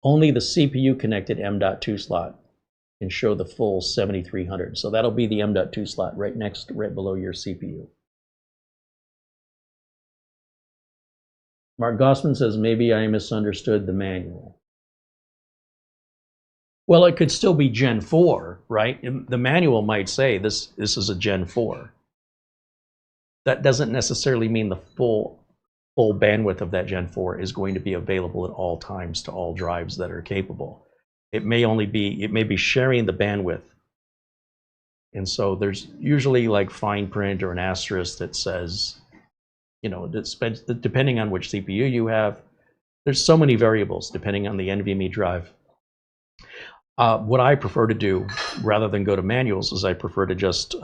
S1: Only the CPU connected M.2 slot can show the full 7300. So that'll be the M.2 slot right below your CPU. Mark Gossman says, maybe I misunderstood the manual. Well, it could still be Gen 4, right? The manual might say this is a Gen 4. That doesn't necessarily mean the full bandwidth of that Gen 4 is going to be available at all times to all drives that are capable. It may be sharing the bandwidth. And so there's usually like fine print or an asterisk that says, depending on which CPU you have, there's so many variables depending on the NVMe drive. What I prefer to do, rather than go to manuals, is I prefer to just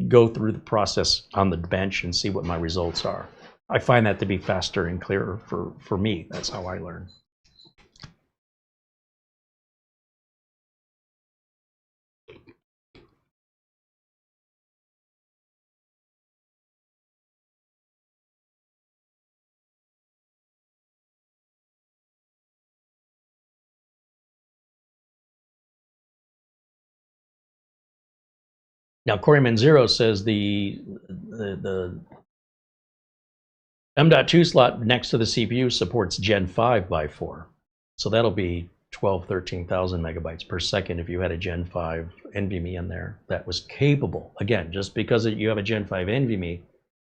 S1: go through the process on the bench and see what my results are. I find that to be faster and clearer for me. That's how I learn. Now, Corey Manzero says the M.2 slot next to the CPU supports Gen 5x4. So that'll be 12, 13,000 megabytes per second if you had a Gen 5 NVMe in there that was capable. Again, just because you have a Gen 5 NVMe,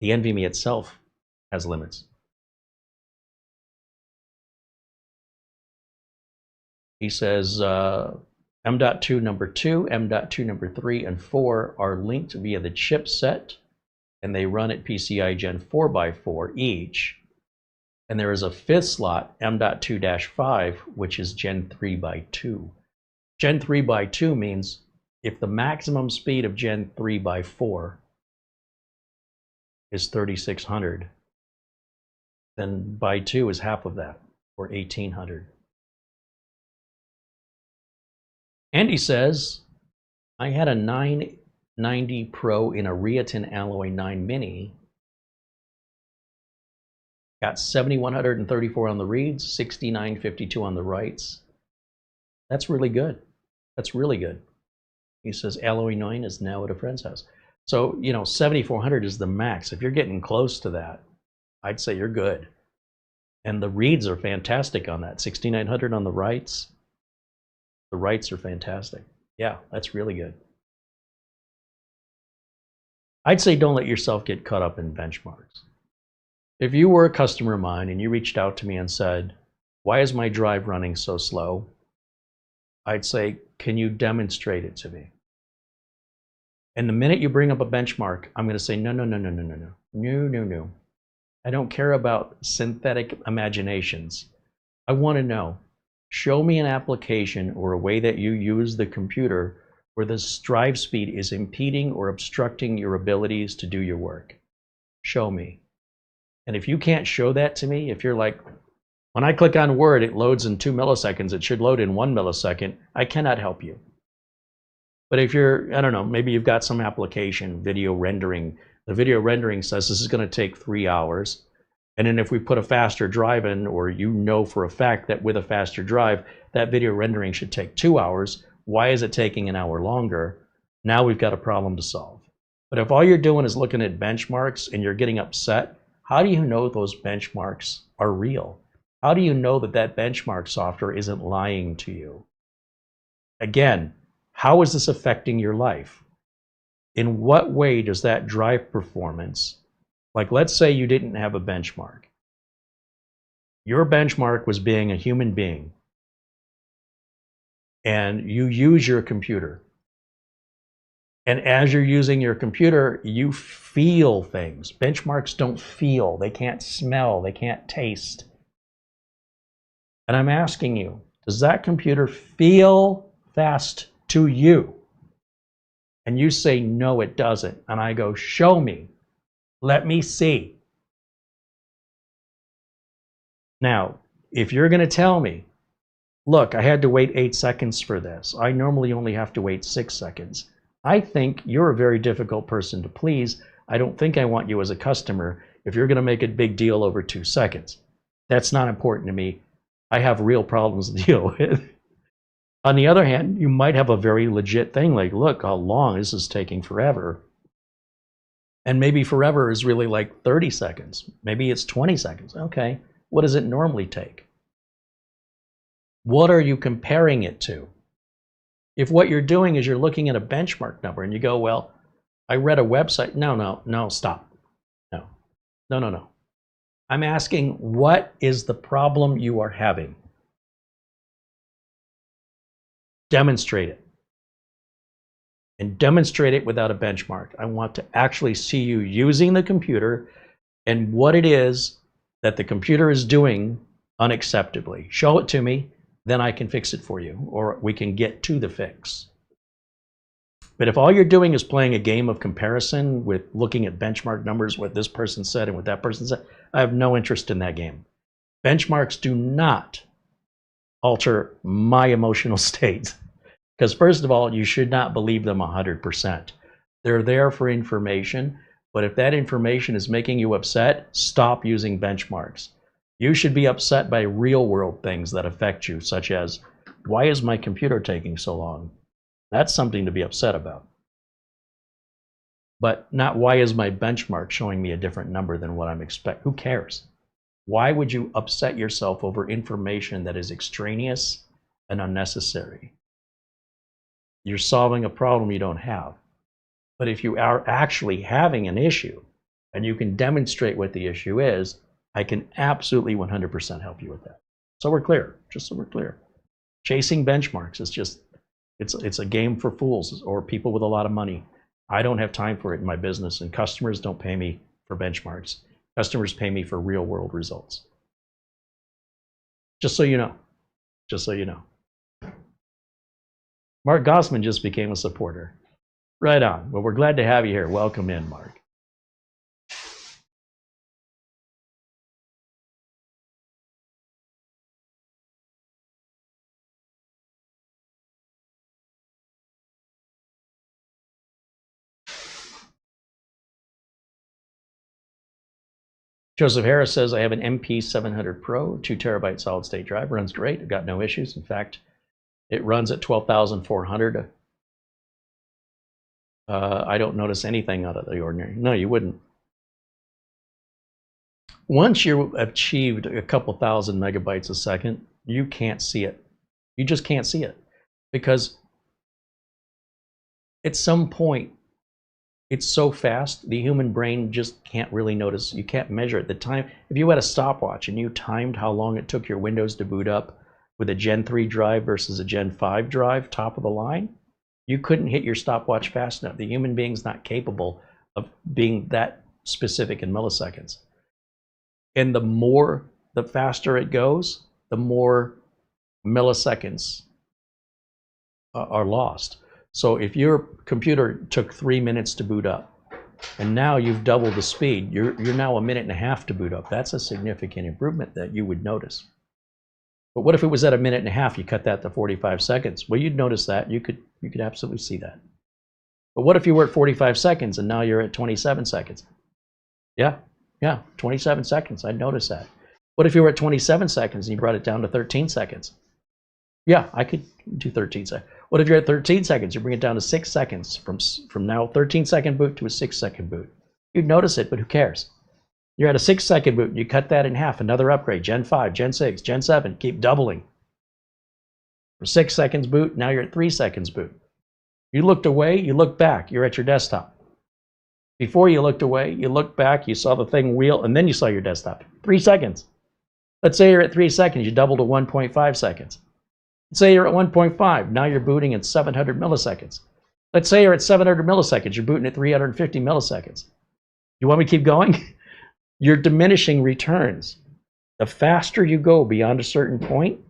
S1: the NVMe itself has limits. He says M.2 number 2, M.2 number 3, and 4 are linked via the chipset, and they run at PCI Gen 4x4 each. And there is a fifth slot, M.2-5, which is Gen 3x2. Gen 3x2 means if the maximum speed of Gen 3x4 is 3600, then by 2 is half of that, or 1800. Andy says, I had a 990 Pro in a Riatin Alloy 9 Mini. Got 7134 on the reads, 6952 on the writes. That's really good. That's really good. He says Alloy 9 is now at a friend's house. So, 7400 is the max. If you're getting close to that, I'd say you're good. And the reads are fantastic on that. 6900 on the writes. The writes are fantastic. Yeah, that's really good. I'd say don't let yourself get caught up in benchmarks. If you were a customer of mine and you reached out to me and said, why is my drive running so slow? I'd say, can you demonstrate it to me? And the minute you bring up a benchmark, I'm going to say, no. I don't care about synthetic imaginations. I want to know. Show me an application or a way that you use the computer where the drive speed is impeding or obstructing your abilities to do your work. Show me. And if you can't show that to me, if you're like, when I click on Word, it loads in 2 milliseconds, it should load in 1 millisecond, I cannot help you. But if you're, I don't know, maybe you've got some application, video rendering. The video rendering says this is going to take 3 hours. And then if we put a faster drive in, or for a fact that with a faster drive, that video rendering should take 2 hours, why is it taking an hour longer? Now we've got a problem to solve. But if all you're doing is looking at benchmarks and you're getting upset, how do you know those benchmarks are real? How do you know that that benchmark software isn't lying to you? Again, how is this affecting your life? In what way does that drive performance? Like, let's say you didn't have a benchmark. Your benchmark was being a human being. And you use your computer. And as you're using your computer, you feel things. Benchmarks don't feel. They can't smell. They can't taste. And I'm asking you, does that computer feel fast to you? And you say, no, it doesn't. And I go, show me. Let me see. Now, if you're going to tell me, look, I had to wait 8 seconds for this. I normally only have to wait 6 seconds. I think you're a very difficult person to please. I don't think I want you as a customer if you're going to make a big deal over 2 seconds. That's not important to me. I have real problems to deal with. On the other hand, you might have a very legit thing like, look how long this is taking forever. And maybe forever is really like 30 seconds. Maybe it's 20 seconds. Okay, what does it normally take? What are you comparing it to? If what you're doing is you're looking at a benchmark number and you go, well, I read a website. No, stop. No. I'm asking, what is the problem you are having? Demonstrate it. And demonstrate it without a benchmark. I want to actually see you using the computer and what it is that the computer is doing unacceptably. Show it to me. then I can fix it for you, or we can get to the fix. But if all you're doing is playing a game of comparison with looking at benchmark numbers, what this person said and what that person said, I have no interest in that game. Benchmarks do not alter my emotional state. Because first of all, you should not believe them 100%. They're there for information, but if that information is making you upset, stop using benchmarks. You should be upset by real world things that affect you, such as, why is my computer taking so long? That's something to be upset about. But not, why is my benchmark showing me a different number than what I'm expecting? Who cares? Why would you upset yourself over information that is extraneous and unnecessary? You're solving a problem you don't have. But if you are actually having an issue and you can demonstrate what the issue is, I can absolutely 100% help you with that. So we're clear, just so we're clear. Chasing benchmarks is just, it's a game for fools or people with a lot of money. I don't have time for it in my business, and customers don't pay me for benchmarks. Customers pay me for real world results. Just so you know. Just so you know. Mark Gossman just became a supporter. Right on. Well, we're glad to have you here. Welcome in, Mark. Joseph Harris says, I have an MP700 Pro, 2 terabyte solid state drive, runs great. I've got no issues. In fact, it runs at 12,400. I don't notice anything out of the ordinary. No, you wouldn't. Once you've achieved a couple thousand megabytes a second, you can't see it. You just can't see it. Because at some point, it's so fast, the human brain just can't really notice. You can't measure it. The time, if you had a stopwatch and you timed how long it took your Windows to boot up with a Gen 3 drive versus a Gen 5 drive, top of the line, you couldn't hit your stopwatch fast enough. The human being's not capable of being that specific in milliseconds. And the faster it goes, the more milliseconds are lost. So if your computer took 3 minutes to boot up, and now you've doubled the speed, you're now 1.5 minutes to boot up. That's a significant improvement that you would notice. But what if it was at 1.5 minutes, you cut that to 45 seconds? Well, you'd notice that. You could absolutely see that. But what if you were at 45 seconds and now you're at 27 seconds? Yeah, 27 seconds, I'd notice that. What if you were at 27 seconds and you brought it down to 13 seconds? Yeah, I could do 13 seconds. What if you're at 13 seconds? You bring it down to 6 seconds from now 13-second boot to a 6-second boot. You'd notice it, but who cares? You're at a 6-second boot, you cut that in half, another upgrade, Gen 5, Gen 6, Gen 7, keep doubling. For 6 seconds boot, now you're at 3 seconds boot. You looked away, you looked back, you're at your desktop. Before you looked away, you looked back, you saw the thing wheel, and then you saw your desktop. 3 seconds. Let's say you're at 3 seconds, you double to 1.5 seconds. Let's say you're at 1.5, now you're booting at 700 milliseconds. Let's say you're at 700 milliseconds, you're booting at 350 milliseconds. You want me to keep going? You're diminishing returns. The faster you go beyond a certain point,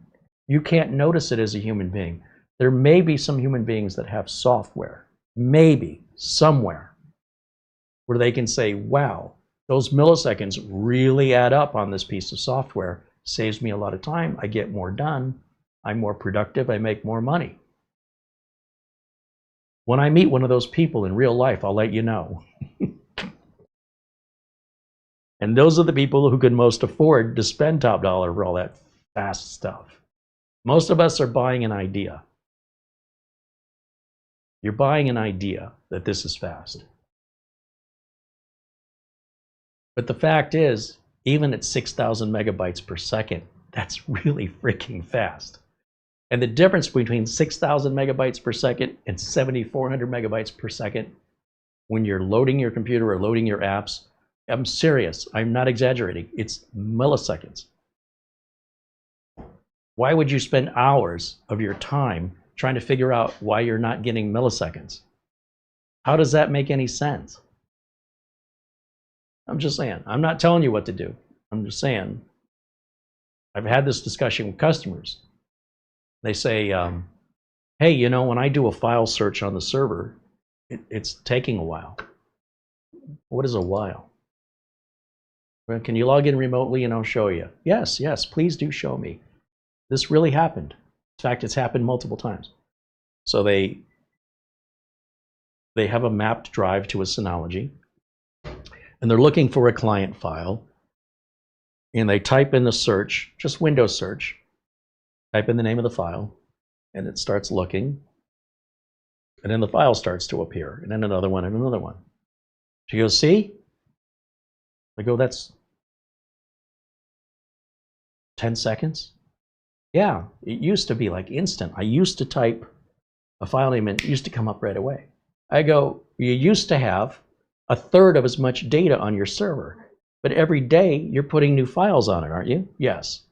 S1: you can't notice it as a human being. There may be some human beings that have software, maybe somewhere, where they can say, wow, those milliseconds really add up on this piece of software. Saves me a lot of time, I get more done, I'm more productive, I make more money. When I meet one of those people in real life, I'll let you know. And those are the people who can most afford to spend top dollar for all that fast stuff. Most of us are buying an idea. You're buying an idea that this is fast. But the fact is, even at 6,000 megabytes per second, that's really freaking fast. And the difference between 6,000 megabytes per second and 7,400 megabytes per second, when you're loading your computer or loading your apps, I'm serious, I'm not exaggerating, it's milliseconds. Why would you spend hours of your time trying to figure out why you're not getting milliseconds? How does that make any sense? I'm just saying, I'm not telling you what to do. I'm just saying, I've had this discussion with customers. They say, hey, you know, when I do a file search on the server, it's taking a while. What is a while? Well, can you log in remotely and I'll show you? Yes, yes, please do show me. This really happened. In fact, it's happened multiple times. So they have a mapped drive to a Synology, and they're looking for a client file, and they type in the search, just Windows search, type in the name of the file, and it starts looking, and then the file starts to appear, and then another one and another one. She goes, see? I go, that's 10 seconds? Yeah, it used to be like instant. I used to type a file name and it used to come up right away. I go, you used to have a third of as much data on your server, but every day you're putting new files on it, aren't you? Yes.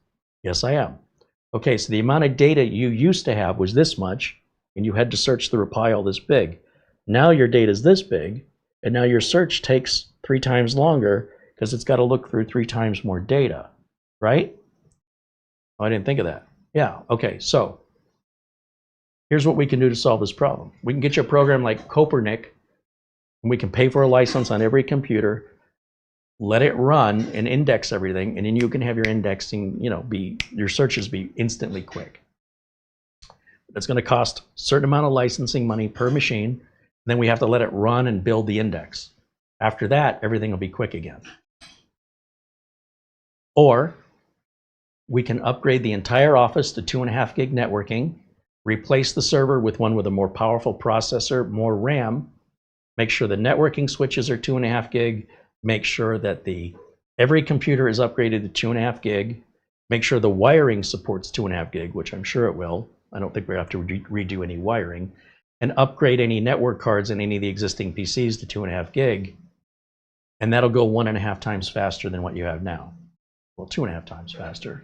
S1: Yes, I am. Okay, so the amount of data you used to have was this much, and you had to search through a pile this big. Now your data is this big, and now your search takes 3 times longer because it's got to look through 3 times more data, right? Oh, I didn't think of that. Yeah, okay, so here's what we can do to solve this problem. We can get you a program like Copernic, and we can pay for a license on every computer, let it run and index everything, and then you can have your indexing, you know, your searches be instantly quick. That's going to cost a certain amount of licensing money per machine, and then we have to let it run and build the index. After that, everything will be quick again. Or we can upgrade the entire office to 2.5 gig networking, replace the server with one with a more powerful processor, more RAM, make sure the networking switches are 2.5 gig, make sure that every computer is upgraded to 2.5 gig, make sure the wiring supports 2.5 gig, which I'm sure it will. I don't think we have to redo any wiring, and upgrade any network cards in any of the existing PCs to 2.5 gig, and that'll go 1.5 times faster than what you have now. Well, 2.5 times faster,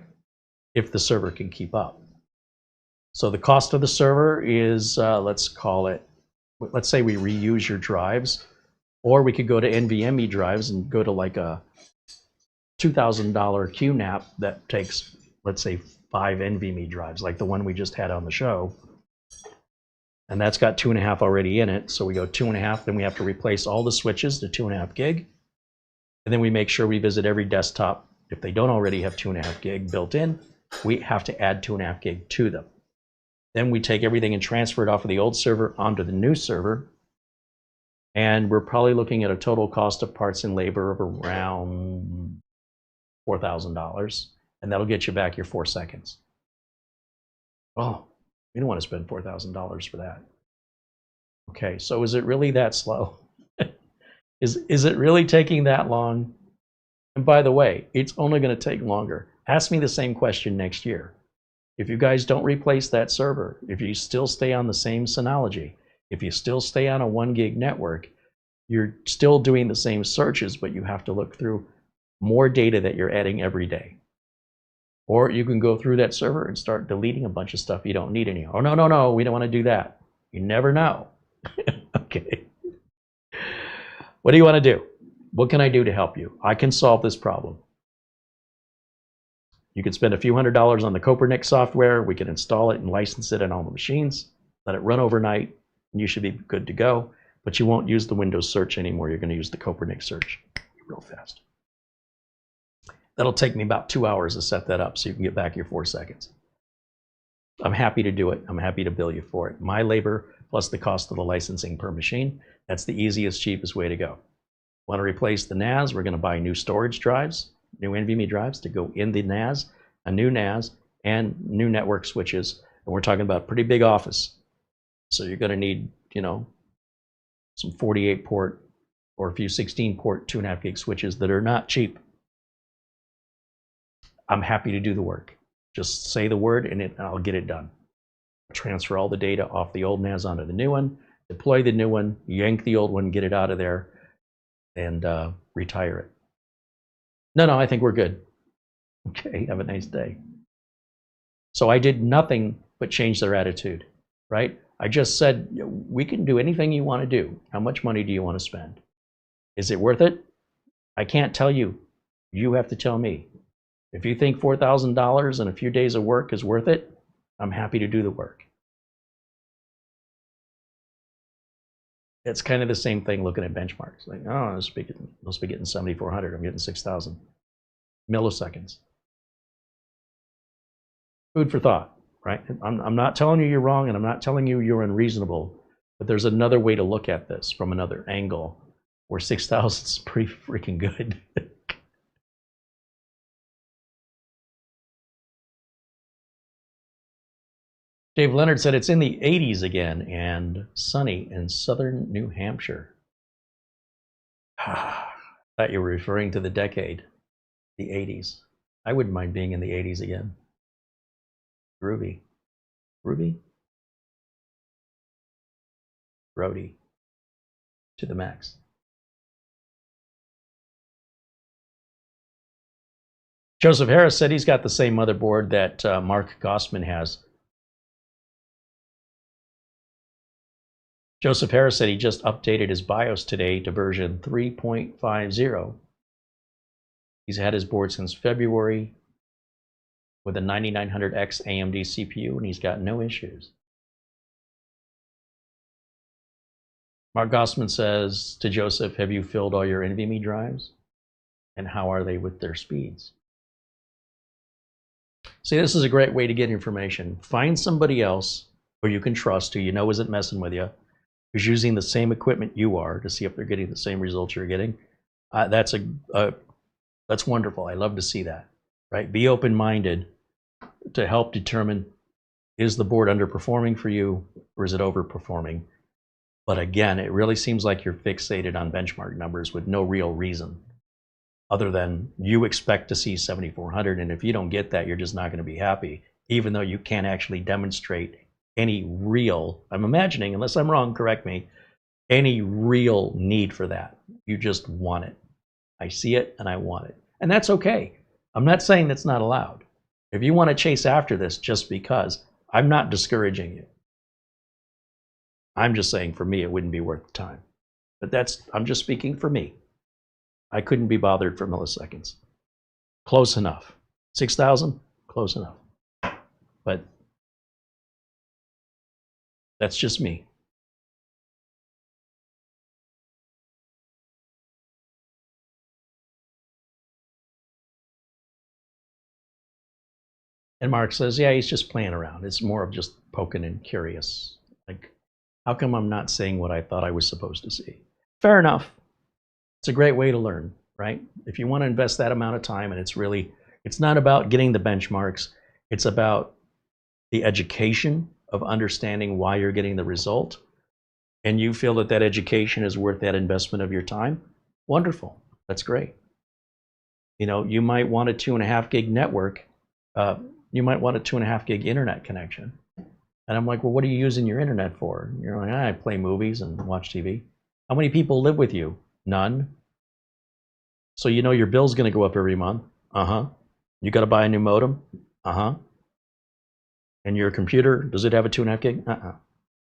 S1: if the server can keep up. So the cost of the server is, let's say we reuse your drives, or we could go to NVMe drives and go to like a $2,000 QNAP that takes, let's say, 5 NVMe drives, like the one we just had on the show. And that's got 2.5 already in it. So we go 2.5, then we have to replace all the switches to 2.5 gig. And then we make sure we visit every desktop. If they don't already have 2.5 gig built in, we have to add 2.5 gig to them. Then we take everything and transfer it off of the old server onto the new server. And we're probably looking at a total cost of parts and labor of around $4,000. And that'll get you back your 4 seconds. Oh, you don't want to spend $4,000 for that. Okay, so is it really that slow? Is it really taking that long? And by the way, it's only going to take longer. Ask me the same question next year. If you guys don't replace that server, if you still stay on the same Synology, if you still stay on a 1 gig network, you're still doing the same searches, but you have to look through more data that you're adding every day. Or you can go through that server and start deleting a bunch of stuff you don't need anymore. Oh, no, no, no, we don't want to do that. You never know. Okay. What do you want to do? What can I do to help you? I can solve this problem. You can spend a few $100s on the Copernic software. We can install it and license it on all the machines. Let it run overnight, and you should be good to go. But you won't use the Windows search anymore. You're going to use the Copernic search real fast. That'll take me about 2 hours to set that up so you can get back your 4 seconds. I'm happy to do it. I'm happy to bill you for it. My labor plus the cost of the licensing per machine. That's the easiest, cheapest way to go. Want to replace the NAS? We're going to buy new storage drives, new NVMe drives to go in the NAS, a new NAS, and new network switches. And we're talking about a pretty big office. So you're going to need, you know, some 48 port or a few 16 port 2.5 gig switches that are not cheap. I'm happy to do the work. Just say the word and I'll get it done. Transfer all the data off the old NAS onto the new one, deploy the new one, yank the old one, get it out of there, and retire it. No, I think we're good. Okay, have a nice day. So I did nothing but change their attitude, right? I just said, we can do anything you want to do. How much money do you want to spend? Is it worth it? I can't tell you. You have to tell me. If you think $4,000 and a few days of work is worth it, I'm happy to do the work. It's kind of the same thing looking at benchmarks. Like, oh, I must be getting 7,400. I'm getting 6,000 milliseconds. Food for thought, right? I'm not telling you you're wrong, and I'm not telling you you're unreasonable, but there's another way to look at this from another angle where 6,000 is pretty freaking good. Dave Leonard said it's in the 80s again and sunny in southern New Hampshire. Thought you were referring to the decade, the 80s. I wouldn't mind being in the 80s again. Groovy. Groovy? Roadie. To the max. Joseph Harris said he's got the same motherboard that Mark Gossman has. Joseph Harris said he just updated his BIOS today to version 3.50. He's had his board since February with a 9900X AMD CPU, and he's got no issues. Mark Gossman says to Joseph, have you filled all your NVMe drives? And how are they with their speeds? See, this is a great way to get information. Find somebody else who you can trust, who you know isn't messing with you, who's using the same equipment you are, to see if they're getting the same results you're getting. That's wonderful. I love to see that, right? Be open-minded to help determine, is the board underperforming for you or is it overperforming? But again, it really seems like you're fixated on benchmark numbers with no real reason other than you expect to see 7,400, and if you don't get that, you're just not going to be happy, even though you can't actually demonstrate any real, I'm imagining, unless I'm wrong, correct me, any real need for that. You just want it. I see it and I want it. And that's okay. I'm not saying that's not allowed. If you want to chase after this just because, I'm not discouraging you. I'm just saying for me, it wouldn't be worth the time. But I'm just speaking for me. I couldn't be bothered for milliseconds. Close enough. 6,000? Close enough. But that's just me. And Mark says, yeah, he's just playing around. It's more of just poking and curious. Like, how come I'm not saying what I thought I was supposed to see? Fair enough. It's a great way to learn, right? If you want to invest that amount of time, and it's not about getting the benchmarks. It's about the education of understanding why you're getting the result. And you feel that that education is worth that investment of your time. Wonderful. That's great. You know, you might want a 2.5 gig network. You might want a 2.5 gig internet connection. And I'm like, well, what are you using your internet for? And you're like, I play movies and watch TV. How many people live with you? None. So you know your bill's going to go up every month. Uh-huh. You got to buy a new modem. Uh-huh. And your computer, does it have a 2.5 gig? Uh-uh.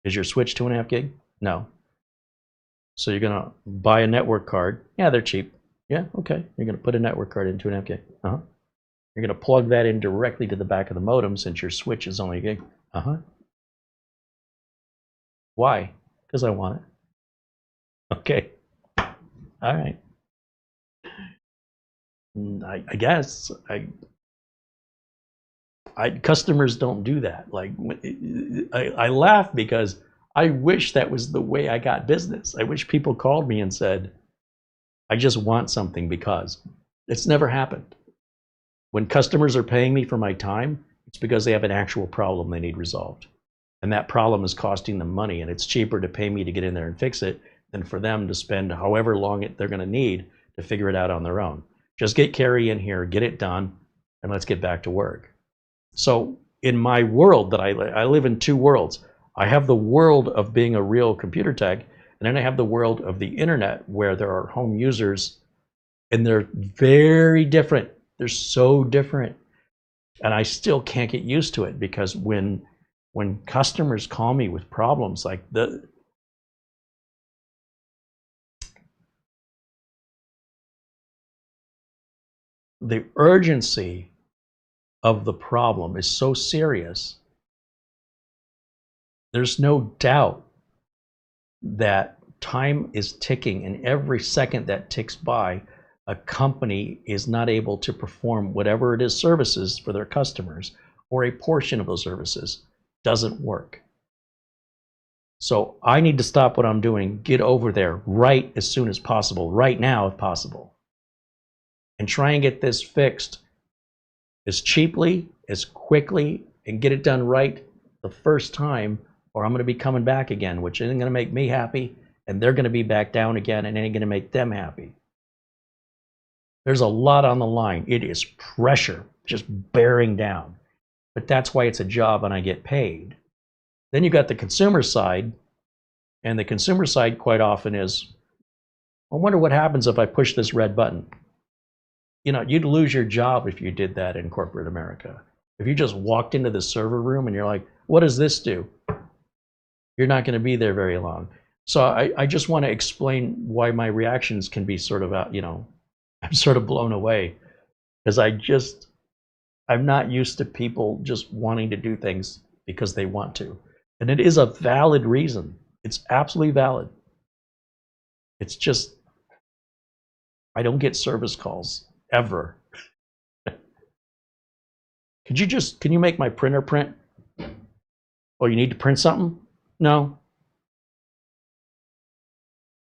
S1: Is your switch 2.5 gig? No. So you're going to buy a network card. Yeah, they're cheap. Yeah, okay. You're going to put a network card in 2.5 gig. Uh-huh. You're going to plug that in directly to the back of the modem since your switch is only a gig. Uh-huh. Why? Because I want it. Okay. All right. I guess customers don't do that. Like, I laugh because I wish that was the way I got business. I wish people called me and said, I just want something, because it's never happened. When customers are paying me for my time, it's because they have an actual problem they need resolved. And that problem is costing them money, and it's cheaper to pay me to get in there and fix it than for them to spend however long they're going to need to figure it out on their own. Just get Carey in here, get it done, and let's get back to work. So in my world that I live in two worlds. I have the world of being a real computer tech, and then I have the world of the internet where there are home users, and they're very different. They're so different. And I still can't get used to it, because when customers call me with problems like the urgency of the problem is so serious There's no doubt that time is ticking, and every second that ticks by, a company is not able to perform whatever it is services for their customers, or a portion of those services doesn't work. So I need to stop what I'm doing, get over there right as soon as possible, right now if possible, and try and get this fixed as cheaply, as quickly, and get it done right the first time, or I'm going to be coming back again, which isn't going to make me happy, and they're going to be back down again, and it ain't going to make them happy. There's a lot on the line. It is pressure just bearing down, but that's why it's a job and I get paid. Then you've got the consumer side, and the consumer side quite often is, I wonder what happens if I push this red button. You know, you'd lose your job if you did that in corporate America. If you just walked into the server room and you're like, what does this do? You're not going to be there very long. So I just want to explain why my reactions can be sort of, I'm sort of blown away, because I'm not used to people just wanting to do things because they want to. And it is a valid reason. It's absolutely valid. It's just, I don't get service calls ever. Can you make my printer print? Oh, you need to print something? No.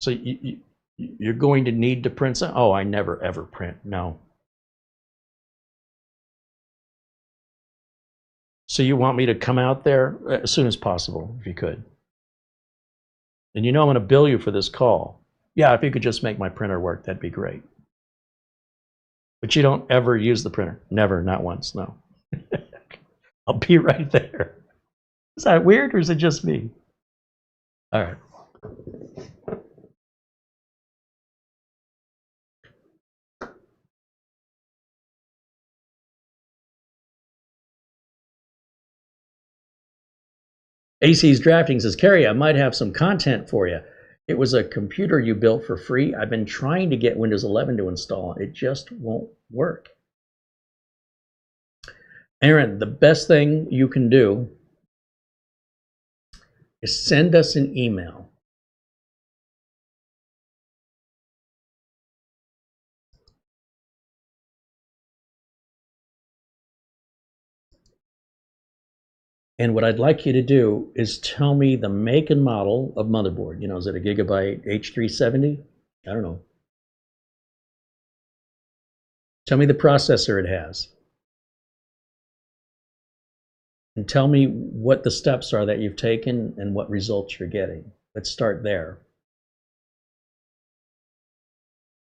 S1: So you're going to need to print something? Oh, I never ever print. No. So you want me to come out there as soon as possible, if you could. And you know I'm going to bill you for this call. Yeah, if you could just make my printer work, that'd be great. But you don't ever use the printer. Never, not once, no. I'll be right there. Is that weird, or is it just me? All right. AC's Drafting says, Carey, I might have some content for you. It was a computer you built for free. I've been trying to get Windows 11 to install. It just won't work. Aaron, the best thing you can do is send us an email. And what I'd like you to do is tell me the make and model of motherboard. You know, is it a Gigabyte H370? I don't know. Tell me the processor it has. And tell me what the steps are that you've taken and what results you're getting. Let's start there.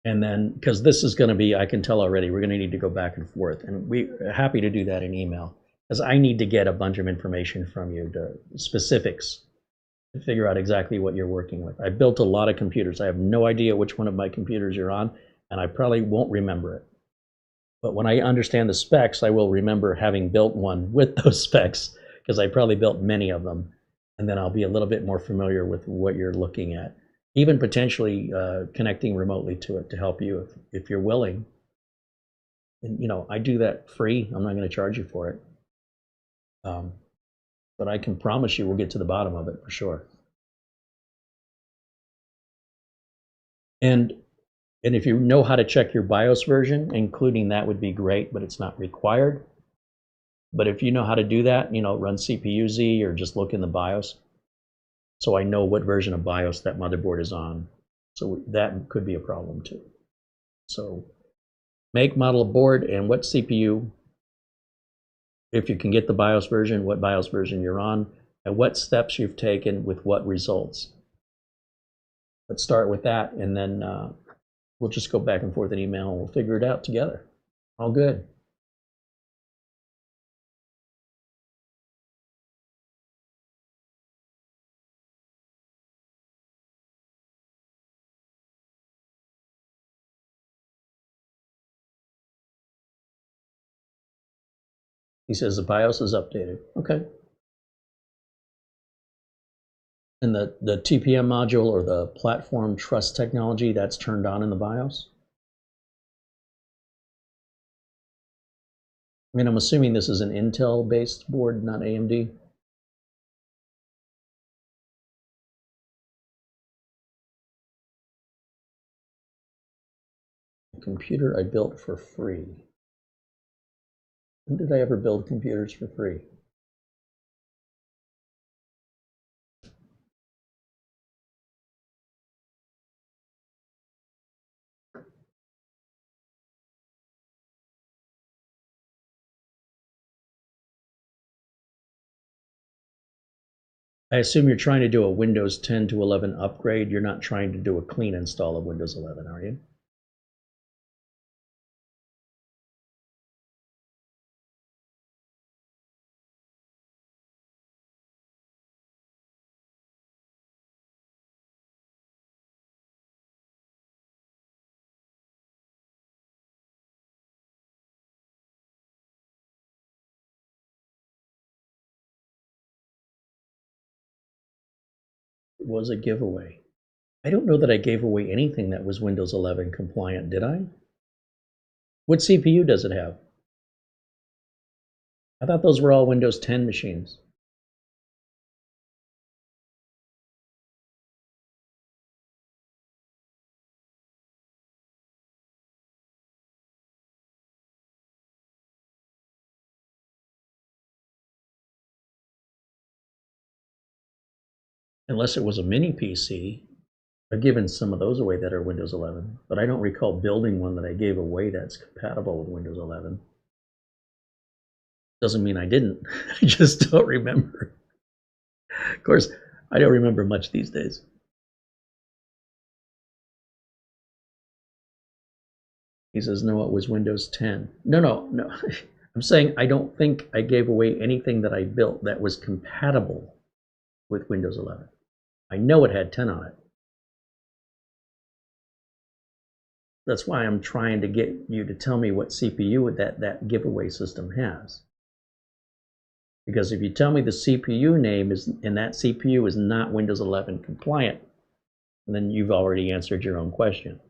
S1: And then, because this is going to be, I can tell already, we're going to need to go back and forth. And we're happy to do that in email, because I need to get a bunch of information from you, to specifics, to figure out exactly what you're working with. I built a lot of computers. I have no idea which one of my computers you're on, and I probably won't remember it. But when I understand the specs, I will remember having built one with those specs, because I probably built many of them. And then I'll be a little bit more familiar with what you're looking at. Even potentially connecting remotely to it to help you if you're willing. And you know, I do that free. I'm not going to charge you for it. But I can promise you we'll get to the bottom of it for sure. And if you know how to check your BIOS version, including that would be great, but it's not required. But if you know how to do that, you know, run CPU-Z or just look in the BIOS, so I know what version of BIOS that motherboard is on. So that could be a problem too. So make, model of board, and what CPU, if you can get the BIOS version, what BIOS version you're on, and what steps you've taken with what results. Let's start with that, and then we'll just go back and forth in email, and we'll figure it out together. All good. He says the BIOS is updated. Okay. And the TPM module, or the platform trust technology, that's turned on in the BIOS? I mean, I'm assuming this is an Intel-based board, not AMD. computer I built for free. When did I ever build computers for free? I assume you're trying to do a Windows 10 to 11 upgrade. You're not trying to do a clean install of Windows 11, are you? It was a giveaway. I don't know that I gave away anything that was Windows 11 compliant, did I? What CPU does it have? I thought those were all Windows 10 machines. Unless it was a mini PC. I've given some of those away that are Windows 11, but I don't recall building one that I gave away that's compatible with Windows 11. Doesn't mean I didn't. I just don't remember. Of course, I don't remember much these days. He says, no, it was Windows 10. No. I'm saying I don't think I gave away anything that I built that was compatible with Windows 11. I know it had 10 on it. That's why I'm trying to get you to tell me what CPU that giveaway system has. Because if you tell me the CPU name is, and that CPU is not Windows 11 compliant, then you've already answered your own question.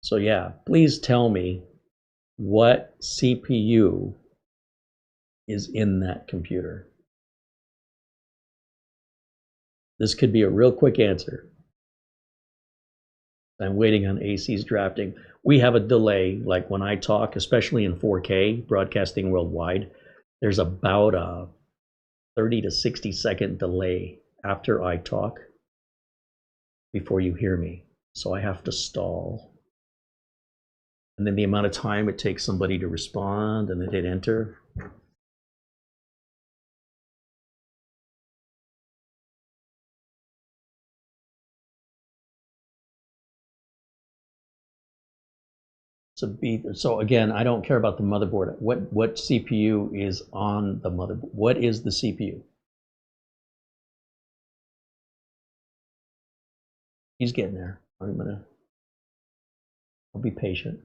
S1: So yeah, please tell me what CPU is in that computer. This could be a real quick answer. I'm waiting on AC's drafting. We have a delay, like when I talk, especially in 4K, broadcasting worldwide, there's about a 30 to 60 second delay after I talk before you hear me. So I have to stall. And then the amount of time it takes somebody to respond and then hit enter. So again, I don't care about the motherboard. What CPU is on the motherboard? What is the CPU? He's getting there. I'll be patient.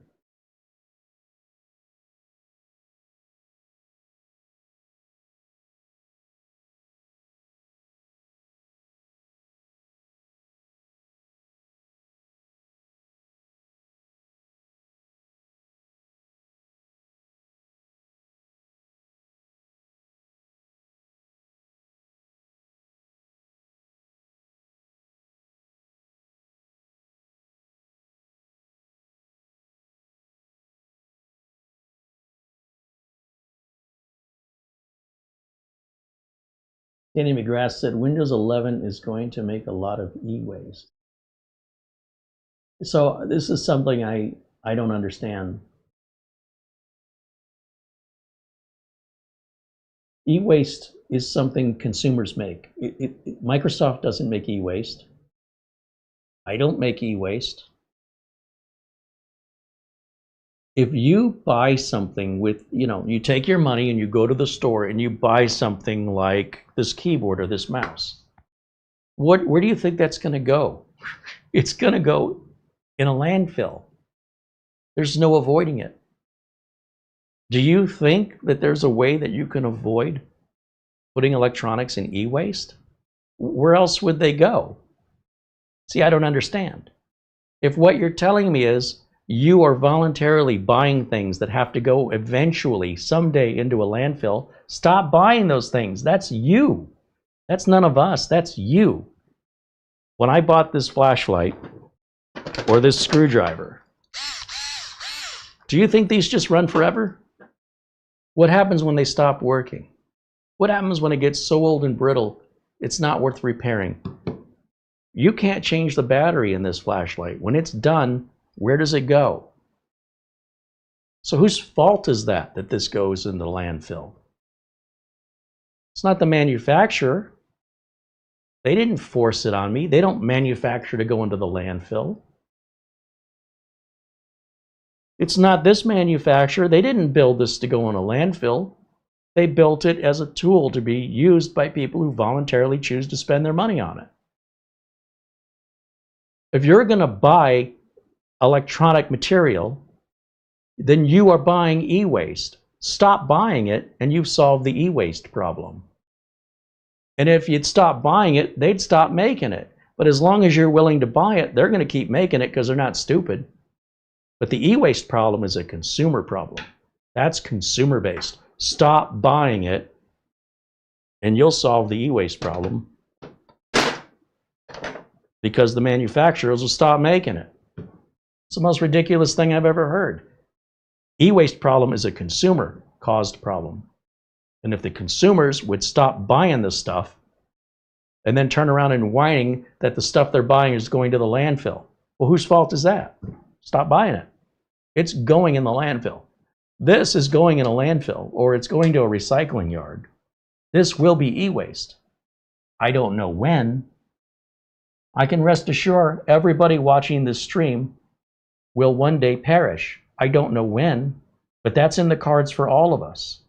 S1: Danny McGrath said Windows 11 is going to make a lot of e-waste. So this is something I don't understand. E-waste is something consumers make. Microsoft doesn't make e-waste. I don't make e-waste. If you buy something with, you take your money and you go to the store and you buy something like this keyboard or this mouse, where do you think that's going to go? It's going to go in a landfill. There's no avoiding it. Do you think that there's a way that you can avoid putting electronics in e-waste? Where else would they go? See, I don't understand. If what you're telling me is you are voluntarily buying things that have to go eventually, someday, into a landfill, stop buying those things. That's you. That's none of us. That's you. When I bought this flashlight, or this screwdriver. Do you think these just run forever? What happens when they stop working? What happens when it gets so old and brittle, it's not worth repairing? You can't change the battery in this flashlight. When it's done, where does it go? So whose fault is that this goes in the landfill? It's not the manufacturer. They didn't force it on me. They don't manufacture to go into the landfill. It's not this manufacturer. They didn't build this to go in a landfill. They built it as a tool to be used by people who voluntarily choose to spend their money on it. If you're going to buy electronic material, then you are buying e-waste. Stop buying it and you've solved the e-waste problem. And if you'd stop buying it, they'd stop making it. But as long as you're willing to buy it, they're going to keep making it because they're not stupid. But the e-waste problem is a consumer problem. That's consumer-based. Stop buying it and you'll solve the e-waste problem because the manufacturers will stop making it. It's the most ridiculous thing I've ever heard. E-waste problem is a consumer-caused problem. And if the consumers would stop buying this stuff and then turn around and whining that the stuff they're buying is going to the landfill, well, whose fault is that? Stop buying it. It's going in the landfill. This is going in a landfill, or it's going to a recycling yard. This will be e-waste. I don't know when. I can rest assured everybody watching this stream will one day perish. I don't know when, but that's in the cards for all of us.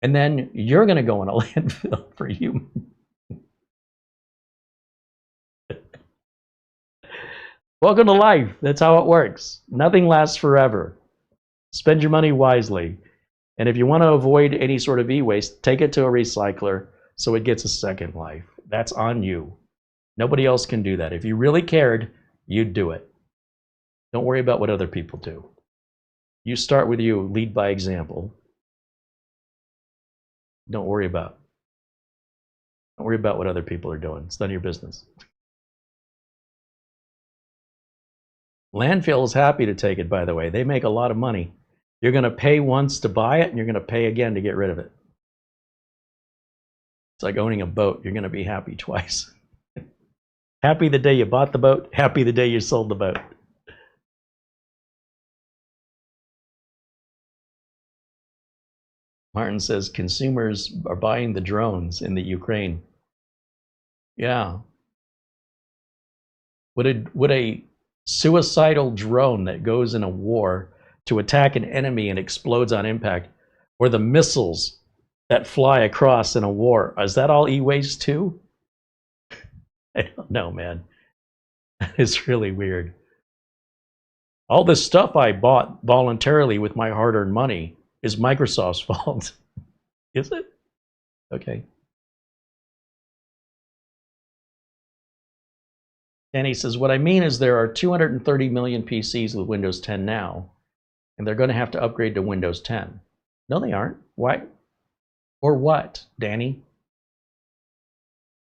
S1: And then you're going to go in a landfill for you. Welcome to life. That's how it works. Nothing lasts forever. Spend your money wisely. And if you want to avoid any sort of e-waste, take it to a recycler so it gets a second life. That's on you. Nobody else can do that. If you really cared, you'd do it. Don't worry about what other people do. You start with you, lead by example. Don't worry about what other people are doing. It's none of your business. Landfill is happy to take it, by the way. They make a lot of money. You're going to pay once to buy it, and you're going to pay again to get rid of it. It's like owning a boat. You're going to be happy twice. Happy the day you bought the boat, happy the day you sold the boat. Martin says consumers are buying the drones in the Ukraine. Yeah. Would a suicidal drone that goes in a war to attack an enemy and explodes on impact, or the missiles that fly across in a war, is that all e-waste too? I don't know, man. It's really weird. All this stuff I bought voluntarily with my hard-earned money is Microsoft's fault. Is it? Okay. Danny says, what I mean is there are 230 million PCs with Windows 10 now, and they're going to have to upgrade to Windows 10. No, they aren't. Why? Or what, Danny?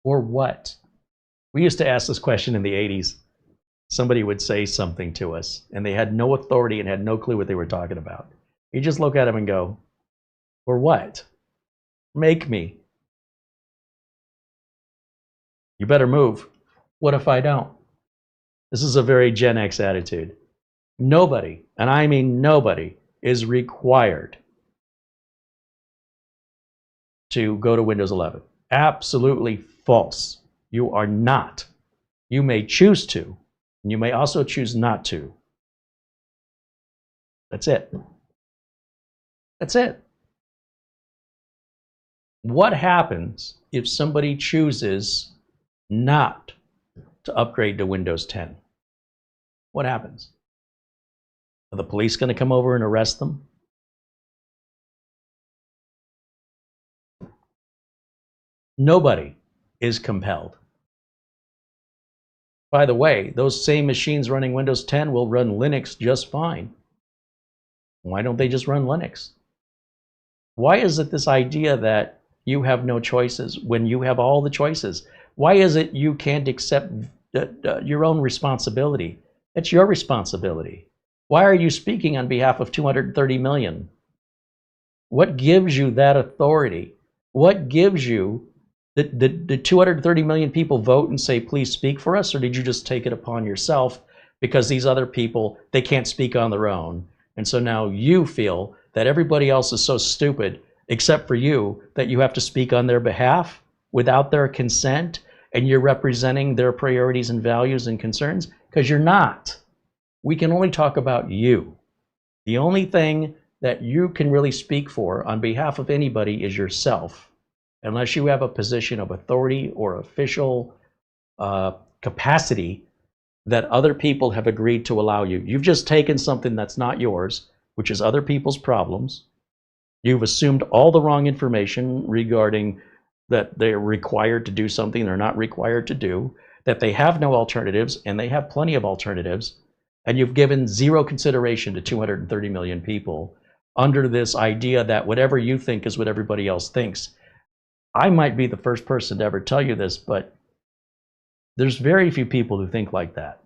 S1: Or what? We used to ask this question in the 80s. Somebody would say something to us, and they had no authority and had no clue what they were talking about. You just look at them and go, or what? Make me. You better move. What if I don't? This is a very Gen X attitude. Nobody, and I mean nobody, is required to go to Windows 11. Absolutely false. You are not. You may choose to, and you may also choose not to. That's it. That's it. What happens if somebody chooses not to upgrade to Windows 10? What happens? Are the police going to come over and arrest them? Nobody is compelled. By the way, those same machines running Windows 10 will run Linux just fine. Why don't they just run Linux? Why is it this idea that you have no choices when you have all the choices? Why is it you can't accept your own responsibility It's your responsibility. Why are you speaking on behalf of 230 million? What gives you that authority? What gives you the 230 million people vote and say, please speak for us? Or did you just take it upon yourself because these other people, they can't speak on their own? And so now you feel that everybody else is so stupid, except for you, that you have to speak on their behalf without their consent, and you're representing their priorities and values and concerns? Because you're not. We can only talk about you. The only thing that you can really speak for on behalf of anybody is yourself, unless you have a position of authority or official capacity that other people have agreed to allow you. You've just taken something that's not yours, which is other people's problems. You've assumed all the wrong information regarding that they're required to do something they're not required to do, that they have no alternatives, and they have plenty of alternatives. And you've given zero consideration to 230 million people under this idea that whatever you think is what everybody else thinks. I might be the first person to ever tell you this, but there's very few people who think like that.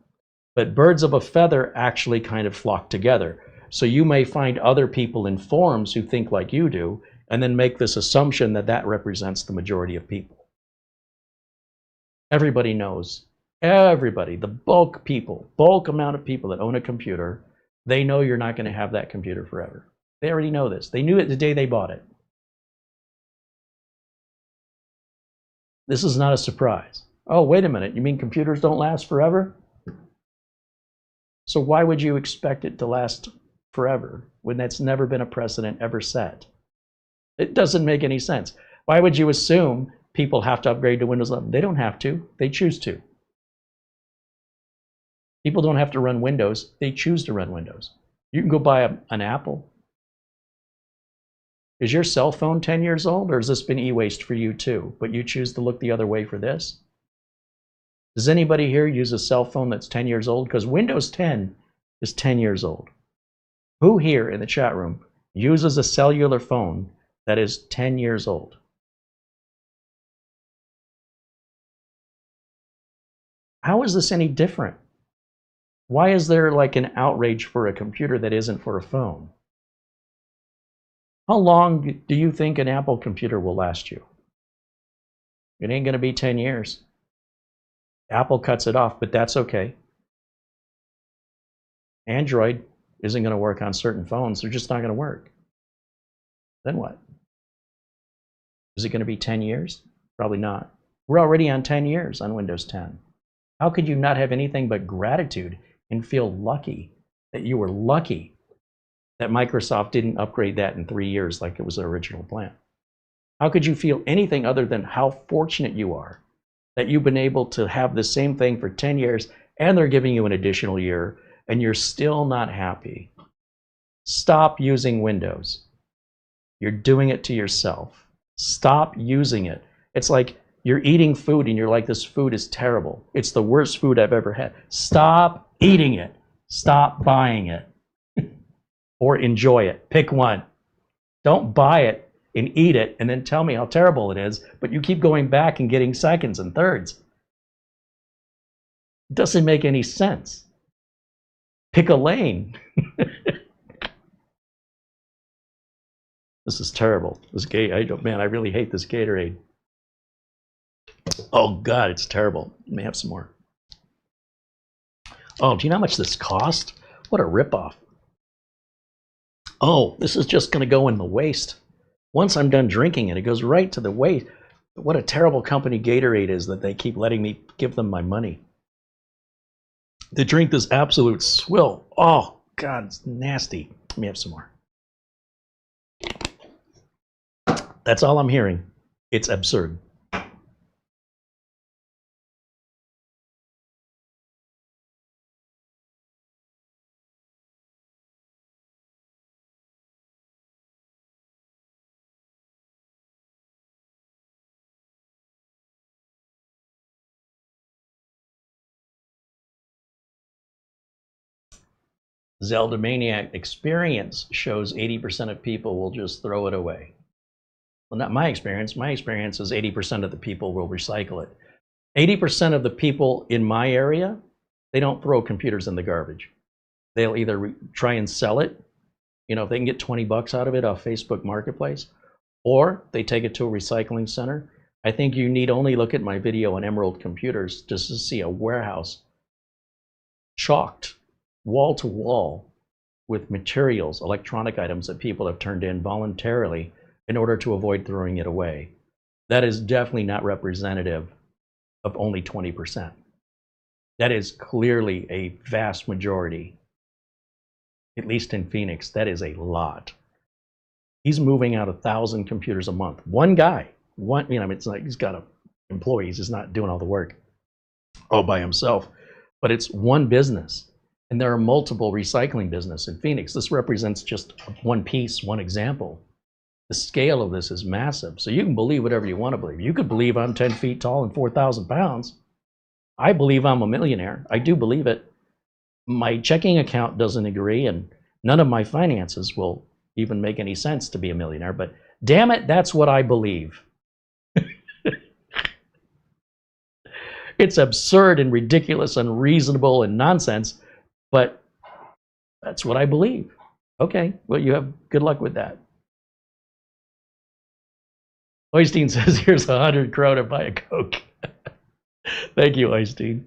S1: But birds of a feather actually kind of flock together. So you may find other people in forums who think like you do, and then make this assumption that that represents the majority of people. Everybody knows. Everybody, the bulk amount of people that own a computer, they know you're not going to have that computer forever. They already know this. They knew it the day they bought it. This is not a surprise. Oh, wait a minute, you mean computers don't last forever? So why would you expect it to last forever when that's never been a precedent ever set? It doesn't make any sense. Why would you assume people have to upgrade to Windows 11? They don't have to. They choose to. People don't have to run Windows. They choose to run Windows. You can go buy an Apple. Is your cell phone 10 years old, or has this been e-waste for you too, but you choose to look the other way for this? Does anybody here use a cell phone that's 10 years old? Because Windows 10 is 10 years old. Who here in the chat room uses a cellular phone that is 10 years old? How is this any different? Why is there like an outrage for a computer that isn't for a phone? How long do you think an Apple computer will last you? It ain't going to be 10 years. Apple cuts it off, but that's okay. Android isn't going to work on certain phones. They're just not going to work. Then what? Is it going to be 10 years? Probably not. We're already on 10 years on Windows 10. How could you not have anything but gratitude and feel lucky that you were lucky that Microsoft didn't upgrade that in 3 years like it was their original plan? How could you feel anything other than how fortunate you are that you've been able to have the same thing for 10 years and they're giving you an additional year and you're still not happy? Stop using Windows. You're doing it to yourself. Stop using it. It's like you're eating food and you're like, this food is terrible. It's the worst food I've ever had. Stop eating it. Stop buying it. Or enjoy it. Pick one. Don't buy it and eat it and then tell me how terrible it is, but you keep going back and getting seconds and thirds. It doesn't make any sense. Pick a lane. This is terrible. This man, I really hate this Gatorade. Oh God, it's terrible. Let me have some more. Oh, do you know how much this cost? What a ripoff. Oh, this is just going to go in the waste. Once I'm done drinking it, it goes right to the waste. What a terrible company Gatorade is that they keep letting me give them my money. They drink this absolute swill. Oh, God, it's nasty. Let me have some more. That's all I'm hearing. It's absurd. Zelda Maniac experience shows 80% of people will just throw it away. Well, not my experience. My experience is 80% of the people will recycle it. 80% of the people in my area They don't throw computers in the garbage. They'll either try and sell it, you know, if they can get 20 bucks out of it off Facebook Marketplace, or they take it to a recycling center. I think you need only look at my video on Emerald Computers just to see a warehouse chalked wall to wall with materials, electronic items that people have turned in voluntarily in order to avoid throwing it away. That is definitely not representative of only 20%. That is clearly a vast majority, at least in Phoenix. That is a lot. He's moving out 1,000 computers a month. One guy, one, you know, it's like he's got employees. He's not doing all the work all by himself, but it's one business. And there are multiple recycling businesses in Phoenix. This represents just one piece, one example. The scale of this is massive. So you can believe whatever you want to believe. You could believe I'm 10 feet tall and 4,000 pounds. I believe I'm a millionaire. I do believe it. My checking account doesn't agree, and none of my finances will even make any sense to be a millionaire. But damn it, that's what I believe. It's absurd and ridiculous, unreasonable and nonsense, but that's what I believe. Okay, well, you have good luck with that. Oystein says, here's 100 crow to buy a Coke. Thank you, Oystein.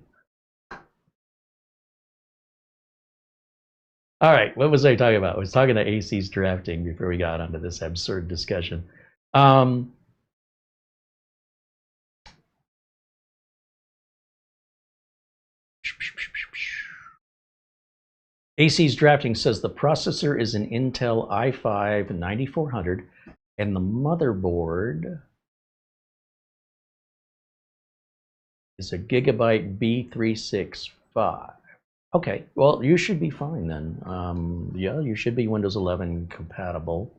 S1: All right, what was I talking about? I was talking to AC's drafting before we got onto this absurd discussion. AC's drafting says the processor is an Intel i5 9400 and the motherboard is a Gigabyte B365. Okay, well, you should be fine then. Yeah, you should be Windows 11 compatible.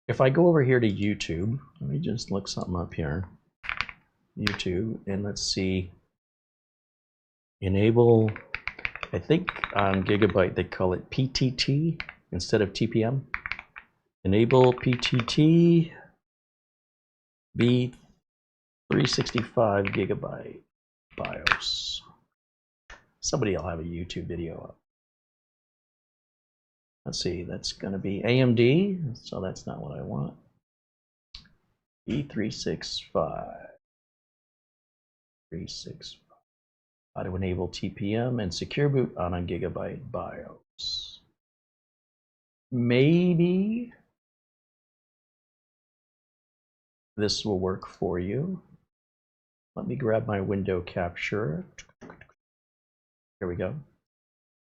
S1: If I go over here to YouTube, let me just look something up here. YouTube, and let's see. Enable, I think on Gigabyte they call it PTT instead of TPM. Enable PTT B365 Gigabyte BIOS. Somebody will have a YouTube video up. Let's see, that's going to be AMD, so that's not what I want. B365. 365. How to enable TPM and secure boot on a Gigabyte BIOS. Maybe this will work for you. Let me grab my window capture. Here we go.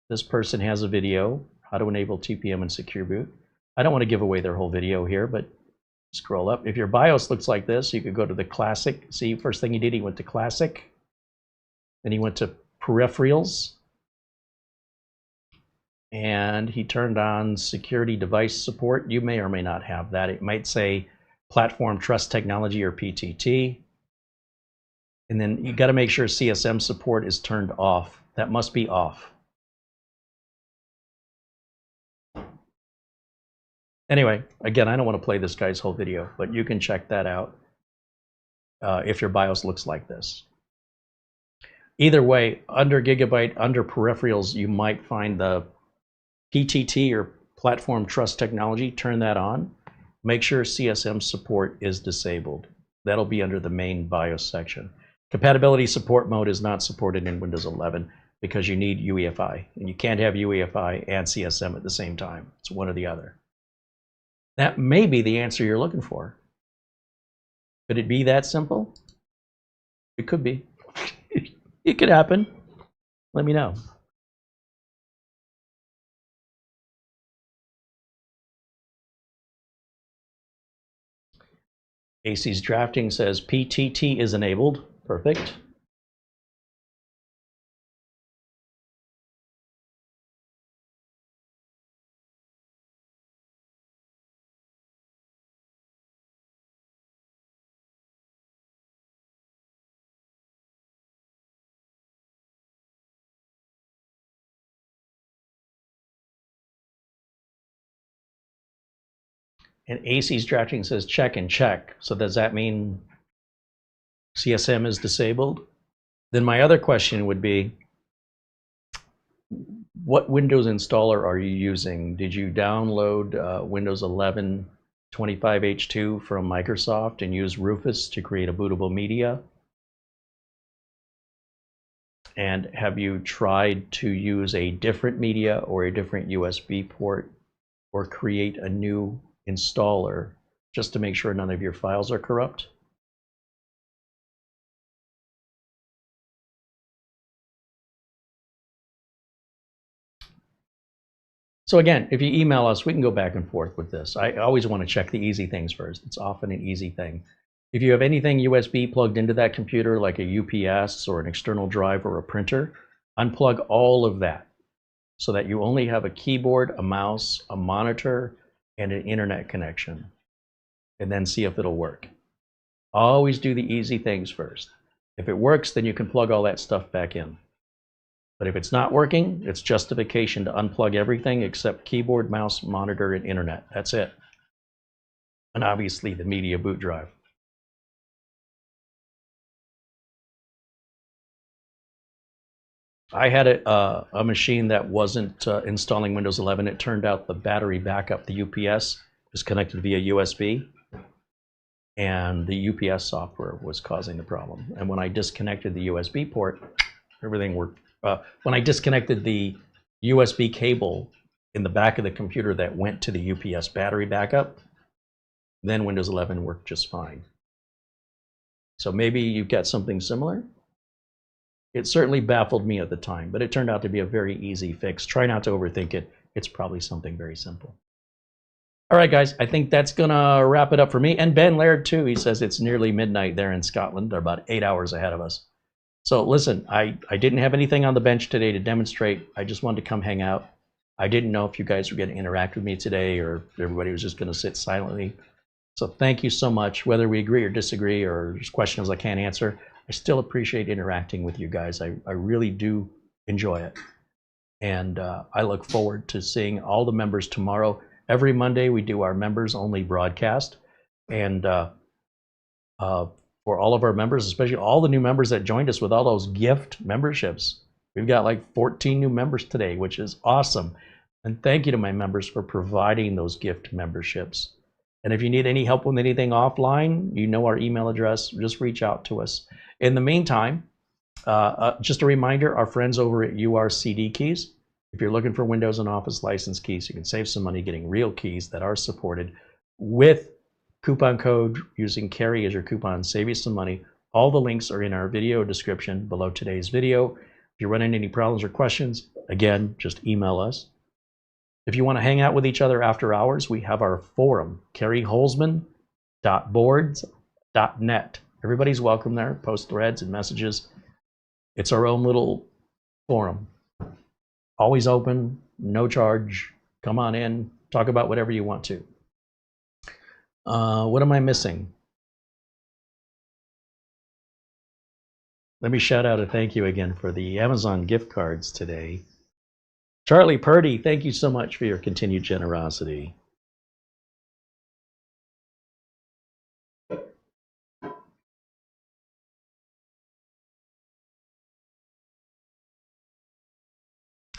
S1: This person has a video, how to enable TPM and secure boot. I don't want to give away their whole video here, but scroll up. If your BIOS looks like this, you could go to the classic. See, first thing he did, he went to classic. Then he went to peripherals. And he turned on security device support. You may or may not have that. It might say platform trust technology or PTT. And then you got to make sure CSM support is turned off. That must be off. Anyway, again, I don't want to play this guy's whole video, but you can check that out if your BIOS looks like this. Either way, under Gigabyte, under peripherals, you might find the PTT or platform trust technology. Turn that on. Make sure CSM support is disabled. That'll be under the main BIOS section. Compatibility support mode is not supported in Windows 11 because you need UEFI, and you can't have UEFI and CSM at the same time. It's one or the other. That may be the answer you're looking for. Could it be that simple? It could be. It could happen. Let me know. AC's drafting says PTT is enabled. Perfect. And AC's drafting says check and check. So does that mean CSM is disabled? Then my other question would be, what Windows installer are you using? Did you download Windows 11 25H2 from Microsoft and use Rufus to create a bootable media? And have you tried to use a different media or a different USB port or create a new installer just to make sure none of your files are corrupt? So again, if you email us, we can go back and forth with this. I always want to check the easy things first. It's often an easy thing. If you have anything USB plugged into that computer, like a UPS or an external drive or a printer, unplug all of that so that you only have a keyboard, a mouse, a monitor, and an internet connection, and then see if it'll work. Always do the easy things first. If it works, then you can plug all that stuff back in. But if it's not working, it's justification to unplug everything except keyboard, mouse, monitor, and internet. That's it. And obviously the media boot drive. I had a machine that wasn't installing Windows 11. It turned out the battery backup, the UPS, was connected via USB. And the UPS software was causing the problem. And when I disconnected the USB port, everything worked. When I disconnected the USB cable in the back of the computer that went to the UPS battery backup, then Windows 11 worked just fine. So maybe you've got something similar. It certainly baffled me at the time, but it turned out to be a very easy fix. Try not to overthink it. It's probably something very simple. All right, guys, I think that's going to wrap it up for me. And Ben Laird, too. He says it's nearly midnight there in Scotland. They're about 8 hours ahead of us. So listen, I didn't have anything on the bench today to demonstrate. I just wanted to come hang out. I didn't know if you guys were going to interact with me today or if everybody was just going to sit silently. So thank you so much. Whether we agree or disagree or there's questions I can't answer, I still appreciate interacting with you guys. I really do enjoy it. And I look forward to seeing all the members tomorrow. Every Monday we do our members only broadcast. And for all of our members, especially all the new members that joined us with all those gift memberships. We've got like 14 new members today, which is awesome. And thank you to my members for providing those gift memberships. And if you need any help with anything offline, you know our email address, just reach out to us. In the meantime, just a reminder, our friends over at URCDKeys, if you're looking for Windows and Office license keys, you can save some money getting real keys that are supported with coupon code using Carey as your coupon, save you some money. All the links are in our video description below today's video. If you run into any problems or questions, again, just email us. If you want to hang out with each other after hours, we have our forum, careyholzman.boards.net. Everybody's welcome there. Post threads and messages. It's our own little forum. Always open, no charge. Come on in, talk about whatever you want to. What am I missing? Let me shout out a thank you again for the Amazon gift cards today. Charlie Purdy, thank you so much for your continued generosity.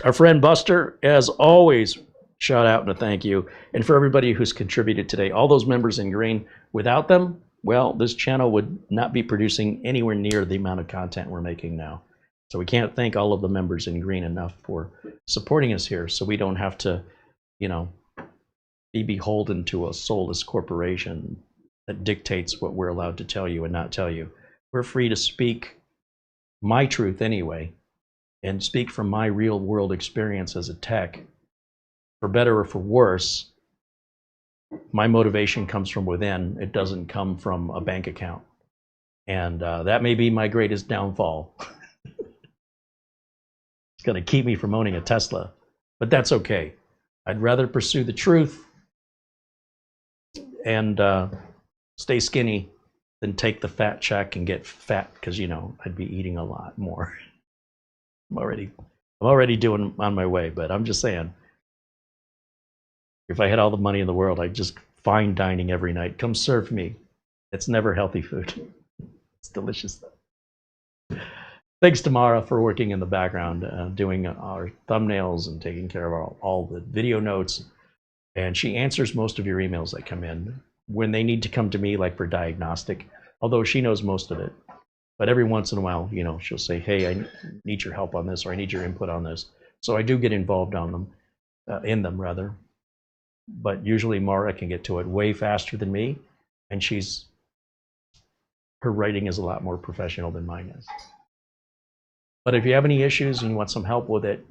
S1: Our friend Buster, as always, shout out and a thank you. And for everybody who's contributed today, all those members in green, without them, well, this channel would not be producing anywhere near the amount of content we're making now. So we can't thank all of the members in green enough for supporting us here, so we don't have to, you know, be beholden to a soulless corporation that dictates what we're allowed to tell you and not tell you. We're free to speak my truth anyway, and speak from my real world experience as a tech. For better or for worse, my motivation comes from within. It doesn't come from a bank account. And that may be my greatest downfall. It's going to keep me from owning a Tesla, but that's okay. I'd rather pursue the truth and stay skinny than take the fat check and get fat, because, you know, I'd be eating a lot more. I'm already doing on my way, but I'm just saying, if I had all the money in the world, I'd just fine dining every night. Come serve me. It's never healthy food. It's delicious though. Thanks to Mara for working in the background, doing our thumbnails and taking care of all the video notes. And she answers most of your emails that come in when they need to come to me, like for diagnostic, although she knows most of it. But every once in a while, you know, she'll say, hey, I need your help on this, or I need your input on this. So I do get involved on them, in them rather. But usually Mara can get to it way faster than me, and her writing is a lot more professional than mine is. But if you have any issues and you want some help with it,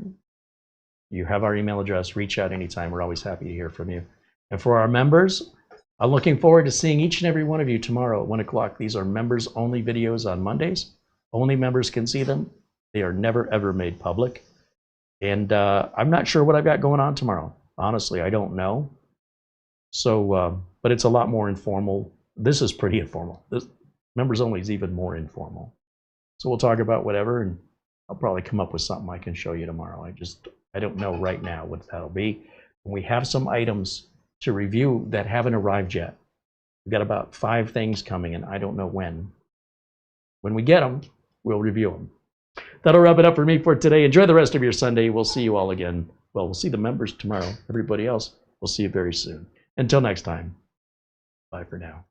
S1: you have our email address. Reach out anytime. We're always happy to hear from you. And for our members, I'm looking forward to seeing each and every one of you tomorrow at 1 o'clock. These are members-only videos on Mondays. Only members can see them. They are never, ever made public. And I'm not sure what I've got going on tomorrow. Honestly, I don't know. So, but it's a lot more informal. This is pretty informal. This members-only is even more informal. So we'll talk about whatever, and I'll probably come up with something I can show you tomorrow. I don't know right now what that'll be. We have some items to review that haven't arrived yet. We've got about 5 things coming, and I don't know when. When we get them, we'll review them. That'll wrap it up for me for today. Enjoy the rest of your Sunday. We'll see you all again. Well, we'll see the members tomorrow. Everybody else, we'll see you very soon. Until next time, bye for now.